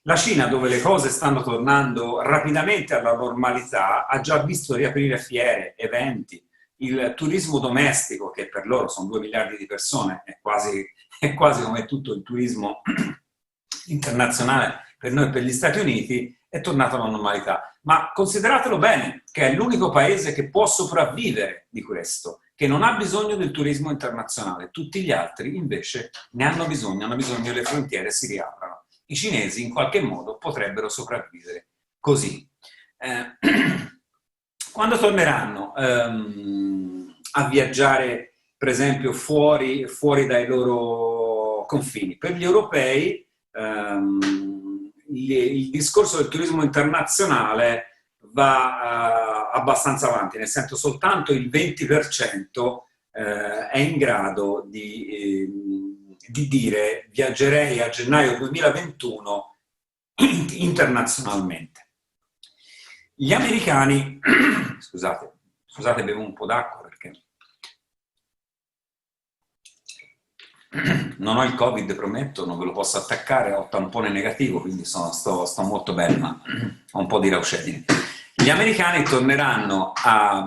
La Cina, dove le cose stanno tornando rapidamente alla normalità, ha già visto riaprire fiere, eventi. Il turismo domestico, che per loro sono 2 miliardi di persone, è quasi come tutto il turismo internazionale per noi e per gli Stati Uniti, è tornato alla normalità. Ma consideratelo bene, che è l'unico paese che può sopravvivere di questo, che non ha bisogno del turismo internazionale. Tutti gli altri invece ne hanno bisogno che le frontiere si riaprano. I cinesi in qualche modo potrebbero sopravvivere così. Quando torneranno a viaggiare, per esempio, fuori dai loro confini? Per gli europei il discorso del turismo internazionale va abbastanza avanti, nel senso soltanto il 20% è in grado di dire viaggerei a gennaio 2021 internazionalmente. Gli americani, scusate, bevo un po' d'acqua perché Non ho il Covid, prometto, non ve lo posso attaccare, ho tampone negativo, quindi sto molto bene, ma ho un po' di raucedine. Gli americani torneranno a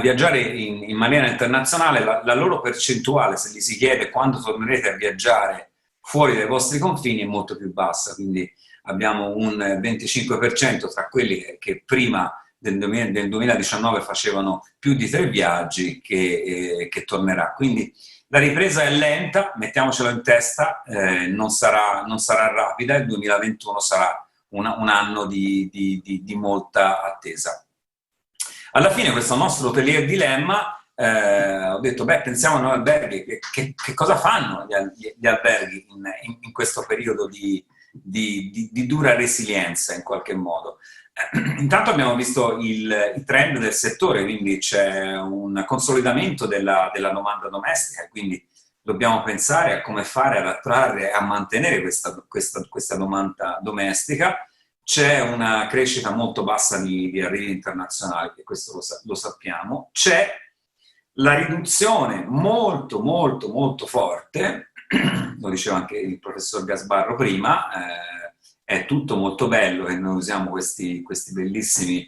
viaggiare in maniera internazionale, la loro percentuale, se gli si chiede quando tornerete a viaggiare fuori dai vostri confini, è molto più bassa, quindi abbiamo un 25% tra quelli che prima del 2019 facevano più di 3 viaggi che tornerà. Quindi la ripresa è lenta, mettiamocelo in testa, non sarà rapida, il 2021 sarà un anno di molta attesa. Alla fine questo nostro hotelier dilemma, ho detto, pensiamo a noi alberghi, che cosa fanno gli alberghi in questo periodo di dura resilienza in qualche modo? Intanto abbiamo visto i trend del settore, quindi c'è un consolidamento della domanda domestica, quindi dobbiamo pensare a come fare ad attrarre e a mantenere questa domanda domestica. C'è una crescita molto bassa di arrivi internazionali, che questo lo sappiamo. C'è la riduzione molto forte, lo diceva anche il professor Gasbarro prima, è tutto molto bello e noi usiamo questi bellissimi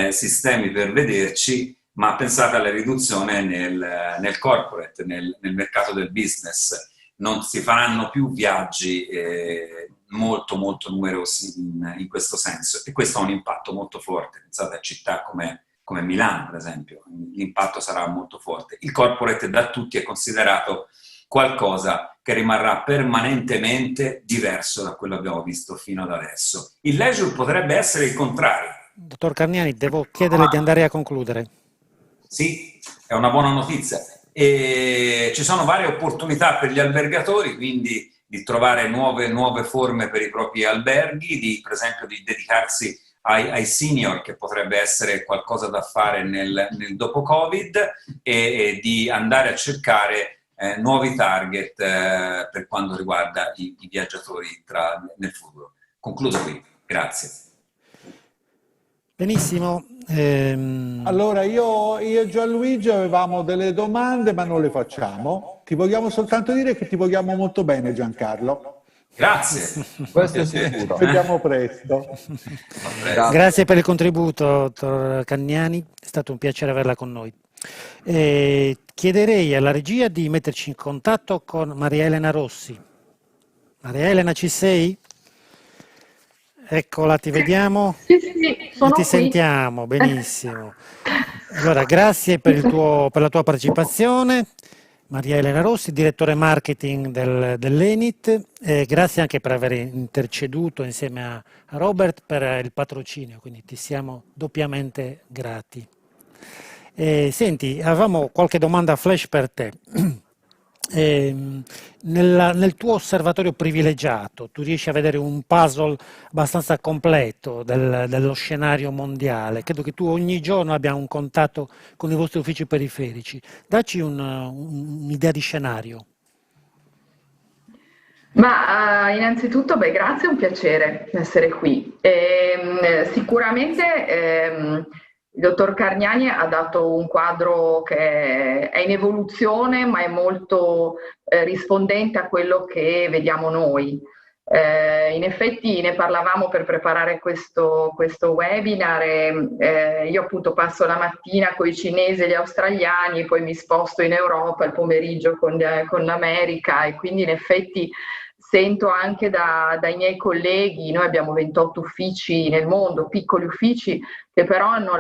sistemi per vederci, ma pensate alla riduzione nel corporate, nel mercato del business. Non si faranno più viaggi molto numerosi in questo senso, e questo ha un impatto molto forte. Pensate a città come Milano, per esempio, l'impatto sarà molto forte. Il corporate da tutti è considerato qualcosa che rimarrà permanentemente diverso da quello che abbiamo visto fino ad adesso. Il leisure potrebbe essere il contrario. Dottor Carniani, devo chiederle di andare a concludere. Sì, è una buona notizia. E ci sono varie opportunità per gli albergatori, quindi di trovare nuove forme per i propri alberghi, per esempio di dedicarsi ai senior, che potrebbe essere qualcosa da fare nel dopo Covid, e di andare a cercare nuovi target per quanto riguarda i viaggiatori nel futuro. Concludo qui, grazie. Benissimo. Allora io e Gianluigi avevamo delle domande, ma non le facciamo. Ti vogliamo soltanto dire che ti vogliamo molto bene, Giancarlo. Grazie. Questo è sicuro. Ci vediamo presto. Grazie per il contributo, dottor Carniani, è stato un piacere averla con noi. Chiederei alla regia di metterci in contatto con Maria Elena Rossi. Maria Elena, ci sei? Eccola, ti vediamo? Sì, sono ti qui. Sentiamo, benissimo. Allora, grazie per la tua partecipazione. Maria Elena Rossi, direttore marketing dell'Enit, grazie anche per aver interceduto insieme a Robert per il patrocinio, quindi ti siamo doppiamente grati. Senti, avevamo qualche domanda flash per te. Nel tuo osservatorio privilegiato tu riesci a vedere un puzzle abbastanza completo dello scenario mondiale. Credo che tu ogni giorno abbia un contatto con i vostri uffici periferici. Dacci un'idea di scenario. Ma innanzitutto, grazie, è un piacere essere qui. Sicuramente il dottor Carniani ha dato un quadro che è in evoluzione, ma è molto rispondente a quello che vediamo noi. In effetti ne parlavamo per preparare questo webinar e io appunto passo la mattina con i cinesi e gli australiani, poi mi sposto in Europa il pomeriggio con l'America, e quindi in effetti sento anche dai miei colleghi, noi abbiamo 28 uffici nel mondo, piccoli uffici, che però hanno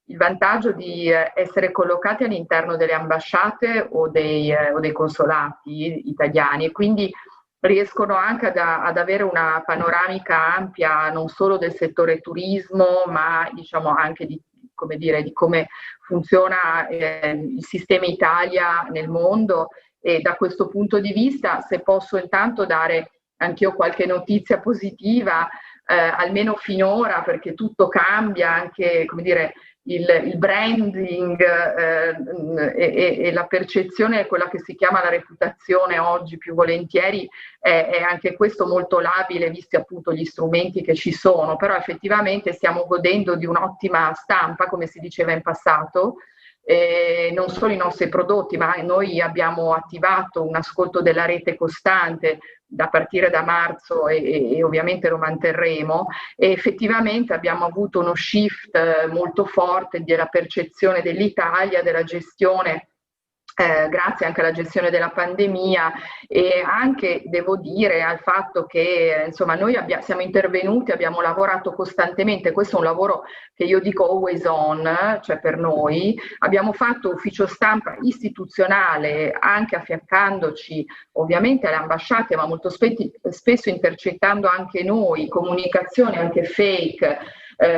il vantaggio di essere collocati all'interno delle ambasciate o dei consolati italiani, e quindi riescono anche ad avere una panoramica ampia non solo del settore turismo, ma diciamo anche di come funziona il sistema Italia nel mondo. E da questo punto di vista, se posso intanto dare anch'io qualche notizia positiva, almeno finora, perché tutto cambia, anche il branding e la percezione è quella che si chiama la reputazione oggi più volentieri, è anche questo molto labile visti appunto gli strumenti che ci sono, però effettivamente stiamo godendo di un'ottima stampa, come si diceva in passato, non solo i nostri prodotti, ma noi abbiamo attivato un ascolto della rete costante da partire da marzo e ovviamente lo manterremo, e effettivamente abbiamo avuto uno shift molto forte della percezione dell'Italia, della gestione, grazie anche alla gestione della pandemia e anche, devo dire, al fatto che insomma noi siamo intervenuti, abbiamo lavorato costantemente. Questo è un lavoro che io dico always on, cioè per noi abbiamo fatto ufficio stampa istituzionale anche affiancandoci ovviamente alle ambasciate, ma molto spesso intercettando anche noi, comunicazioni anche fake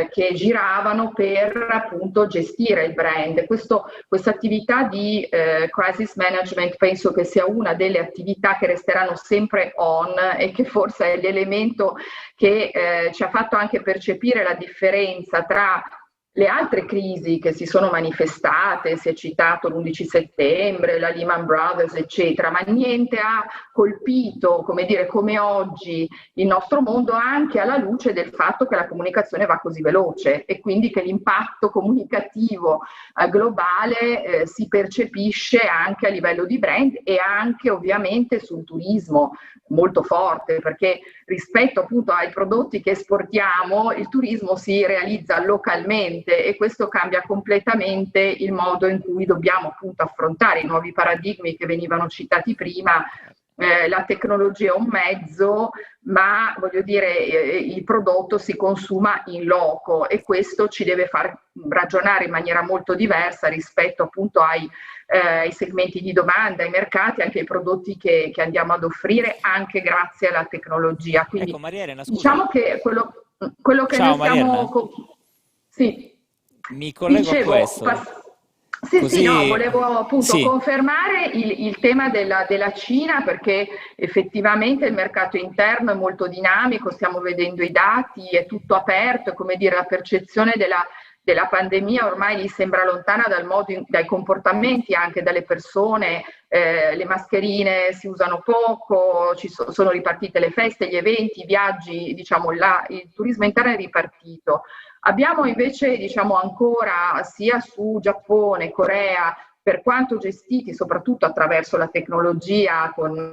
che giravano per appunto gestire il brand. Questa attività di crisis management penso che sia una delle attività che resteranno sempre on e che forse è l'elemento che ci ha fatto anche percepire la differenza tra le altre crisi che si sono manifestate, si è citato l'11 settembre, la Lehman Brothers, eccetera, ma niente ha colpito, come dire, come oggi il nostro mondo, anche alla luce del fatto che la comunicazione va così veloce e quindi che l'impatto comunicativo globale si percepisce anche a livello di brand e anche ovviamente sul turismo molto forte, perché rispetto appunto ai prodotti che esportiamo, il turismo si realizza localmente e questo cambia completamente il modo in cui dobbiamo appunto affrontare i nuovi paradigmi che venivano citati prima. La tecnologia è un mezzo, ma voglio dire il prodotto si consuma in loco e questo ci deve far ragionare in maniera molto diversa rispetto appunto ai segmenti di domanda, ai mercati, anche ai prodotti che andiamo ad offrire anche grazie alla tecnologia. Quindi ecco, Marielena, scusa. Diciamo che quello che Ciao, noi stiamo... Sì. Mi collego a questo. Sì, no, volevo appunto confermare il tema della Cina, perché effettivamente il mercato interno è molto dinamico, stiamo vedendo i dati, è tutto aperto, come dire, la percezione della pandemia ormai gli sembra lontana dai comportamenti anche dalle persone, le mascherine si usano poco, sono ripartite le feste, gli eventi, i viaggi, diciamo il turismo interno è ripartito. Abbiamo invece ancora sia su Giappone, Corea, per quanto gestiti soprattutto attraverso la tecnologia con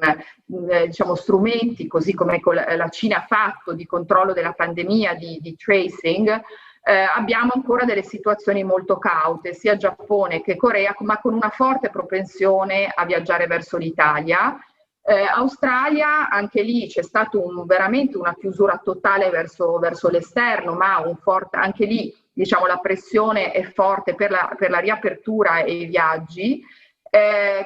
strumenti così come la Cina ha fatto di controllo della pandemia, di tracing, abbiamo ancora delle situazioni molto caute, sia Giappone che Corea, ma con una forte propensione a viaggiare verso l'Italia. Australia, anche lì c'è stato veramente una chiusura totale verso l'esterno, ma anche lì la pressione è forte per la riapertura e i viaggi.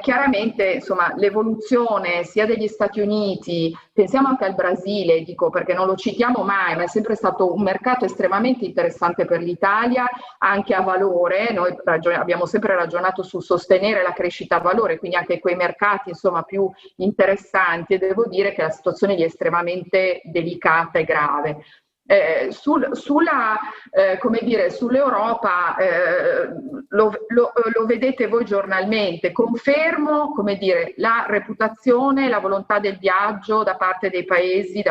Chiaramente insomma l'evoluzione sia degli Stati Uniti, pensiamo anche al Brasile, dico perché non lo citiamo mai, ma è sempre stato un mercato estremamente interessante per l'Italia, anche a valore. Noi abbiamo sempre ragionato su sostenere la crescita a valore, quindi anche quei mercati insomma più interessanti, e devo dire che la situazione lì è estremamente delicata e grave. Sull'Europa lo vedete voi giornalmente, confermo la reputazione, la volontà del viaggio da parte dei paesi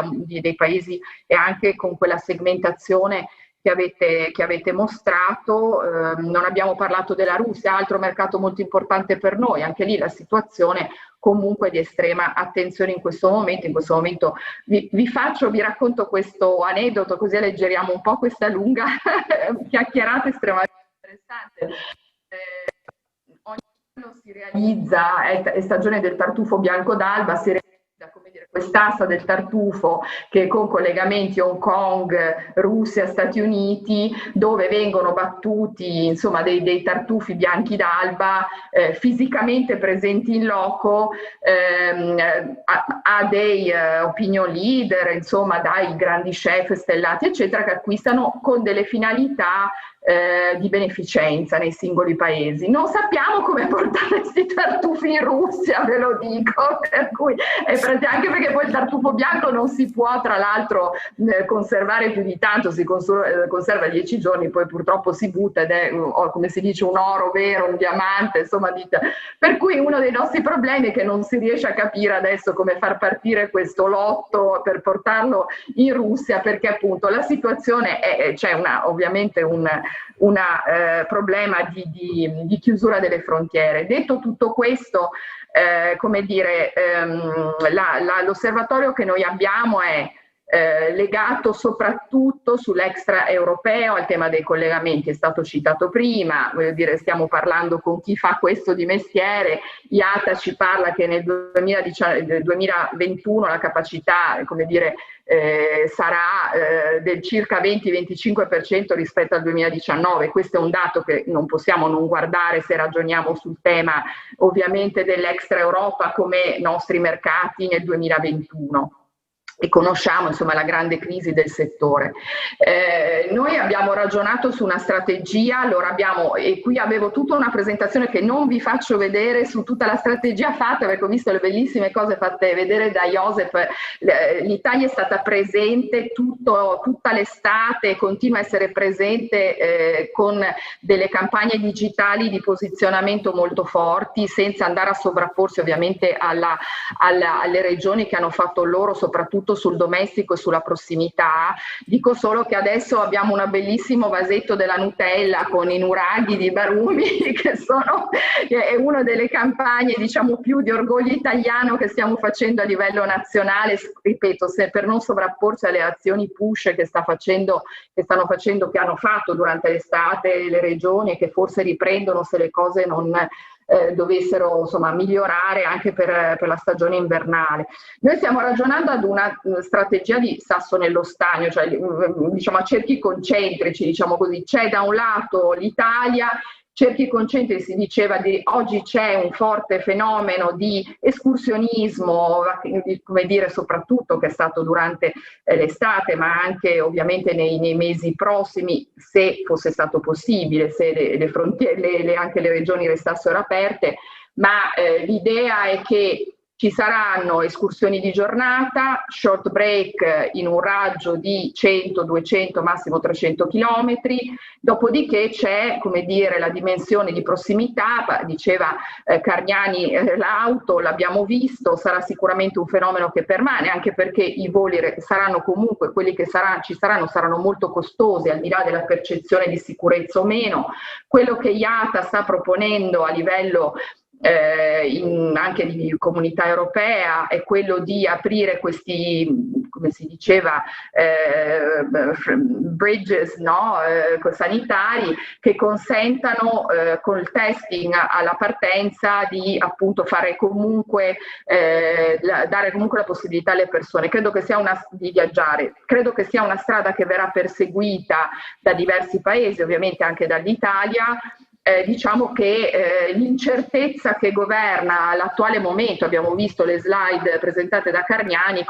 e anche con quella segmentazione che avete mostrato. Non abbiamo parlato della Russia, altro mercato molto importante per noi, anche lì la situazione comunque di estrema attenzione in questo momento. In questo momento vi racconto questo aneddoto, così alleggeriamo un po' questa lunga chiacchierata estremamente interessante. Ogni anno si realizza, è stagione del tartufo bianco d'alba, si realizza quest'asta del tartufo che con collegamenti Hong Kong, Russia, Stati Uniti, dove vengono battuti insomma dei tartufi bianchi d'alba fisicamente presenti in loco, a dei opinion leader, insomma dai grandi chef stellati eccetera, che acquistano con delle finalità di beneficenza nei singoli paesi. Non sappiamo come portare questi tartufi in Russia, ve lo dico, per cui anche perché poi il tartufo bianco non si può tra l'altro conservare più di tanto, si conserva 10 giorni, poi purtroppo si butta ed è, come si dice, un oro vero, un diamante, insomma, per cui uno dei nostri problemi è che non si riesce a capire adesso come far partire questo lotto per portarlo in Russia, perché appunto la situazione c'è ovviamente problema di chiusura delle frontiere. Detto tutto questo, l'osservatorio che noi abbiamo è legato soprattutto sull'extraeuropeo al tema dei collegamenti, è stato citato prima, voglio dire, stiamo parlando con chi fa questo di mestiere. IATA ci parla che nel 2021 la capacità, sarà del circa 20-25% rispetto al 2019. Questo è un dato che non possiamo non guardare se ragioniamo sul tema ovviamente dell'extra Europa come nostri mercati nel 2021. E conosciamo insomma la grande crisi del settore. Noi abbiamo ragionato su una strategia, e qui avevo tutta una presentazione che non vi faccio vedere su tutta la strategia fatta, perché ho visto le bellissime cose fatte vedere da Joseph. L'Italia è stata presente tutta l'estate e continua a essere presente con delle campagne digitali di posizionamento molto forti, senza andare a sovrapporsi ovviamente alle regioni che hanno fatto loro, soprattutto sul domestico e sulla prossimità. Dico solo che adesso abbiamo un bellissimo vasetto della Nutella con i nuraghi di Barumi, che è una delle campagne diciamo più di orgoglio italiano che stiamo facendo a livello nazionale, ripeto, per non sovrapporsi alle azioni push che hanno fatto durante l'estate le regioni e che forse riprendono se le cose non dovessero insomma migliorare anche per la stagione invernale. Noi stiamo ragionando ad una strategia di sasso nello stagno, cioè diciamo a cerchi concentrici, diciamo così. C'è da un lato l'Italia, cerchi concentrici, si diceva oggi c'è un forte fenomeno di escursionismo, come dire, soprattutto che è stato durante l'estate, ma anche ovviamente nei mesi prossimi, se fosse stato possibile, se le frontiere, anche le regioni restassero aperte, ma l'idea è che ci saranno escursioni di giornata, short break in un raggio di 100, 200, massimo 300 chilometri, dopodiché c'è, come dire, la dimensione di prossimità, diceva Cargnani, l'auto, l'abbiamo visto, sarà sicuramente un fenomeno che permane, anche perché i voli saranno comunque, quelli che ci saranno molto costosi, al di là della percezione di sicurezza o meno. Quello che IATA sta proponendo a livello anche di comunità europea è quello di aprire questi, come si diceva, bridges sanitari che consentano col testing alla partenza di appunto fare comunque dare comunque la possibilità alle persone. Credo che sia di viaggiare, credo che sia una strada che verrà perseguita da diversi paesi, ovviamente anche dall'Italia. Diciamo che l'incertezza che governa l'attuale momento, abbiamo visto le slide presentate da Cargnani,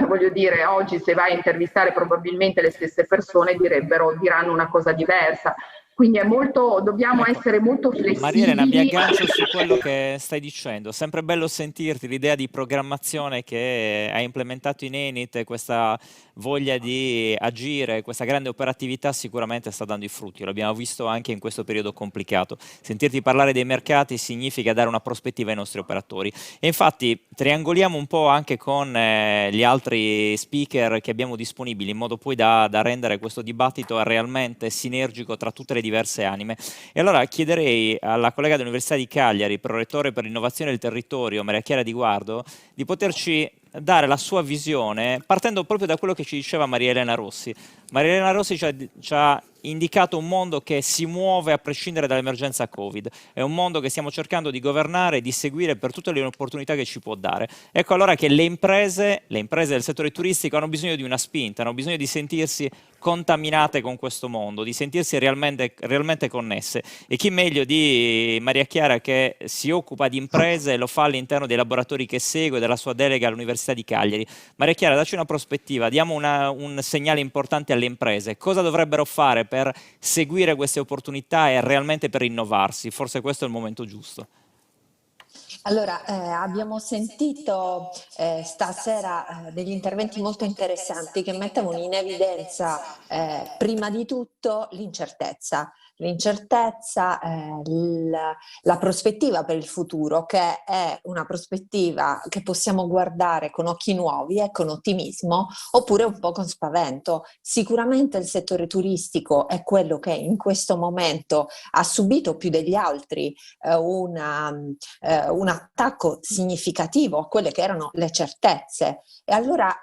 voglio dire, oggi se vai a intervistare probabilmente le stesse persone diranno una cosa diversa. Quindi dobbiamo essere molto flessibili. Marielena, mi aggancio su quello che stai dicendo. Sempre bello sentirti, l'idea di programmazione che hai implementato in Enit, questa voglia di agire, questa grande operatività sicuramente sta dando i frutti. L'abbiamo visto anche in questo periodo complicato. Sentirti parlare dei mercati significa dare una prospettiva ai nostri operatori. E infatti triangoliamo un po' anche con gli altri speaker che abbiamo disponibili, in modo poi da rendere questo dibattito realmente sinergico tra tutte le diverse anime. E allora chiederei alla collega dell'Università di Cagliari, prorettore per l'innovazione del territorio, Maria Chiara Di Guardo, di poterci dare la sua visione partendo proprio da quello che ci diceva Maria Elena Rossi. Maria Elena Rossi ci ha indicato un mondo che si muove a prescindere dall'emergenza Covid, è un mondo che stiamo cercando di governare e di seguire per tutte le opportunità che ci può dare. Ecco allora che le imprese del settore turistico hanno bisogno di una spinta, hanno bisogno di sentirsi contaminate con questo mondo, di sentirsi realmente connesse. E chi meglio di Maria Chiara, che si occupa di imprese e lo fa all'interno dei laboratori che segue, della sua delega all'Università di Cagliari. Maria Chiara, dacci una prospettiva, diamo un segnale importante alle imprese. Cosa dovrebbero fare per seguire queste opportunità e realmente per innovarsi? Forse questo è il momento giusto. Allora, abbiamo sentito stasera degli interventi molto interessanti che mettevano in evidenza prima di tutto l'incertezza l'incertezza, la prospettiva per il futuro, che è una prospettiva che possiamo guardare con occhi nuovi e con ottimismo, oppure un po' con spavento. Sicuramente il settore turistico è quello che in questo momento ha subito più degli altri un attacco significativo a quelle che erano le certezze, e allora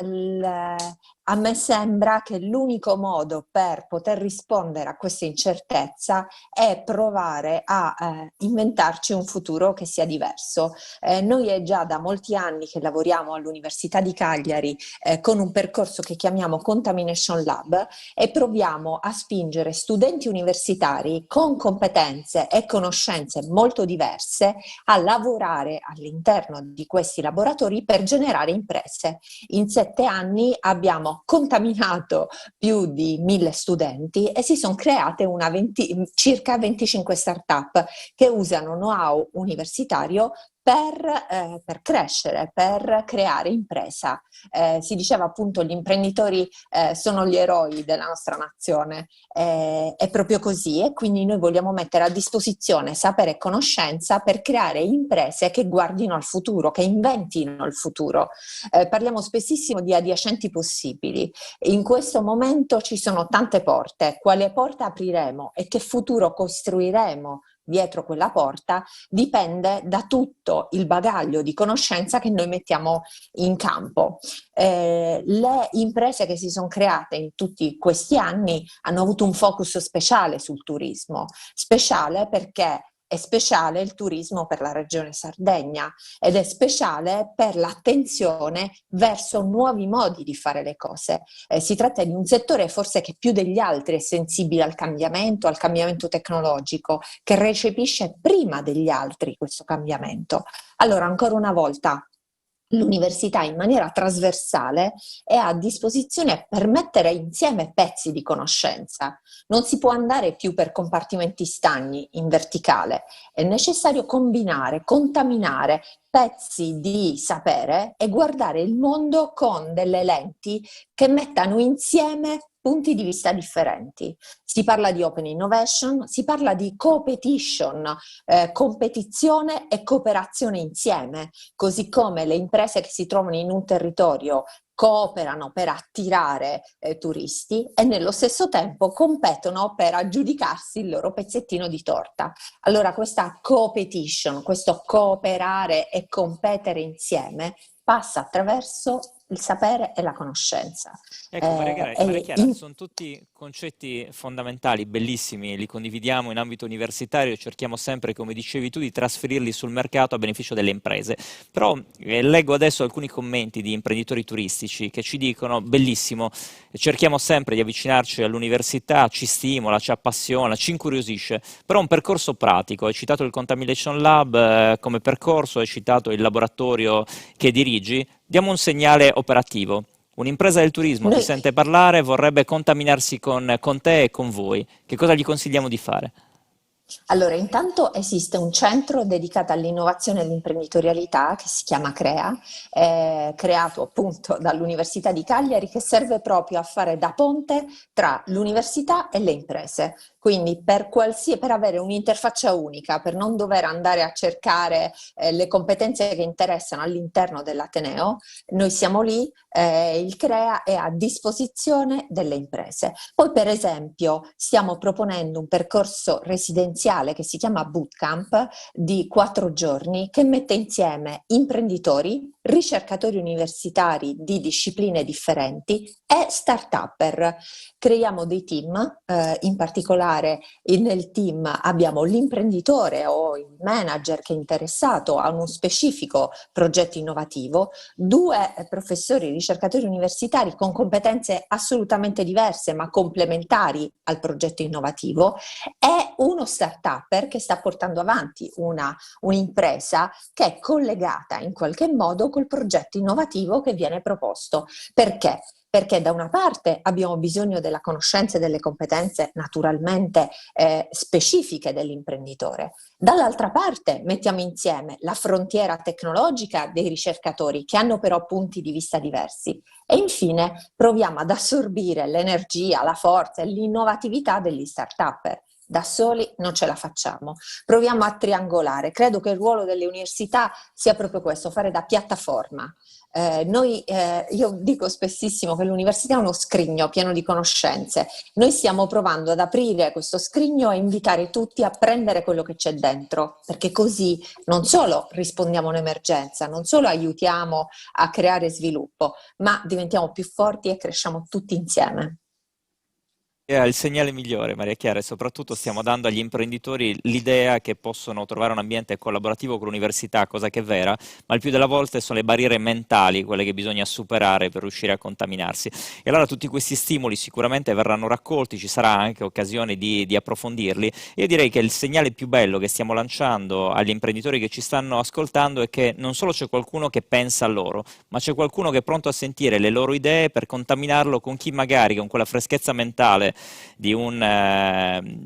a me sembra che l'unico modo per poter rispondere a questa incertezza è provare a inventarci un futuro che sia diverso. Noi è già da molti anni che lavoriamo all'Università di Cagliari con un percorso che chiamiamo Contamination Lab, e proviamo a spingere studenti universitari con competenze e conoscenze molto diverse a lavorare all'interno di questi laboratori per generare imprese. In 7 anni abbiamo contaminato più di 1000 studenti e si sono create circa 25 start-up che usano know-how universitario per crescere, per creare impresa. Si diceva appunto gli imprenditori sono gli eroi della nostra nazione, è proprio così, e quindi noi vogliamo mettere a disposizione sapere e conoscenza per creare imprese che guardino al futuro, che inventino il futuro. Parliamo spessissimo di adiacenti possibili. In questo momento ci sono tante porte. Quale porta apriremo e che futuro costruiremo dietro quella porta dipende da tutto il bagaglio di conoscenza che noi mettiamo in campo. Le imprese che si sono create in tutti questi anni hanno avuto un focus speciale sul turismo, speciale perché è speciale il turismo per la regione Sardegna, ed è speciale per l'attenzione verso nuovi modi di fare le cose. Si tratta di un settore forse che più degli altri è sensibile al cambiamento tecnologico, che recepisce prima degli altri questo cambiamento. Allora, ancora una volta, l'università in maniera trasversale è a disposizione per mettere insieme pezzi di conoscenza. Non si può andare più per compartimenti stagni in verticale, è necessario combinare, contaminare pezzi di sapere e guardare il mondo con delle lenti che mettano insieme punti di vista differenti. Si parla di open innovation, si parla di competition, competizione e cooperazione insieme, così come le imprese che si trovano in un territorio cooperano per attirare turisti e nello stesso tempo competono per aggiudicarsi il loro pezzettino di torta. Allora questa competition, questo cooperare e competere insieme passa attraverso il sapere e la conoscenza. Ecco, Maria Chiara, sono tutti concetti fondamentali, bellissimi, li condividiamo in ambito universitario, cerchiamo sempre, come dicevi tu, di trasferirli sul mercato a beneficio delle imprese. Però leggo adesso alcuni commenti di imprenditori turistici che ci dicono: bellissimo, cerchiamo sempre di avvicinarci all'università, ci stimola, ci appassiona, ci incuriosisce, però un percorso pratico. Hai citato il Contamination Lab come percorso, hai citato il laboratorio che dirigi. Diamo un segnale operativo. Un'impresa del turismo ti sente parlare, vorrebbe contaminarsi con te e con voi. Che cosa gli consigliamo di fare? Allora, intanto esiste un centro dedicato all'innovazione e all'imprenditorialità che si chiama CREA, creato appunto dall'Università di Cagliari, che serve proprio a fare da ponte tra l'università e le imprese. Quindi per avere un'interfaccia unica, per non dover andare a cercare le competenze che interessano all'interno dell'Ateneo, noi siamo lì, il CREA è a disposizione delle imprese. Poi per esempio stiamo proponendo un percorso residenziale che si chiama Bootcamp di 4 giorni, che mette insieme imprenditori, ricercatori universitari di discipline differenti e start-upper. Creiamo dei team, in particolare nel team abbiamo l'imprenditore o il manager che è interessato a uno specifico progetto innovativo, 2 professori ricercatori universitari con competenze assolutamente diverse ma complementari al progetto innovativo, e uno start-upper che sta portando avanti un'impresa che è collegata in qualche modo col progetto innovativo che viene proposto. Perché? Perché da una parte abbiamo bisogno della conoscenza e delle competenze naturalmente specifiche dell'imprenditore, dall'altra parte mettiamo insieme la frontiera tecnologica dei ricercatori che hanno però punti di vista diversi, e infine proviamo ad assorbire l'energia, la forza e l'innovatività degli start-upper Da soli non ce la facciamo. Proviamo a triangolare. Credo che il ruolo delle università sia proprio questo, fare da piattaforma. Io dico spessissimo che l'università è uno scrigno pieno di conoscenze. Noi stiamo provando ad aprire questo scrigno e invitare tutti a prendere quello che c'è dentro, perché così non solo rispondiamo a un'emergenza, non solo aiutiamo a creare sviluppo, ma diventiamo più forti e cresciamo tutti insieme. È il segnale migliore, Maria Chiara, e soprattutto stiamo dando agli imprenditori l'idea che possono trovare un ambiente collaborativo con l'università, cosa che è vera, ma il più delle volte sono le barriere mentali quelle che bisogna superare per riuscire a contaminarsi. E allora tutti questi stimoli sicuramente verranno raccolti, ci sarà anche occasione di approfondirli. Io direi che il segnale più bello che stiamo lanciando agli imprenditori che ci stanno ascoltando è che non solo c'è qualcuno che pensa a loro, ma c'è qualcuno che è pronto a sentire le loro idee per contaminarlo con chi magari con quella freschezza mentale di un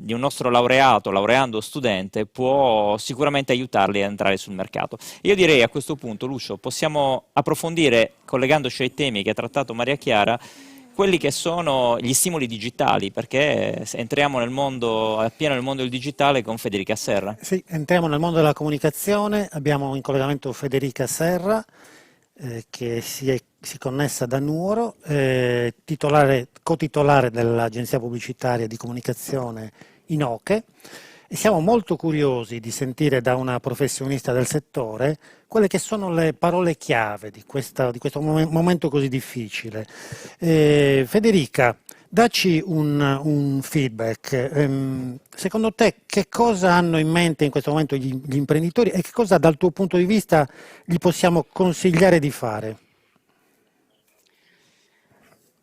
nostro laureando studente può sicuramente aiutarli a entrare sul mercato. Io direi a questo punto, Lucio, possiamo approfondire, collegandoci ai temi che ha trattato Maria Chiara, quelli che sono gli stimoli digitali, perché entriamo appieno nel mondo del digitale con Federica Serra. Sì, entriamo nel mondo della comunicazione, abbiamo in collegamento Federica Serra, che si è connessa da Nuoro, cotitolare dell'agenzia pubblicitaria di comunicazione Inoke, e siamo molto curiosi di sentire da una professionista del settore quelle che sono le parole chiave di questo momento così difficile. Federica, dacci un feedback. Secondo te che cosa hanno in mente in questo momento gli imprenditori e che cosa dal tuo punto di vista gli possiamo consigliare di fare?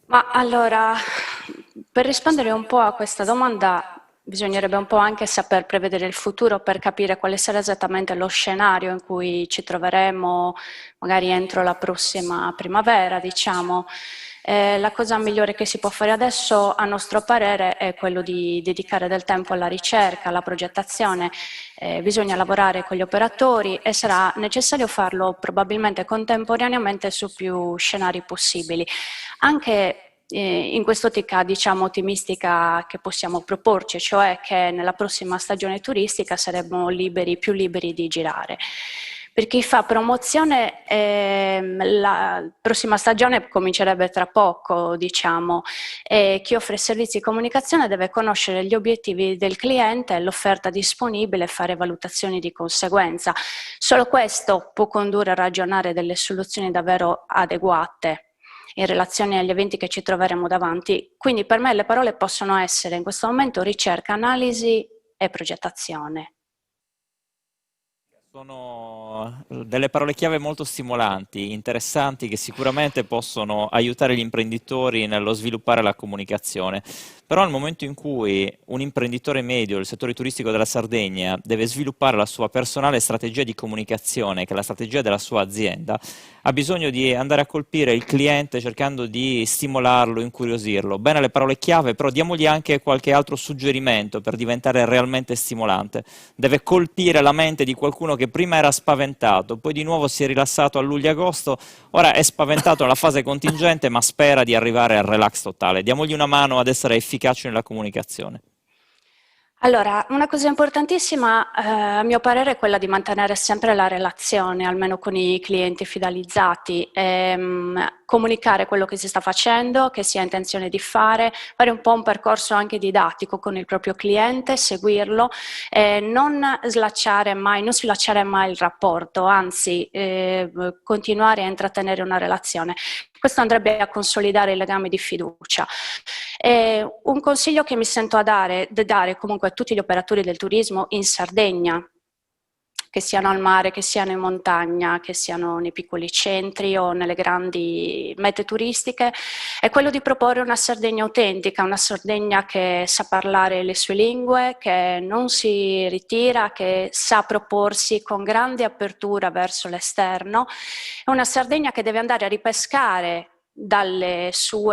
Ma allora, per rispondere un po' a questa domanda bisognerebbe un po' anche saper prevedere il futuro per capire quale sarà esattamente lo scenario in cui ci troveremo magari entro la prossima primavera, diciamo. La cosa migliore che si può fare adesso, a nostro parere, è quello di dedicare del tempo alla ricerca, alla progettazione. Bisogna lavorare con gli operatori e sarà necessario farlo probabilmente contemporaneamente su più scenari possibili. Anche in quest'ottica, diciamo, ottimistica che possiamo proporci, cioè che nella prossima stagione turistica saremo più liberi di girare. Per chi fa promozione, la prossima stagione comincerebbe tra poco, diciamo, e chi offre servizi di comunicazione deve conoscere gli obiettivi del cliente, l'offerta disponibile e fare valutazioni di conseguenza. Solo questo può condurre a ragionare delle soluzioni davvero adeguate in relazione agli eventi che ci troveremo davanti. Quindi per me le parole possono essere in questo momento ricerca, analisi e progettazione. Sono delle parole chiave molto stimolanti, interessanti, che sicuramente possono aiutare gli imprenditori nello sviluppare la comunicazione. Però nel momento in cui un imprenditore medio del settore turistico della Sardegna deve sviluppare la sua personale strategia di comunicazione, che è la strategia della sua azienda, ha bisogno di andare a colpire il cliente cercando di stimolarlo, incuriosirlo. Bene le parole chiave, però diamogli anche qualche altro suggerimento per diventare realmente stimolante. Deve colpire la mente di qualcuno che prima era spaventato, poi di nuovo si è rilassato a luglio-agosto, ora è spaventato nella fase contingente ma spera di arrivare al relax totale. Diamogli una mano ad essere efficaci nella comunicazione. Allora, una cosa importantissima, a mio parere, è quella di mantenere sempre la relazione, almeno con i clienti fidelizzati, comunicare quello che si sta facendo, che si ha intenzione di fare un po' un percorso anche didattico con il proprio cliente, seguirlo, non slacciare mai il rapporto, anzi continuare a intrattenere una relazione. Questo andrebbe a consolidare il legame di fiducia. Un consiglio che mi sento di dare comunque a tutti gli operatori del turismo in Sardegna, che siano al mare, che siano in montagna, che siano nei piccoli centri o nelle grandi mete turistiche, è quello di proporre una Sardegna autentica, una Sardegna che sa parlare le sue lingue, che non si ritira, che sa proporsi con grande apertura verso l'esterno, è una Sardegna che deve andare a ripescare dal suo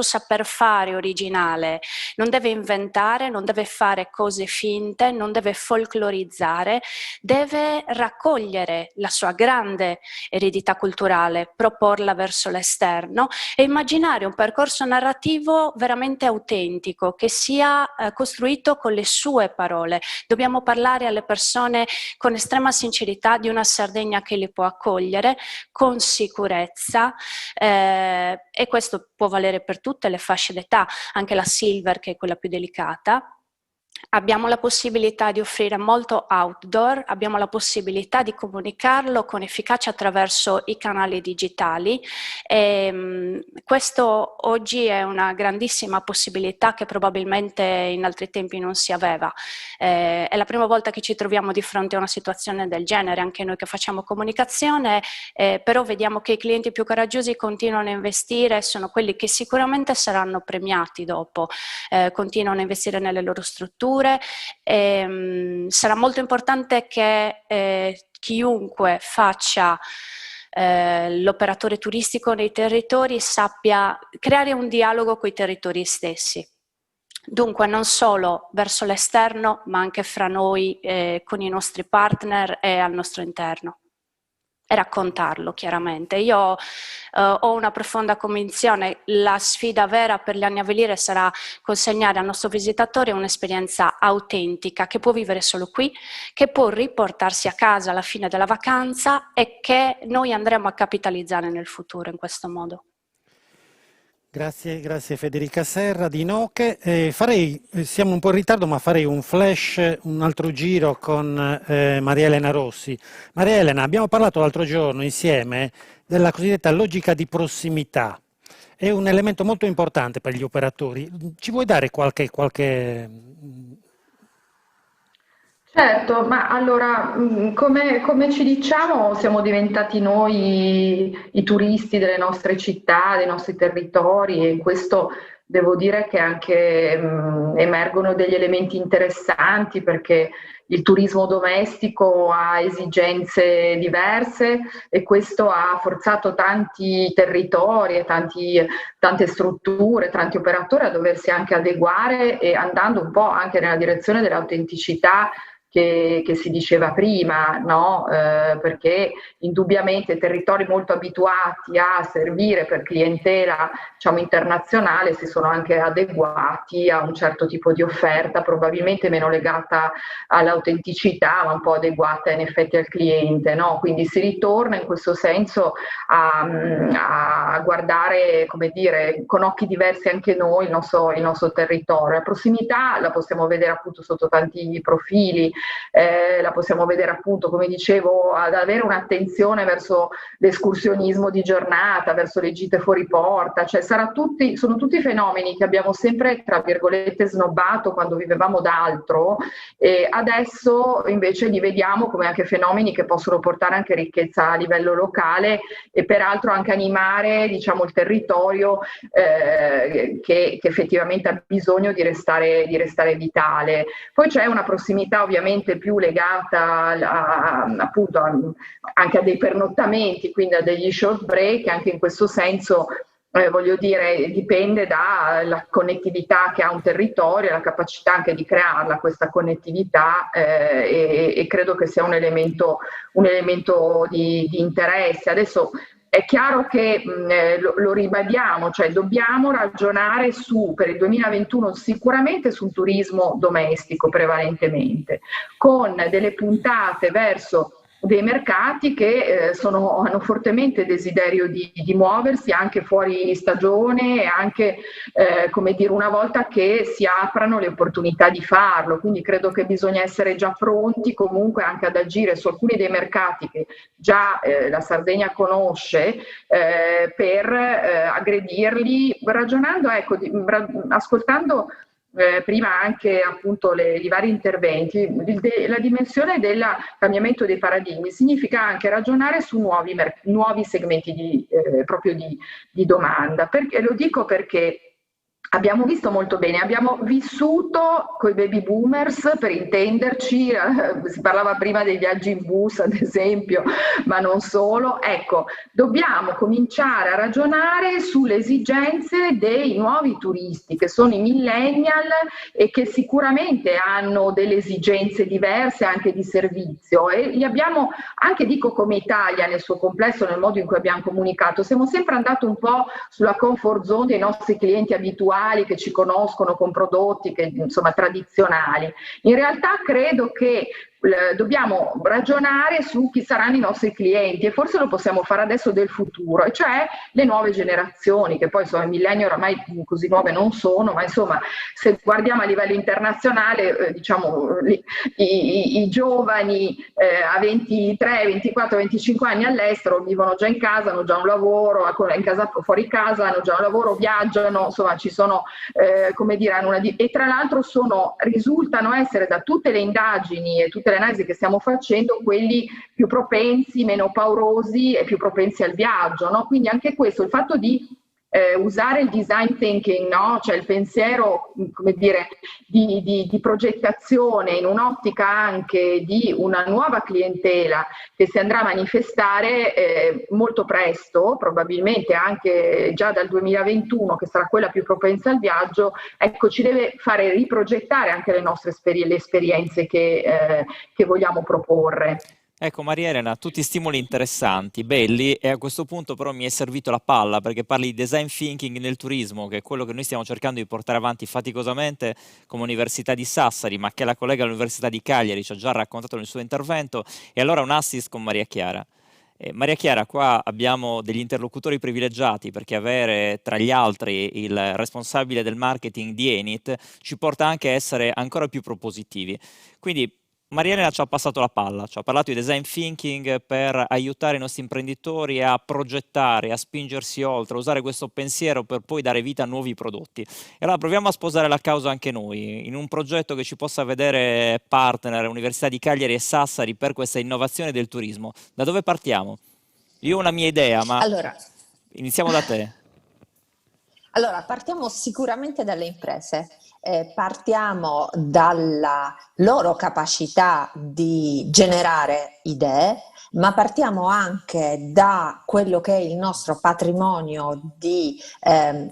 saper fare originale, non deve inventare, non deve fare cose finte, non deve folclorizzare, deve raccogliere la sua grande eredità culturale, proporla verso l'esterno e immaginare un percorso narrativo veramente autentico, che sia costruito con le sue parole. Dobbiamo parlare alle persone con estrema sincerità di una Sardegna che li può accogliere con sicurezza, e questo può valere per tutte le fasce d'età, anche la silver, che è quella più delicata. Abbiamo la possibilità di offrire molto outdoor, abbiamo la possibilità di comunicarlo con efficacia attraverso i canali digitali, e questo oggi è una grandissima possibilità che probabilmente in altri tempi non si aveva. È la prima volta che ci troviamo di fronte a una situazione del genere, anche noi che facciamo comunicazione, però vediamo che i clienti più coraggiosi continuano a investire, sono quelli che sicuramente saranno premiati dopo, continuano a investire nelle loro strutture. Sarà molto importante che chiunque faccia l'operatore turistico nei territori sappia creare un dialogo con i territori stessi. Dunque non solo verso l'esterno, ma anche fra noi, con i nostri partner e al nostro interno. E raccontarlo chiaramente. Io ho una profonda convinzione, la sfida vera per gli anni a venire sarà consegnare al nostro visitatore un'esperienza autentica che può vivere solo qui, che può riportarsi a casa alla fine della vacanza e che noi andremo a capitalizzare nel futuro in questo modo. Grazie Federica Serra di Noche. Siamo un po' in ritardo, ma farei un flash, un altro giro con Maria Elena Rossi. Maria Elena, abbiamo parlato l'altro giorno insieme della cosiddetta logica di prossimità. È un elemento molto importante per gli operatori. Ci vuoi dare qualche... Certo, ma allora, come ci diciamo, siamo diventati noi i turisti delle nostre città, dei nostri territori, e questo devo dire che anche emergono degli elementi interessanti, perché il turismo domestico ha esigenze diverse e questo ha forzato tanti territori e tante strutture, tanti operatori a doversi anche adeguare, e andando un po' anche nella direzione dell'autenticità che si diceva prima, no? Perché indubbiamente territori molto abituati a servire per clientela, diciamo, internazionale si sono anche adeguati a un certo tipo di offerta, probabilmente meno legata all'autenticità, ma un po' adeguata in effetti al cliente, no? Quindi si ritorna in questo senso a guardare, come dire, con occhi diversi anche noi il nostro territorio. La prossimità la possiamo vedere appunto sotto tanti profili. La possiamo vedere appunto, come dicevo, ad avere un'attenzione verso l'escursionismo di giornata, verso le gite fuori porta, cioè sono tutti fenomeni che abbiamo sempre, tra virgolette, snobbato quando vivevamo d'altro, e adesso invece li vediamo come anche fenomeni che possono portare anche ricchezza a livello locale e peraltro anche animare, diciamo, il territorio che effettivamente ha bisogno di restare vitale. Poi c'è una prossimità ovviamente più legata appunto anche a dei pernottamenti, quindi a degli short break. Anche in questo senso voglio dire, dipende dalla connettività che ha un territorio, la capacità anche di crearla questa connettività, e credo che sia un elemento di interesse. Adesso è chiaro che lo ribadiamo, cioè dobbiamo ragionare per il 2021 sicuramente sul turismo domestico prevalentemente, con delle puntate verso dei mercati che hanno fortemente desiderio di muoversi anche fuori stagione, e anche come dire, una volta che si aprano le opportunità di farlo. Quindi credo che bisogna essere già pronti comunque anche ad agire su alcuni dei mercati che già la Sardegna conosce, per aggredirli, ragionando, ecco, ascoltando prima anche appunto i vari interventi. La dimensione del cambiamento dei paradigmi significa anche ragionare su nuovi segmenti proprio di domanda. Lo dico perché Abbiamo visto molto bene, abbiamo vissuto coi baby boomers, per intenderci, si parlava prima dei viaggi in bus ad esempio, ma non solo. Ecco, dobbiamo cominciare a ragionare sulle esigenze dei nuovi turisti, che sono i millennial e che sicuramente hanno delle esigenze diverse anche di servizio, e li abbiamo, anche dico come Italia nel suo complesso, nel modo in cui abbiamo comunicato, siamo sempre andati un po' sulla comfort zone dei nostri clienti abituali, che ci conoscono con prodotti che, insomma, tradizionali. In realtà credo che dobbiamo ragionare su chi saranno i nostri clienti, e forse lo possiamo fare adesso del futuro, e cioè le nuove generazioni, che poi sono i millenni, oramai così nuove non sono, ma insomma se guardiamo a livello internazionale, diciamo i giovani a 23, 24, 25 anni all'estero vivono già in casa, hanno già un lavoro, in casa, fuori casa, hanno già un lavoro, viaggiano, insomma ci sono, come dire, e tra l'altro risultano essere, da tutte le indagini e tutte le analisi che stiamo facendo, quelli più propensi, meno paurosi e più propensi al viaggio, no? Quindi anche questo, il fatto di usare il design thinking, no? Cioè il pensiero, come dire, di progettazione in un'ottica anche di una nuova clientela che si andrà a manifestare molto presto, probabilmente anche già dal 2021, che sarà quella più propensa al viaggio, ecco, ci deve fare riprogettare anche le nostre le esperienze che vogliamo proporre. Ecco Maria Elena, tutti stimoli interessanti, belli, e a questo punto però mi è servito la palla, perché parli di design thinking nel turismo, che è quello che noi stiamo cercando di portare avanti faticosamente come Università di Sassari, ma che la collega dell'Università di Cagliari ci ha già raccontato nel suo intervento, e allora un assist con Maria Chiara. Maria Chiara, qua abbiamo degli interlocutori privilegiati, perché avere tra gli altri il responsabile del marketing di Enit ci porta anche a essere ancora più propositivi. Quindi Maria Elena ci ha passato la palla, ci ha parlato di design thinking per aiutare i nostri imprenditori a progettare, a spingersi oltre, a usare questo pensiero per poi dare vita a nuovi prodotti. E allora proviamo a sposare la causa anche noi, in un progetto che ci possa vedere partner Università di Cagliari e Sassari per questa innovazione del turismo. Da dove partiamo? Io ho una mia idea, ma allora, iniziamo da te. Allora, partiamo sicuramente dalle imprese. Partiamo dalla loro capacità di generare idee, ma partiamo anche da quello che è il nostro patrimonio di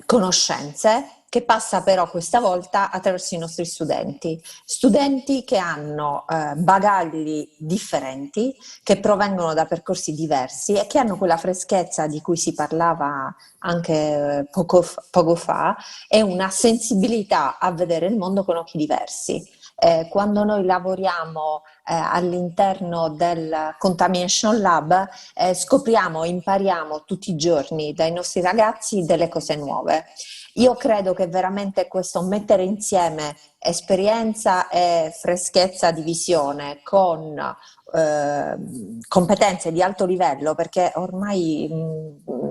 conoscenze, che passa però questa volta attraverso i nostri studenti che hanno bagagli differenti, che provengono da percorsi diversi e che hanno quella freschezza di cui si parlava anche poco fa, e una sensibilità a vedere il mondo con occhi diversi. Quando noi lavoriamo all'interno del Contamination Lab, scopriamo, impariamo tutti i giorni dai nostri ragazzi delle cose nuove. Io credo che veramente questo mettere insieme esperienza e freschezza di visione con competenze di alto livello, perché ormai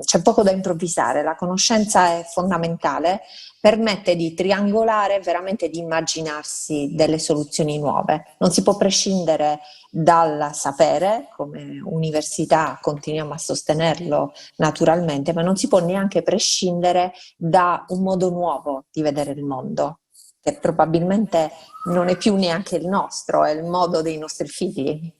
c'è poco da improvvisare, la conoscenza è fondamentale, permette di triangolare, veramente di immaginarsi delle soluzioni nuove. Non si può prescindere dal sapere, come università continuiamo a sostenerlo naturalmente, ma non si può neanche prescindere da un modo nuovo di vedere il mondo, che probabilmente non è più neanche il nostro, è il modo dei nostri figli.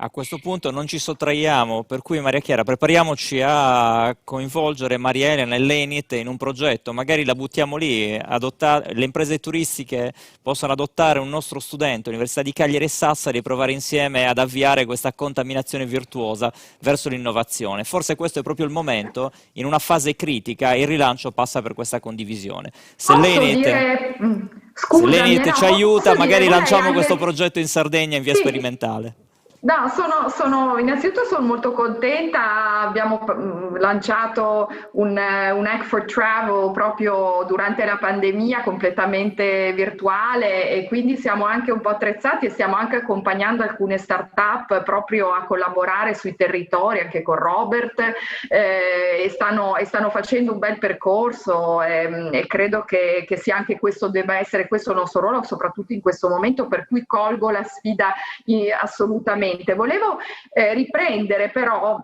A questo punto non ci sottraiamo, per cui Maria Chiara, prepariamoci a coinvolgere Maria Elena e l'Enit in un progetto, magari la buttiamo lì, le imprese turistiche possono adottare un nostro studente, Università di Cagliari e Sassari, e provare insieme ad avviare questa contaminazione virtuosa verso l'innovazione. Forse questo è proprio il momento, in una fase critica, il rilancio passa per questa condivisione. Se l'Enit ci aiuta, magari lanciamo questo progetto in Sardegna in via sperimentale. No, innanzitutto sono molto contenta, abbiamo lanciato un Hack for Travel proprio durante la pandemia, completamente virtuale, e quindi siamo anche un po' attrezzati e stiamo anche accompagnando alcune start-up proprio a collaborare sui territori, anche con Robert, e stanno facendo un bel percorso, e credo che sia anche questo, debba essere questo il nostro ruolo, soprattutto in questo momento, per cui colgo la sfida assolutamente. assolutamente. Volevo riprendere però,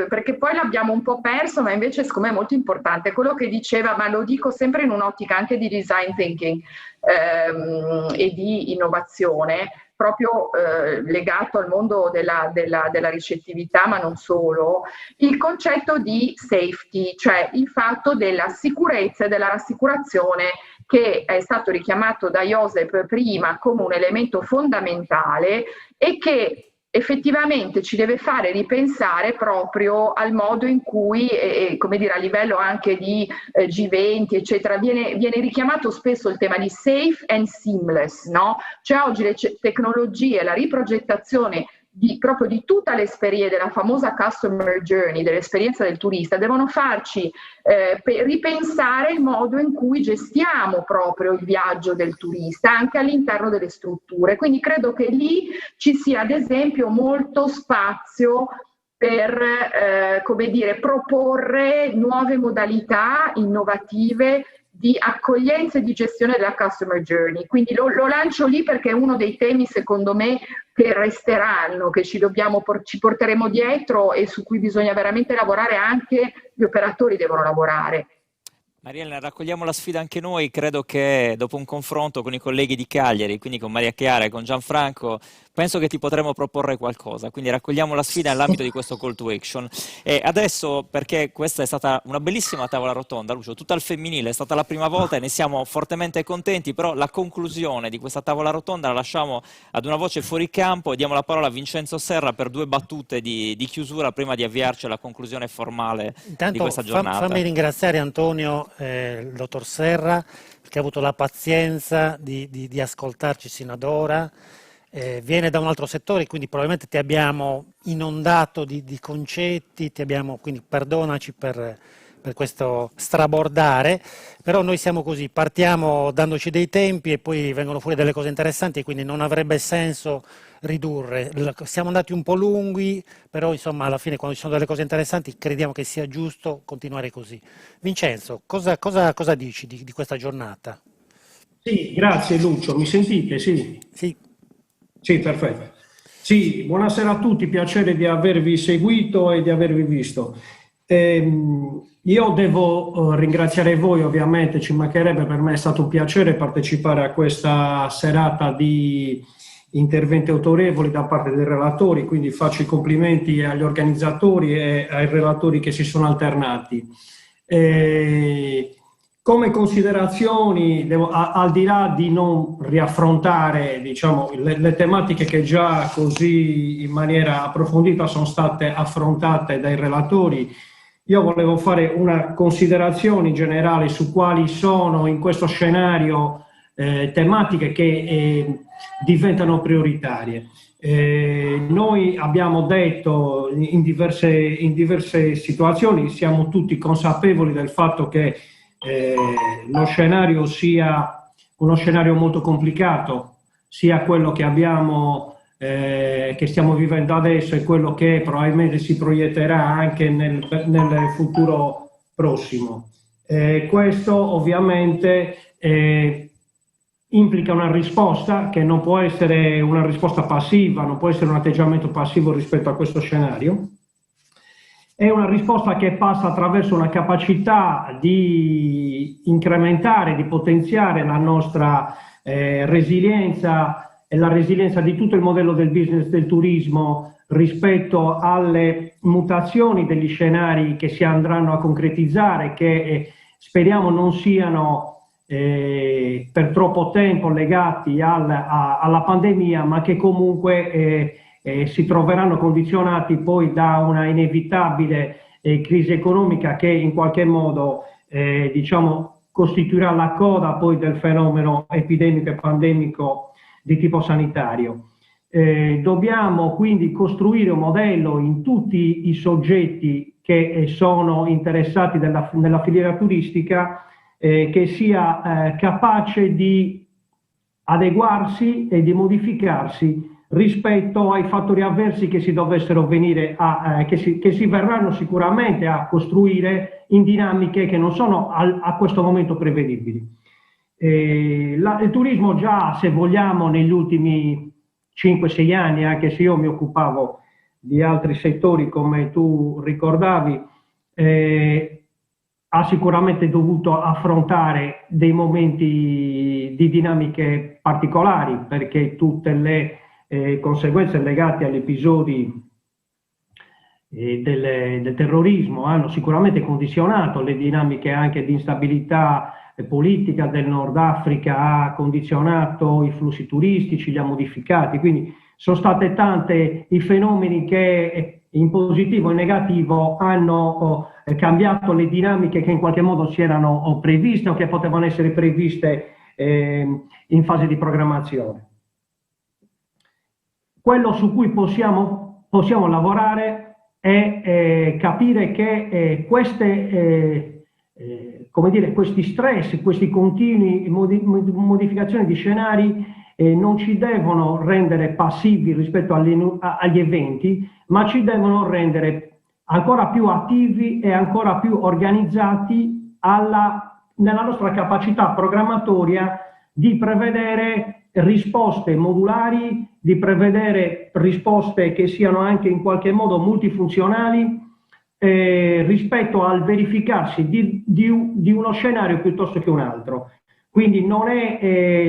perché poi l'abbiamo un po' perso, ma invece secondo me è molto importante, quello che diceva, ma lo dico sempre in un'ottica anche di design thinking e di innovazione, proprio legato al mondo della ricettività, ma non solo, il concetto di safety, cioè il fatto della sicurezza e della rassicurazione, che è stato richiamato da Josep prima come un elemento fondamentale e che effettivamente ci deve fare ripensare proprio al modo in cui, come dire, a livello anche di G20, eccetera, viene richiamato spesso il tema di safe and seamless, no? Cioè oggi le tecnologie, la riprogettazione proprio di tutta l'esperienza, della famosa customer journey, dell'esperienza del turista, devono farci ripensare il modo in cui gestiamo proprio il viaggio del turista anche all'interno delle strutture. Quindi credo che lì ci sia ad esempio molto spazio per come dire, proporre nuove modalità innovative di accoglienza e di gestione della customer journey. Quindi lo lancio lì perché è uno dei temi, secondo me, che resteranno, che ci porteremo dietro e su cui bisogna veramente lavorare, anche gli operatori devono lavorare. Marielena, raccogliamo la sfida anche noi. Credo che dopo un confronto con i colleghi di Cagliari, quindi con Maria Chiara e con Gianfranco, penso che ti potremo proporre qualcosa, quindi raccogliamo la sfida nell'ambito di questo call to action. E adesso, perché questa è stata una bellissima tavola rotonda, Lucio, tutta al femminile, è stata la prima volta e ne siamo fortemente contenti, però la conclusione di questa tavola rotonda la lasciamo ad una voce fuori campo e diamo la parola a Vincenzo Serra per 2 battute di chiusura prima di avviarci alla conclusione formale di questa giornata. Fammi ringraziare Antonio, il dottor Serra, che ha avuto la pazienza di ascoltarci sino ad ora. Viene da un altro settore, quindi probabilmente ti abbiamo inondato di concetti, quindi perdonaci per questo strabordare, però noi siamo così, partiamo dandoci dei tempi e poi vengono fuori delle cose interessanti, quindi non avrebbe senso ridurre. Siamo andati un po' lunghi, però insomma alla fine quando ci sono delle cose interessanti crediamo che sia giusto continuare così. Vincenzo, cosa dici di questa giornata? Sì, grazie Lucio, mi sentite? Sì. Sì, perfetto. Sì, buonasera a tutti, piacere di avervi seguito e di avervi visto. Io devo ringraziare voi, ovviamente, ci mancherebbe, per me è stato un piacere partecipare a questa serata di interventi autorevoli da parte dei relatori, quindi faccio i complimenti agli organizzatori e ai relatori che si sono alternati. Come considerazioni, al di là di non riaffrontare, diciamo, le tematiche che già così in maniera approfondita sono state affrontate dai relatori, io volevo fare una considerazione generale su quali sono in questo scenario tematiche che diventano prioritarie. Noi abbiamo detto in diverse situazioni, siamo tutti consapevoli del fatto che lo scenario sia uno scenario molto complicato, sia quello che abbiamo che stiamo vivendo adesso e quello che probabilmente si proietterà anche nel futuro prossimo. Questo ovviamente implica una risposta che non può essere una risposta passiva, non può essere un atteggiamento passivo rispetto a questo scenario. È una risposta che passa attraverso una capacità di incrementare, di potenziare la nostra resilienza e la resilienza di tutto il modello del business del turismo rispetto alle mutazioni degli scenari che si andranno a concretizzare, che speriamo non siano per troppo tempo legati alla pandemia, ma che comunque si troveranno condizionati poi da una inevitabile crisi economica che in qualche modo diciamo, costituirà la coda poi del fenomeno epidemico e pandemico di tipo sanitario. Dobbiamo quindi costruire un modello in tutti i soggetti che sono interessati nella filiera turistica che sia capace di adeguarsi e di modificarsi rispetto ai fattori avversi che si dovessero venire che si verranno sicuramente a costruire in dinamiche che non sono a questo momento prevedibili. Il turismo già, se vogliamo, negli ultimi 5-6 anni, anche se io mi occupavo di altri settori come tu ricordavi, ha sicuramente dovuto affrontare dei momenti di dinamiche particolari, perché tutte le conseguenze legate agli episodi del terrorismo hanno sicuramente condizionato le dinamiche anche di instabilità politica del Nord Africa, ha condizionato i flussi turistici, li ha modificati, quindi sono state tante i fenomeni che in positivo e negativo hanno cambiato le dinamiche che in qualche modo si erano previste o che potevano essere previste in fase di programmazione. Quello su cui possiamo lavorare è capire che questi stress, questi continui modificazioni di scenari non ci devono rendere passivi rispetto agli eventi, ma ci devono rendere ancora più attivi e ancora più organizzati nella nostra capacità programmatoria di prevedere risposte modulari, di prevedere risposte che siano anche in qualche modo multifunzionali rispetto al verificarsi di uno scenario piuttosto che un altro. Quindi non è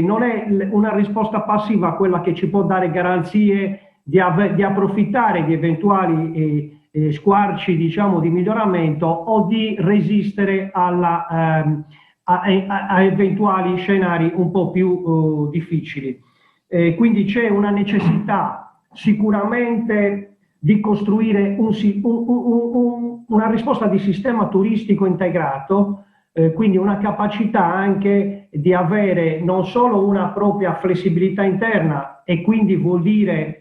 una risposta passiva quella che ci può dare garanzie di approfittare di eventuali squarci, diciamo, di miglioramento o di resistere a eventuali scenari un po' più difficili. Quindi c'è una necessità sicuramente di costruire una risposta di sistema turistico integrato, quindi una capacità anche di avere non solo una propria flessibilità interna, e quindi vuol dire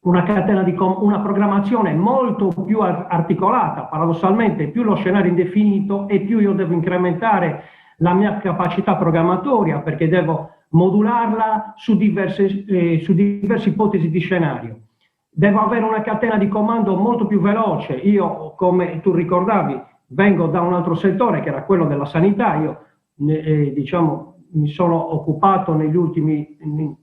una catena una programmazione molto più articolata. Paradossalmente, più lo scenario è indefinito e più io devo incrementare la mia capacità programmatoria, perché devo modularla su diverse ipotesi di scenario. Devo avere una catena di comando molto più veloce. Io, come tu ricordavi, vengo da un altro settore che era quello della sanità. Io mi sono occupato negli ultimi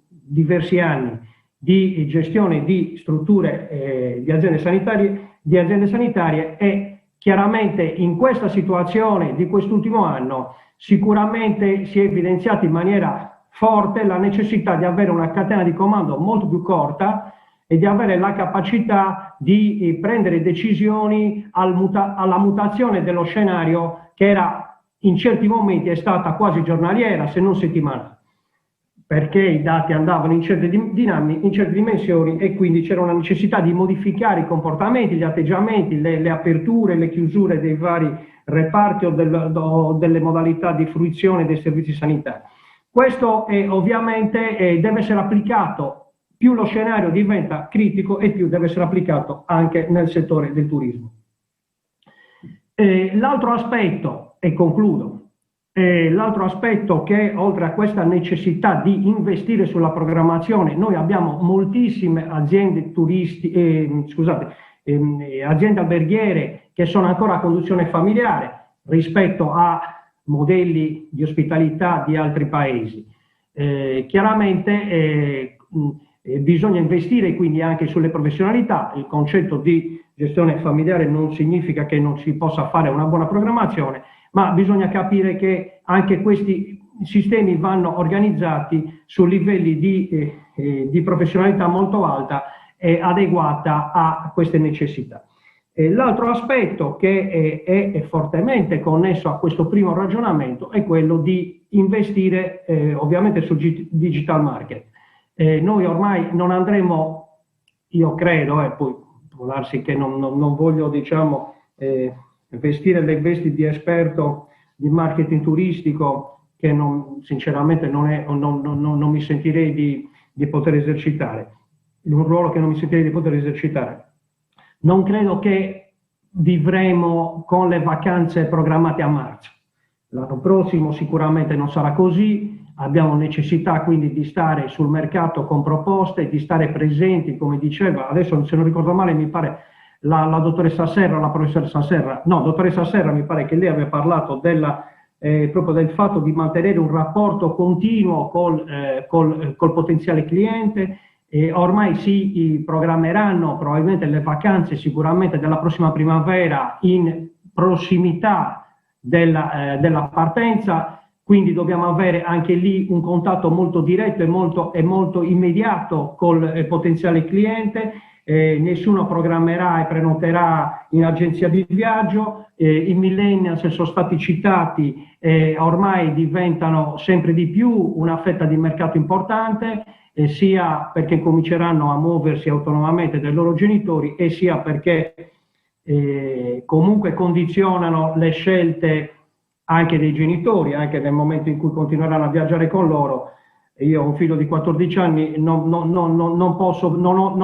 diversi anni di gestione di strutture di aziende sanitarie, e chiaramente in questa situazione di quest'ultimo anno sicuramente si è evidenziata in maniera forte la necessità di avere una catena di comando molto più corta e di avere la capacità di prendere decisioni alla mutazione dello scenario, che era in certi momenti è stata quasi giornaliera, se non settimanale, perché i dati andavano in certe dimensioni, e quindi c'era una necessità di modificare i comportamenti, gli atteggiamenti, le aperture, le chiusure dei vari reparti o delle modalità di fruizione dei servizi sanitari. Questo ovviamente deve essere applicato, più lo scenario diventa critico e più deve essere applicato anche nel settore del turismo. L'altro aspetto, e concludo, l'altro aspetto che oltre a questa necessità di investire sulla programmazione, noi abbiamo moltissime aziende aziende alberghiere che sono ancora a conduzione familiare rispetto a modelli di ospitalità di altri paesi. Chiaramente bisogna investire quindi anche sulle professionalità. Il concetto di gestione familiare non significa che non si possa fare una buona programmazione, ma bisogna capire che anche questi sistemi vanno organizzati su livelli di professionalità molto alta e adeguata a queste necessità. L'altro aspetto che è fortemente connesso a questo primo ragionamento è quello di investire ovviamente sul digital market. Noi ormai non andremo, io credo, poi può darsi che non voglio, diciamo, vestire le vesti di esperto di marketing turistico, che sinceramente non mi sentirei di poter esercitare, un ruolo che non mi sentirei di poter esercitare. Non credo che vivremo con le vacanze programmate a marzo. L'anno prossimo sicuramente non sarà così. Abbiamo necessità quindi di stare sul mercato con proposte, di stare presenti, come diceva, adesso se non ricordo male mi pare la dottoressa Serra, la professoressa Serra, no, dottoressa Serra mi pare che lei aveva parlato proprio del fatto di mantenere un rapporto continuo col potenziale cliente, ormai si programmeranno probabilmente le vacanze sicuramente della prossima primavera in prossimità della partenza, quindi dobbiamo avere anche lì un contatto molto diretto e molto immediato col potenziale cliente. Nessuno programmerà e prenoterà in agenzia di viaggio, i millennials sono stati citati, ormai diventano sempre di più una fetta di mercato importante, sia perché cominceranno a muoversi autonomamente dai loro genitori e sia perché comunque condizionano le scelte anche dei genitori, anche nel momento in cui continueranno a viaggiare con loro. Io ho un figlio di 14 anni, non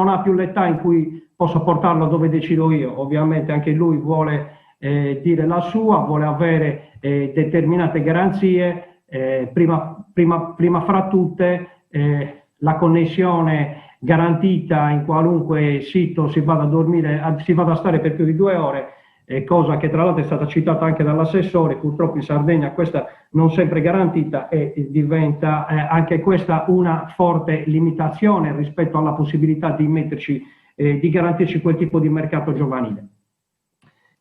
ha più l'età in cui posso portarlo dove decido io. Ovviamente anche lui vuole dire la sua, vuole avere determinate garanzie, prima fra tutte la connessione garantita in qualunque sito si vada a dormire, si vada a stare per più di 2 ore, cosa che tra l'altro è stata citata anche dall'assessore. Purtroppo in Sardegna questa non sempre garantita e diventa anche questa una forte limitazione rispetto alla possibilità di di garantirci quel tipo di mercato giovanile.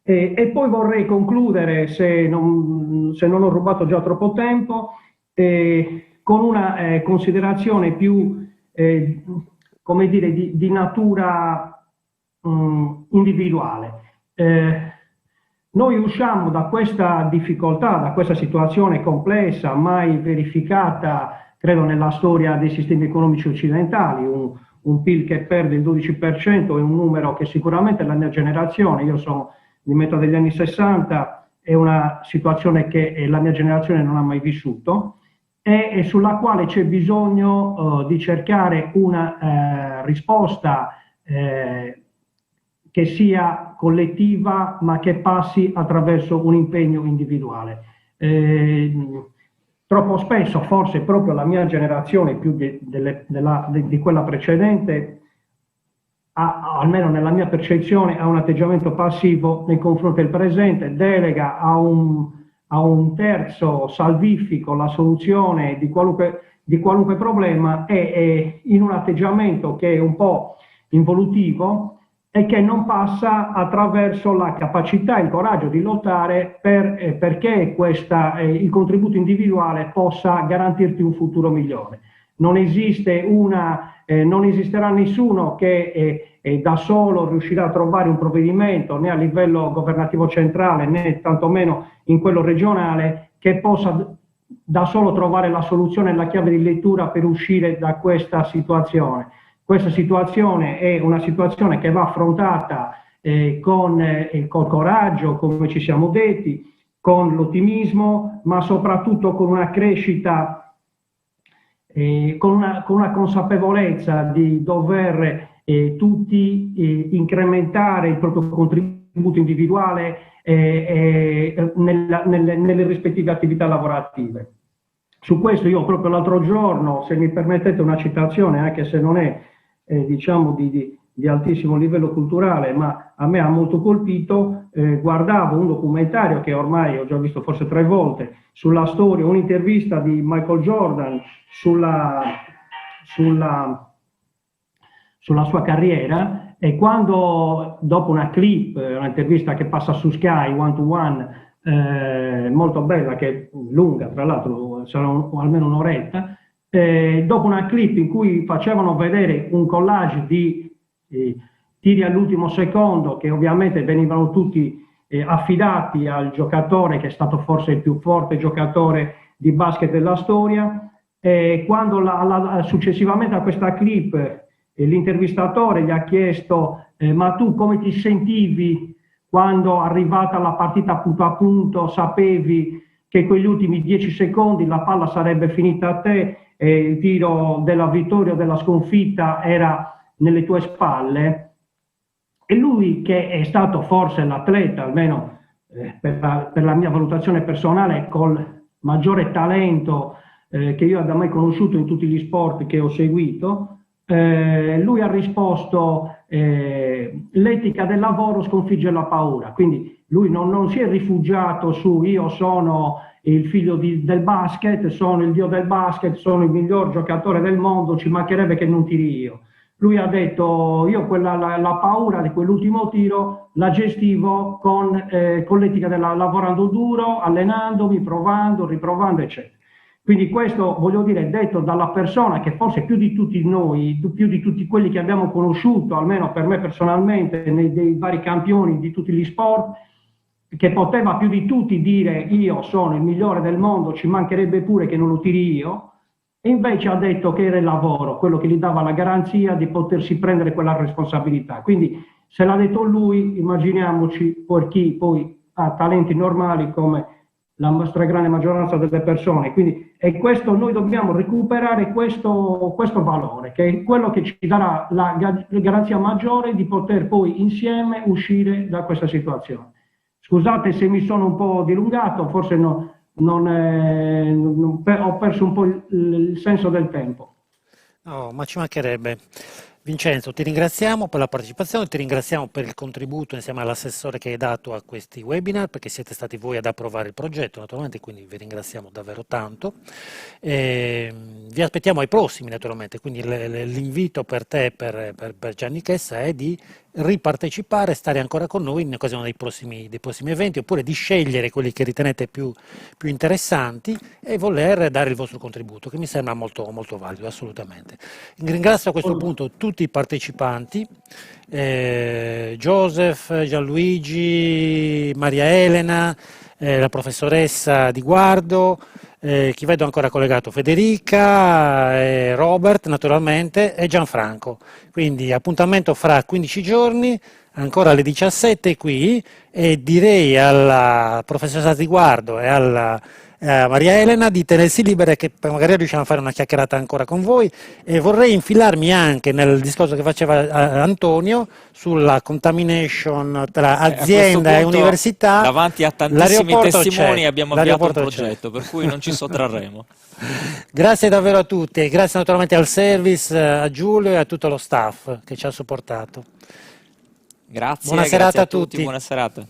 E poi vorrei concludere, se non ho rubato già troppo tempo, con una considerazione più come dire, di natura individuale. Noi usciamo da questa difficoltà, da questa situazione complessa, mai verificata, credo, nella storia dei sistemi economici occidentali, un PIL che perde il 12% è un numero che sicuramente la mia generazione, io sono di metà degli anni 60, è una situazione che la mia generazione non ha mai vissuto e sulla quale c'è bisogno di cercare una risposta che sia collettiva ma che passi attraverso un impegno individuale. Troppo spesso, forse proprio la mia generazione più di quella precedente, almeno nella mia percezione, ha un atteggiamento passivo nei confronti del presente, delega a un terzo salvifico la soluzione di qualunque problema e in un atteggiamento che è un po' involutivo e che non passa attraverso la capacità e il coraggio di lottare perché il contributo individuale possa garantirti un futuro migliore. Non esisterà nessuno che da solo riuscirà a trovare un provvedimento né a livello governativo centrale né tantomeno in quello regionale che possa da solo trovare la soluzione e la chiave di lettura per uscire da questa situazione. Questa situazione è una situazione che va affrontata col coraggio, come ci siamo detti, con l'ottimismo, ma soprattutto con una crescita, con una consapevolezza di dover tutti incrementare il proprio contributo individuale nelle rispettive attività lavorative. Su questo io proprio l'altro giorno, se mi permettete una citazione, anche se non è diciamo di altissimo livello culturale, ma a me ha molto colpito, guardavo un documentario che ormai ho già visto forse 3 volte, sulla storia, un'intervista di Michael Jordan sulla sua carriera, e quando dopo una clip, un'intervista che passa su Sky, one to one, molto bella, che è lunga, tra l'altro sarà almeno un'oretta, dopo una clip in cui facevano vedere un collage di tiri all'ultimo secondo che ovviamente venivano tutti affidati al giocatore che è stato forse il più forte giocatore di basket della storia, quando successivamente a questa clip l'intervistatore gli ha chiesto ma tu come ti sentivi quando arrivata la partita punto a punto sapevi che quegli ultimi 10 secondi la palla sarebbe finita a te e il tiro della vittoria o della sconfitta era nelle tue spalle? E lui, che è stato forse l'atleta, almeno per la mia valutazione personale, col maggiore talento che io abbia mai conosciuto in tutti gli sport che ho seguito, lui ha risposto l'etica del lavoro sconfigge la paura. Quindi lui non si è rifugiato su io sono il figlio del basket, sono il dio del basket, sono il miglior giocatore del mondo, ci mancherebbe che non tiri io. lui ha detto: io la paura di quell'ultimo tiro la gestivo con l'etica lavorando duro, allenandomi, provando, riprovando, eccetera. Quindi questo, voglio dire, detto dalla persona che forse più di tutti noi, più di tutti quelli che abbiamo conosciuto, almeno per me personalmente, dei vari campioni di tutti gli sport, che poteva più di tutti dire io sono il migliore del mondo, ci mancherebbe pure che non lo tiri io, e invece ha detto che era il lavoro, quello che gli dava la garanzia di potersi prendere quella responsabilità. Quindi se l'ha detto lui, immaginiamoci per chi poi ha talenti normali come la stragrande maggioranza delle persone. Quindi è questo, noi dobbiamo recuperare questo valore, che è quello che ci darà la garanzia maggiore di poter poi insieme uscire da questa situazione. Scusate se mi sono un po' dilungato, forse ho perso un po' il senso del tempo. No, ma ci mancherebbe. Vincenzo, ti ringraziamo per la partecipazione, ti ringraziamo per il contributo insieme all'assessore che hai dato a questi webinar, perché siete stati voi ad approvare il progetto naturalmente, quindi vi ringraziamo davvero tanto. Vi aspettiamo ai prossimi naturalmente, quindi l'invito per te e per Gianni Chessa è di ripartecipare, stare ancora con noi in occasione dei prossimi eventi, oppure di scegliere quelli che ritenete più interessanti e voler dare il vostro contributo, che mi sembra molto, molto valido, assolutamente. Ringrazio a questo punto tutti i partecipanti, Joseph, Gianluigi, Maria Elena, la professoressa Di Guardo, chi vedo ancora collegato, Federica, Robert naturalmente e Gianfranco. Quindi appuntamento fra 15 giorni, ancora alle 17 qui, e direi alla professoressa Di Guardo e alla Maria Elena di tenersi libere, che magari riusciamo a fare una chiacchierata ancora con voi, e vorrei infilarmi anche nel discorso che faceva Antonio sulla contamination tra azienda e università. Davanti a tantissimi testimoni abbiamo avviato un progetto, per cui non ci sottrarremo. Grazie davvero a tutti e grazie naturalmente al service, a Giulio e a tutto lo staff che ci ha supportato. Grazie, buona serata a tutti. Buona serata.